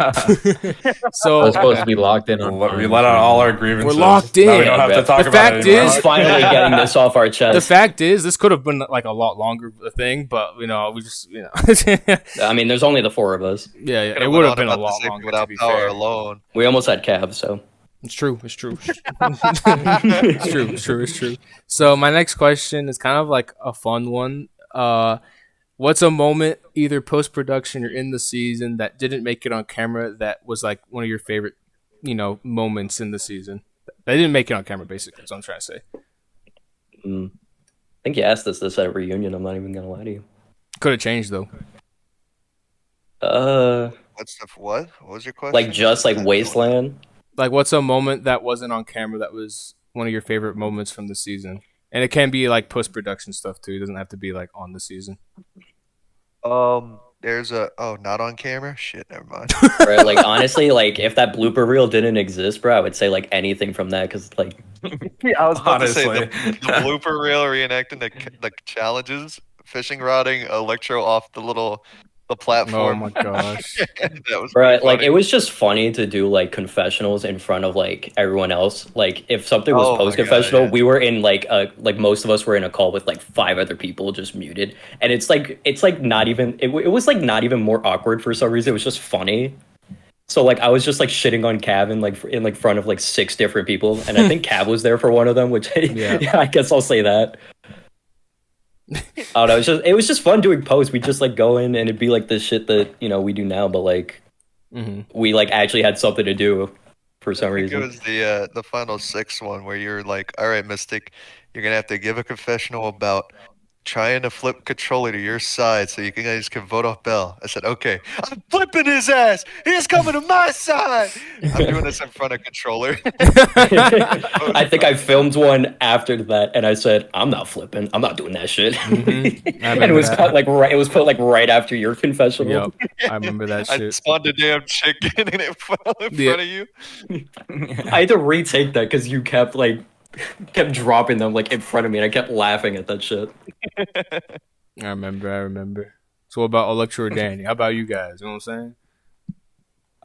So I was supposed to be locked in on. We let out all our grievances. We're locked Now we in. don't have to The talk about fact it anymore. is- Just finally getting this off our chest. the fact is, this could have been like a lot longer a thing, but we just I mean, there's only the 4 of us. yeah, it Could've would went have on been a about lot this thing longer. To without be power fair. alone. We almost had Cav, so. It's true. It's true. It's true. So my next question is kind of like a fun one. What's a moment, either post production or in the season, that didn't make it on camera that was like one of your favorite, moments in the season? That didn't make it on camera, basically. That's what I'm trying to say. I think you asked us this at reunion. I'm not even gonna lie to you. Could have changed though. What? What was your question? Like just like Wasteland. Like, what's a moment that wasn't on camera that was one of your favorite moments from the season? And it can be like post production stuff too. It doesn't have to be like on the season. There's not on camera. Shit, never mind. Right? Like honestly, like if that blooper reel didn't exist, bro, I would say like anything from that because like Yeah, I was about to say Honestly. the blooper reel reenacting the challenges, fishing rodding Electro off the platform. Oh my gosh. That was Right, pretty like funny. it was just funny to do like confessionals in front of like everyone else. Like if something was Oh my post confessional, God, yeah. we were in like most of us were in a call with like 5 other people just muted, and it's like not even it was like not even more awkward for some reason. It was just funny. So like I was just like shitting on Cav in front of like 6 different people, and I think Cav was there for one of them, which yeah, I guess I'll say that. I don't know. It was just fun doing posts. We just like go in and it'd be like the shit that we do now, but like we like actually had something to do for some I think reason. it was the final 6 one where you're like, all right, Mystic, you're gonna have to give a confessional about trying to flip controller to your side so you guys can vote off Bell. I said, okay, I'm flipping his ass. He's coming to my side. I'm doing this in front of controller. I think I filmed one after that, and I said, "I'm not flipping. I'm not doing that shit." And it was put like right after your confessional. Yep, I remember that I shit. spawned a damn chicken and it fell in front of you. I had to retake that because you kept dropping them like in front of me, and I kept laughing at that shit. I remember. So what about Electro or Danny? How about you guys? You know what I'm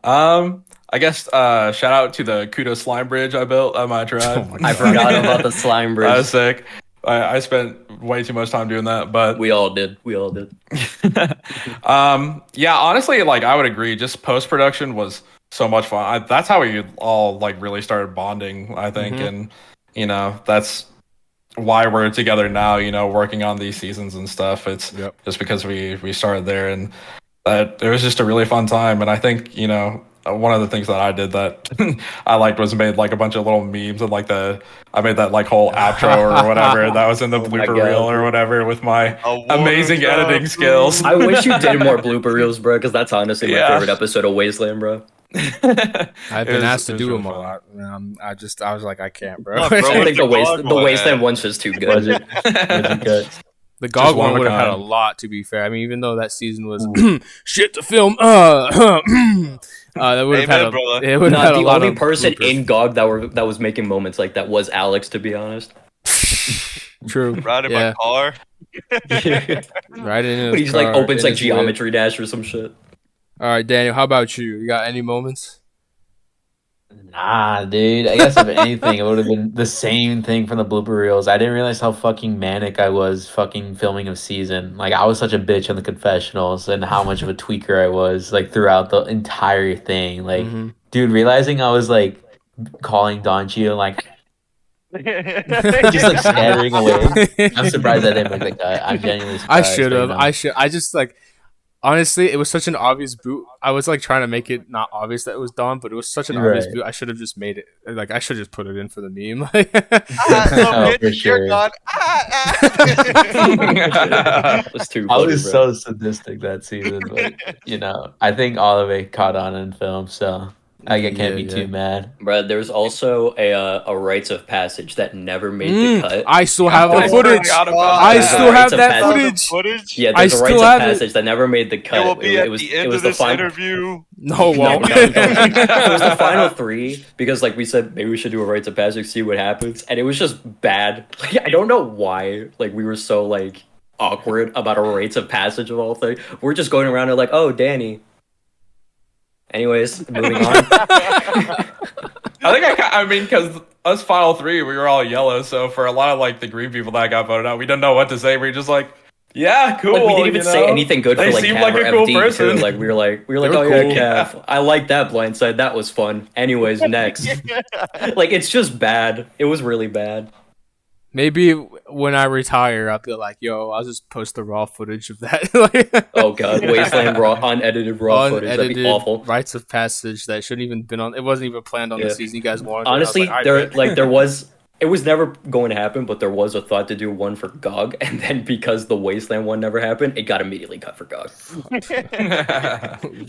saying? I guess shout out to the Kudo slime bridge I built at my tribe. I forgot about the slime That was bridge. sick. I spent way too much time doing that, but We all did. yeah, honestly, like I would agree. Just post production was so much fun. That's how we all like really started bonding, I think, and that's why we're together now. Working on these seasons and stuff. It's just because we started there, and it was just a really fun time. And I think one of the things that I did that I liked was made like a bunch of little memes and I made that like whole outro or whatever that was in the blooper God. reel or whatever with my Award amazing of editing skills. I wish you did more blooper reels, bro, because that's honestly my favorite episode of Wasteland, bro. I've been asked to do them a really lot. I was like, I can't, bro. Come on, bro. I think the What's the Wasteland one? one's just too good. Budget fun. cuts. The GOG one one of a would have had a kind. lot, to be fair. I mean, even though that season was Ooh. shit to film, that would have had Amen, brother. it would have had Not a the lot only of person bloopers. in GOG that was making moments like that was Alex, to be honest. True. Riding Yeah. my car. Right in When his he's like car, opens in like his whip. Geometry Dash or some shit. All right, Daniel, how about you? You got any moments? Nah, dude. I guess if anything, it would have been the same thing from the blooper reels. I didn't realize how fucking manic I was fucking filming a season. Like I was such a bitch on the confessionals and how much of a tweaker I was like throughout the entire thing. Like, Mhm. dude, realizing I was like calling Don Cheeto like just like scattering away. I'm surprised I didn't make the cut. I'm genuinely I surprised. should but, you have. know. I just like honestly, it was such an obvious boot. I was like trying to make it not obvious that it was Don, but it was such an obvious Right. boot. I should have just made it like I should just put it in for the meme. No, Oh, bitch, for you're sure. gone. That's too I funny, was bro. so sadistic that season, but I think all of it caught on in film, so I can't be too mad. Bro, there's also a rites of passage that never made the cut. I still have the I footage. forgot about I that. still have Rites of that passage. footage. Yeah, I there's a still rites of have it. passage that never made the cut. It will be at was the end it was of the this final. interview. No, No, won't. no, no. It was the final 3 because like we said maybe we should do a rites of passage, see what happens, and it was just bad. Like, I don't know why like we were so like awkward about a rites of passage of all things. We're just going around and like, oh, Danny. Anyways, moving on. I mean, because us final 3, we were all yellow. So for a lot of like the green people that got voted out, we didn't know what to say. We were just like, yeah, cool. Like we didn't even you say know? anything good They for like seem Cav like or a cool FD person. too. Like we were like, They oh were yeah, cool. Cav. I like that blindside. That was fun. Anyways, next. Like it's just bad. It was really bad. Maybe when I retire, I'll be like, "Yo, I'll just post the raw footage of that." Like, Oh god, Wasteland raw, unedited raw footage. That'd be unedited awful. rites of passage that shouldn't even been on. It wasn't even planned on the Yeah. season. You guys wanted. Honestly, it. I was like, there was. It was never going to happen, but there was a thought to do one for GOG, and then because the Wasteland one never happened, it got immediately cut for GOG.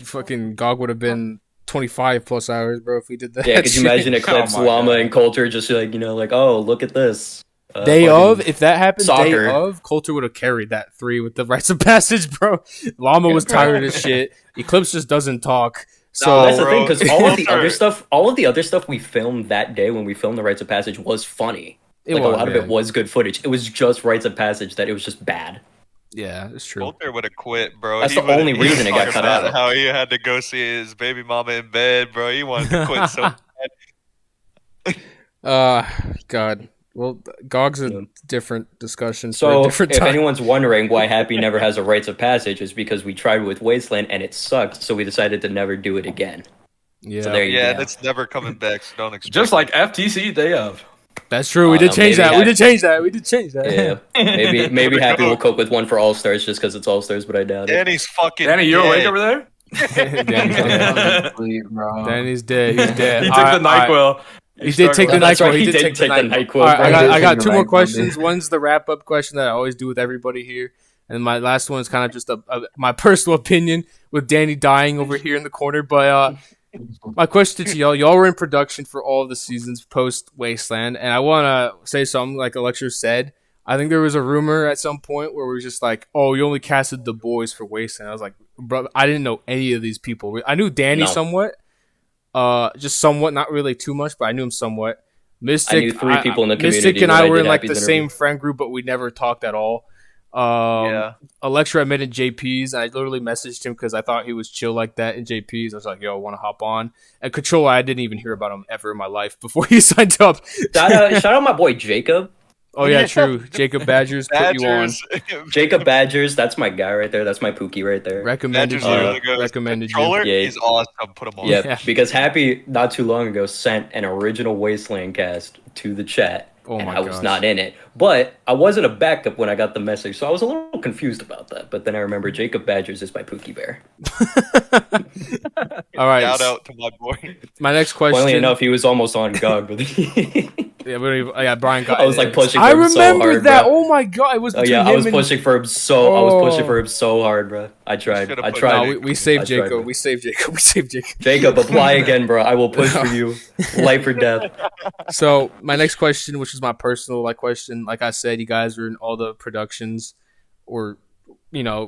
fucking GOG would have been 25 plus hours, bro, if we did that. Yeah, could you shit. imagine Eclipse, Oh my Llama, God. and Coulter just like like, oh, look at this. Day fucking- of, if that happened, soccer. day of, Coulter would have carried that 3 with the rites of passage, bro. Llama was tired as shit. Eclipse just doesn't talk. So That's the bro, thing, because all of the Coulter- other stuff we filmed that day when we filmed the Rites of Passage was funny. it Like was, a lot of yeah. it was good footage. It was just Rites of Passage that it was just bad. Yeah, it's true. Coulter would have quit, bro. That's He the would've- only he was reason it got talking cut about out. How he had to go see his baby mama in bed, bro. He wanted to quit so God. Well, GOG's a Yeah. different discussion for a So, different if time. anyone's wondering why Happy never has a Rites of Passage, is because we tried with Wasteland and it sucked, so we decided to never do it again. Yeah, So there you Yeah, go. and it's never coming back, so don't expect Just like FTC day of. that's true. We did no, change maybe that. We did change that. We did change that. Yeah, maybe Happy will cope with one for All Stars just because it's All Stars, but I doubt it. Danny's fucking Danny, you awake dead. over there? Danny's dead. Danny's dead. He's dead. He took the NyQuil. He did take the That's NyQuil. right, He did take the NyQuil. All right, bro. I got Take two the more NyQuil, questions. dude. One's the wrap up question that I always do with everybody here, and my last one is kind of just my personal opinion with Danny dying over here in the corner. But my question to y'all were in production for all of the seasons post Wasteland, and I want to say something like a lecturer said. I think there was a rumor at some point where we were just like, "Oh, you only casted the boys for Wasteland." I was like, "Bro, I didn't know any of these people. I knew Danny No. somewhat, just somewhat, not really too much, but I knew him somewhat." Mystic, I knew 3 people in the Mystic community and when I I were did in like the Happy's same interview. friend group, but we never talked at all. Yeah. A lecturer I met in JP's, and I literally messaged him because I thought he was chill like that in JP's. I was like, "Yo, I want to hop on." And Control, I didn't even hear about him ever in my life before he signed up. Shout out my boy Jacob. Oh yeah, true. Jacob Badgers put you on. Jacob Badgers, that's my guy right there. That's my Pookie right there. Recommended Badgers you. literally goes, Recommended you. Controller, Yeah. he's awesome. Put him on. Yeah, Yeah. because Happy not too long ago sent an original Wasteland cast to the chat, Oh and my I was gosh. not in it. But I wasn't a backup when I got the message, so I was a little confused about that. But then I remember Jacob Badgers is my Pookie Bear. All right. Shout out to my boy. My next question. Funnily enough, he was almost on GOG, but yeah, we don't even, yeah, Brian got. I was, like, pushing I for him so remember hard, that. bro. Oh my god, it was. oh Between yeah, I was him pushing for him so. I was pushing Oh. for him so hard, bro. I tried. should've I put tried. that No, in. we saved I tried, Jacob. bro. We saved Jacob. We saved Jacob. Jacob, apply again, bro. I will push for you. Life or death. So my next question, which is my personal question, like I said, you guys are in all the productions, or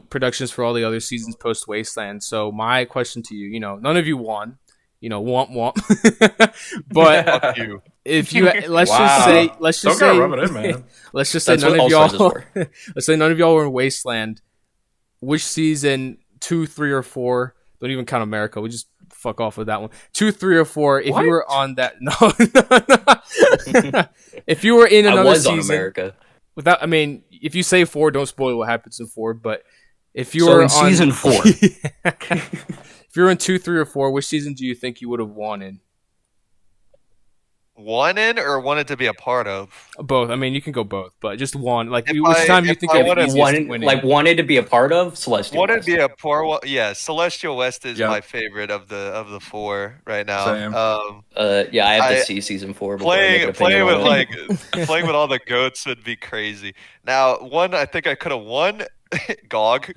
productions for all the other seasons post Wasteland. So my question to you, none of you won, womp womp, but Fuck you. if you let's Wow. just say let's just Don't say gotta rub it in, man. let's just say That's none what of y'all All-Stars is for. let's say none of y'all were in Wasteland. Which season 2, 3, or 4? Don't even count America. We just fuck off with that one. 2, 3, or 4. If you were on that, no. If you were in I another was on season, America. if you say 4, don't spoil what happens in 4. But if you So were in on season 4. if you're in 2, 3, or 4, which season do you think you would have won in? Wanted or wanted to be a part of? Both. I mean, you can go both, but just one. Like, If which time you if think I you have wanted- easiest winning? wanted to be a part of Celestial. Wanted to West. be a poor. Yeah, Celestial West is Yeah. my favorite of the 4 right now. Same. Yeah, I have to I- see season 4 before I make an Playing opinion with on it. playing with all the goats would be crazy. Now, one I think I could have won, Gog.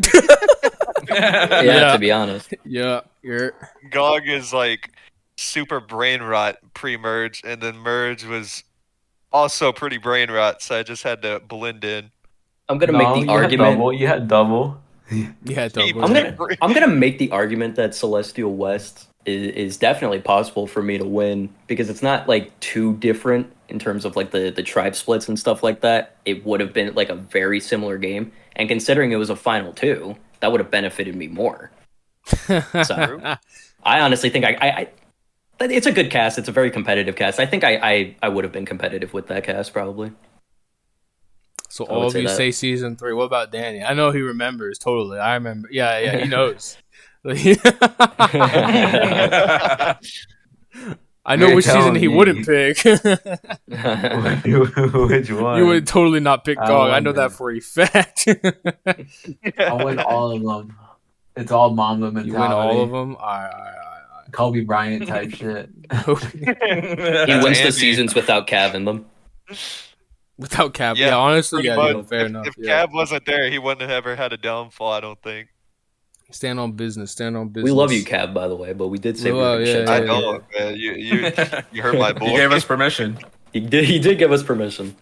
Yeah, to be honest. Yeah, you're. Gog is like super brain rot pre-merge, and then merge was also pretty brain rot, so I just had to blend in. I'm gonna make the argument. You had double. Yeah, double. I'm gonna make the argument that Celestial West is definitely possible for me to win because it's not like too different in terms of like the tribe splits and stuff like that. It would have been like a very similar game, and considering it was a final 2, that would have benefited me more. So I honestly think I it's a good cast. It's a very competitive cast. I think I would have been competitive with that cast probably. So I would all of say you that. say season 3. What about Danny? I know he remembers totally. I remember. Yeah, he knows. I know You're which season telling he me. wouldn't pick. Which one? You would totally not pick I Gog. I know wonder. that for a fact. I win all of them. It's all Mamba mentality. You win all of them. All right. Kobe Bryant type shit. He wins the seasons without Cav in them. Without Cap, Yeah, yeah, honestly, pretty yeah, much. fair enough. If Yeah. Cab wasn't there, he wouldn't have ever had a downfall. I don't think. Stand on business. We love you, Cav, by the way, but we did say we Well, were gonna yeah, shit I talk yeah. you. know, man. You heard my boy. He gave us permission. He did give us permission.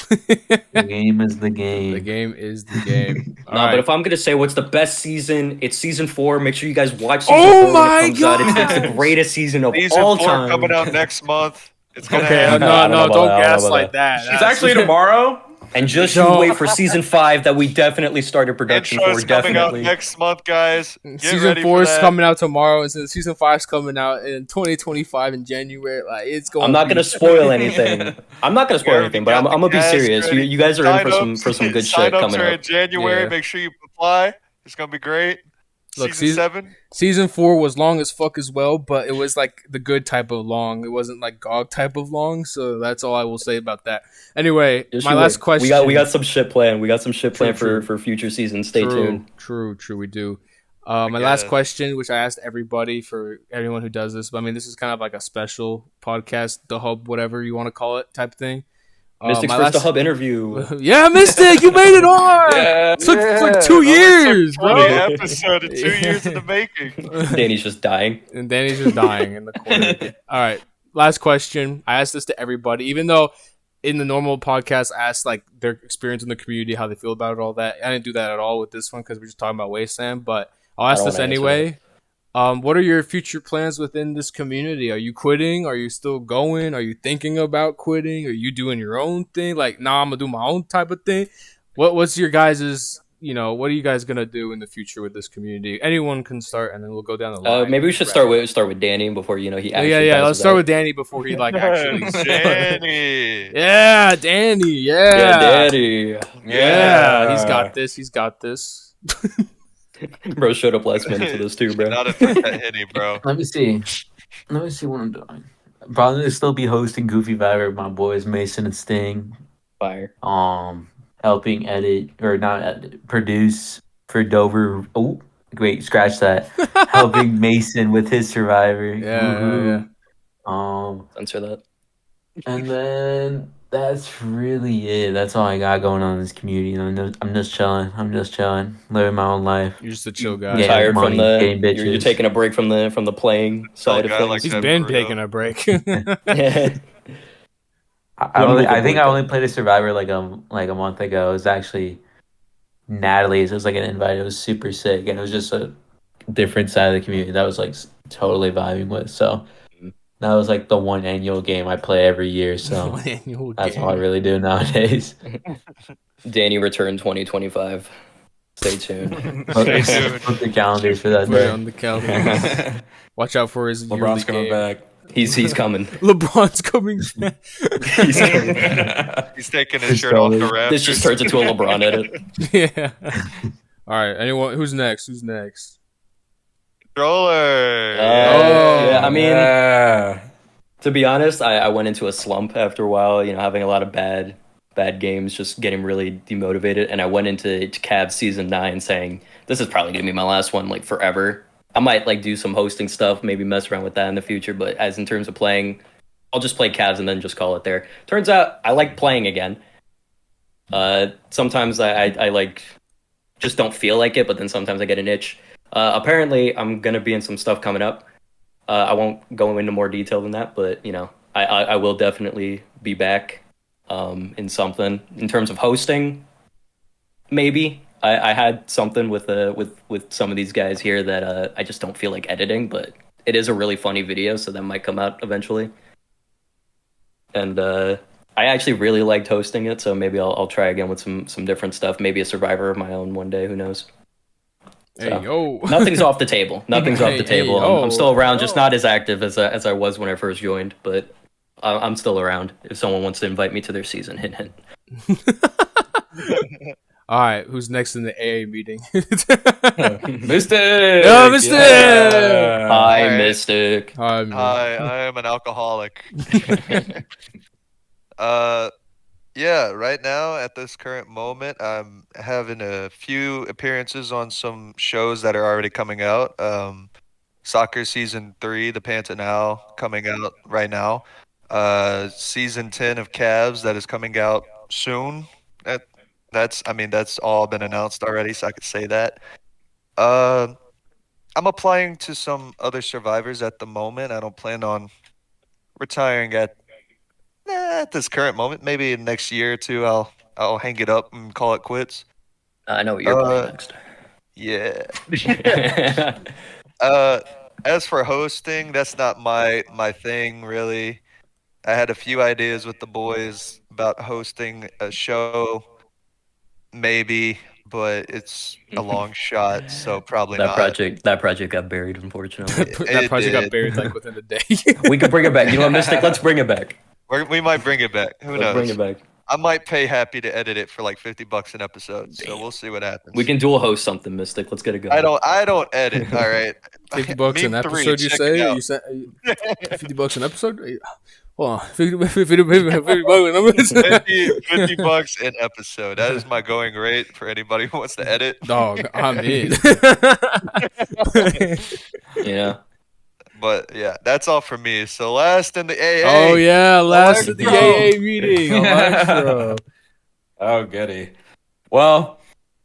The game is the game. The game is the game. All No, right. but if I'm gonna say what's the best season, it's season 4. Make sure you guys watch season Oh 4 my when it comes out. It's gosh! the greatest season of Season all 4 time. coming out next month. It's gonna Okay, happen. I don't know no, about don't that, I don't know about gaslight that. It's That's- actually tomorrow. And just you Don't- wait for season 5 that we definitely started production Intro's for. coming out Definitely. next month, guys. Get Season ready 4 for is that. coming out tomorrow, and so season 5 is coming out in 2025 in January. Like it's going. I'm not gonna be- spoil anything. I'm not gonna spoil We anything, but already I'm got gonna be the cast serious. ready. You guys are in Sign-ups- for some good shit sign-ups coming are up. in January. Yeah. Make sure you apply. It's gonna be great. Look, season 7. Season 4 was long as fuck as well, but it was like the good type of long. It wasn't like GOG type of long, so that's all I will say about that. Anyway, Just my you last wait. question. We got some shit planned. We got some shit planned True. for future seasons. Stay tuned. True, we do. My last guess. question, which I asked everybody for everyone who does this, but I mean, this is kind of like a special podcast, the hub, whatever you want to call it, type thing. Mystic's my first to last- hub interview. Yeah, Mystic, you made it on. It took like 2 years, bro. 20 episode in 2 years in the making. Danny's just dying. And Danny's just dying in the corner. All right, last question. I asked this to everybody, even though in the normal podcast I asked like their experience in the community, how they feel about it, all that. I didn't do that at all with this one because we're just talking about Wasteland. But I'll ask don't this wanna answer anyway. What are your future plans within this community? Are you quitting? Are you still going? Are you thinking about quitting? Are you doing your own thing? Like, nah, I'm gonna do my own type of thing. What's your guys's? What are you guys gonna do in the future with this community? Anyone can start, and then we'll go down the line. Maybe we should start with Danny before he actually. Yeah. Let's passes start out. with Danny before he like actually. Danny. Yeah, Danny. Yeah, Danny. Yeah, he's got this. He's got this. Bro showed up last minute for this too, bro. Not a that hitty, bro. Let me see what I'm doing. Probably still be hosting Goofy Viber with my boys Mason and Sting. Fire. Helping edit or not edit, produce for Dover. Oh, wait, scratch that. Helping Mason with his Survivor. Yeah. Um, Answer that. and then That's really it. That's all I got going on in this community. I'm just chilling. Living my own life. You're just a chill guy. Getting Retired from money, the. getting You're bitches. taking a break from the playing side of guy like things. He's that been for real. taking a break. Yeah. I think I board only though. played a Survivor like a month ago. It was actually Natalie's. It was like an invite. It was super sick, and it was just a different side of the community that was like totally vibing with. So that was like the one annual game I play every year. So One annual that's all I game. really do nowadays. Danny return 2025. Stay tuned. Stay tuned. Put the calendars for that Put it day. on the calendar. Watch out for his yearly LeBron's coming game. back. He's coming. LeBron's coming back. He's coming. He's taking his shirt off the rafters. This just turns into a LeBron edit. Yeah. All right. Anyone? Who's next? Controller. Yeah, I mean, Yeah. to be honest, I went into a slump after a while. Having a lot of bad games, just getting really demotivated, and I went into Cavs season 9 saying this is probably gonna be my last one, like forever. I might like do some hosting stuff, maybe mess around with that in the future, but as in terms of playing, I'll just play Cavs and then just call it there. Turns out I like playing again. Sometimes I like just don't feel like it, but then sometimes I get an itch. Apparently, I'm gonna be in some stuff coming up. I won't go into more detail than that, but I will definitely be back in something in terms of hosting. Maybe I had something with some of these guys here that I just don't feel like editing, but it is a really funny video, so that might come out eventually. And I actually really liked hosting it, so maybe I'll try again with some different stuff. Maybe a Survivor of my own one day. Who knows? Hey So, yo. Nothing's off the table. Nothing's off the Hey, table. yo. I'm still around, just not as active as I was when I first joined, but I'm still around. If someone wants to invite me to their season, hint hint. All right. Who's next in the AA meeting? Mystic. Yo, Mystic! Yeah. Hi, Alright. Mystic. Hi, I am an alcoholic. Yeah, right now at this current moment, I'm having a few appearances on some shows that are already coming out. Soccer season 3, The Pantanal, coming out right now. Season 10 of Cavs that is coming out soon. That's all been announced already, so I could say that. I'm applying to some other survivors at the moment. I don't plan on retiring at this current moment. Maybe next year or two, I'll hang it up and call it quits. I know what you're playing next. Yeah. As for hosting, that's not my thing really. I had a few ideas with the boys about hosting a show, maybe, but it's a long shot, so probably That not. project got buried, unfortunately. That project got did. buried like within a day. We could bring it back. You know what, Mystic? Let's bring it back. We might bring it back. Who Let's bring knows? it back. I might pay Happy to edit it for like $50 an episode, so we'll see what happens. We can dual host something, Mystic. Let's get it going. I don't edit. All right. $50 an Meme 3, episode, you check say? it out. You said $50 an episode? Hold on. 50 bucks an episode? 50 $50 an episode. That is my going rate for anybody who wants to edit. Dog, I'm in. Yeah. But yeah, that's all for me. So last in the AA. Oh yeah, last of the Electro. AA meeting. Electro. Oh, goody. Well,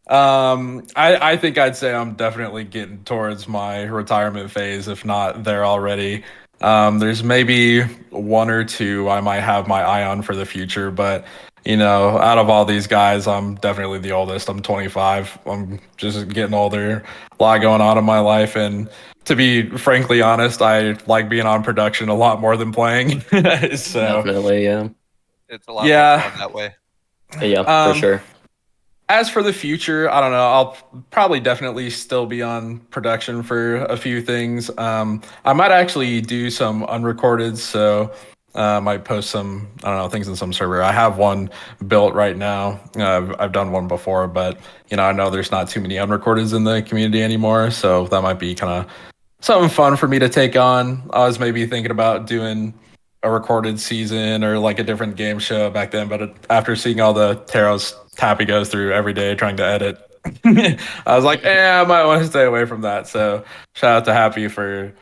I think I'd say I'm definitely getting towards my retirement phase, if not there already. There's maybe one or two I might have my eye on for the future, but out of all these guys, I'm definitely the oldest. I'm 25. I'm just getting older. A lot going on in my life, and to be frankly honest, I like being on production a lot more than playing. So Definitely, yeah. It's a lot Yeah. more fun that way. Yeah, for sure. as for the future, I don't know. I'll probably definitely still be on production for a few things. I might actually do some unrecorded, so I might post some, I don't know, things in some server. I have one built right now. I've done one before, but I know there's not too many unrecordeds in the community anymore, so that might be kind of something fun for me to take on. I was maybe thinking about doing a recorded season or like a different game show back then, but after seeing all the Taros Tappy goes through every day trying to edit, I was like, I might want to stay away from that. So shout out to Happy for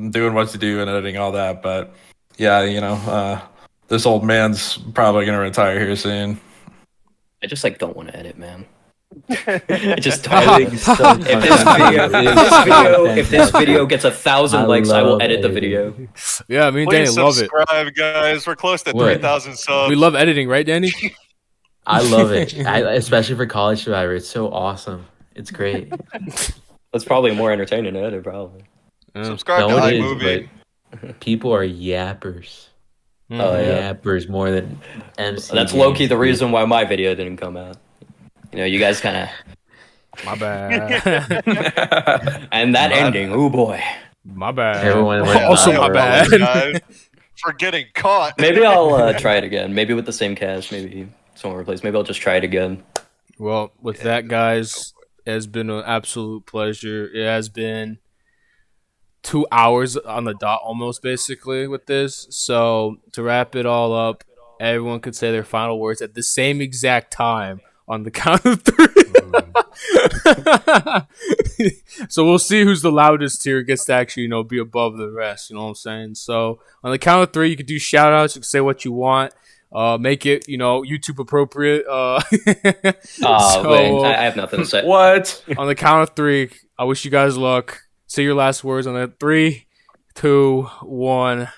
doing what to do and editing all that. But yeah, this old man's probably gonna retire here soon. I just like don't want to edit, man. I just I don't. think so funny. If this video gets 1,000 likes, I will edit the video. Yeah, me and Danny Please love it. subscribe, guys. We're close to What? 3,000 subs. We love editing, right, Danny? I love it, especially for College Survivor. It's so awesome. It's great. That's probably more entertaining to edit, probably. Subscribe No, to it is, iMovie. but people are yappers. Oh, yeah. Yappers more than MC. That's low key the reason why my video didn't come out. You know, you guys kind of. My bad. And that ending, oh boy. My bad. Everyone went Also, my viral. bad. Guys, for getting caught. Maybe I'll try it again. Maybe with the same cast. Maybe someone replace. Maybe I'll just try it again. Well, with that, guys, it has been an absolute pleasure. It has been 2 hours on the dot almost, basically, with this. So, to wrap it all up, everyone could say their final words at the same exact time on the count of 3. So we'll see who's the loudest here, gets to actually, be above the rest. You know what I'm saying? So on the count of 3, you can do shout outs. You can say what you want. Make it, YouTube appropriate. Wait, I have nothing to say. What? On the count of 3, I wish you guys luck. Say your last words on that. 3, 2, 1.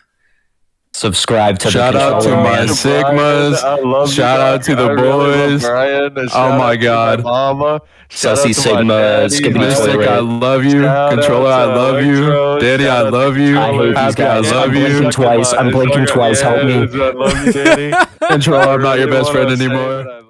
Subscribe to Shout out to my Sigmas. Shout out to the boys. Oh my God. Mama. Sussy Sigma, Skippy Mystic, I love you. Controller, I love you. Danny, I love you. I hate these Happy, guys. I love I'm you. blinking twice. I'm blinking twice. Help me. I love you, Danny. Controller, I'm not your best friend anymore.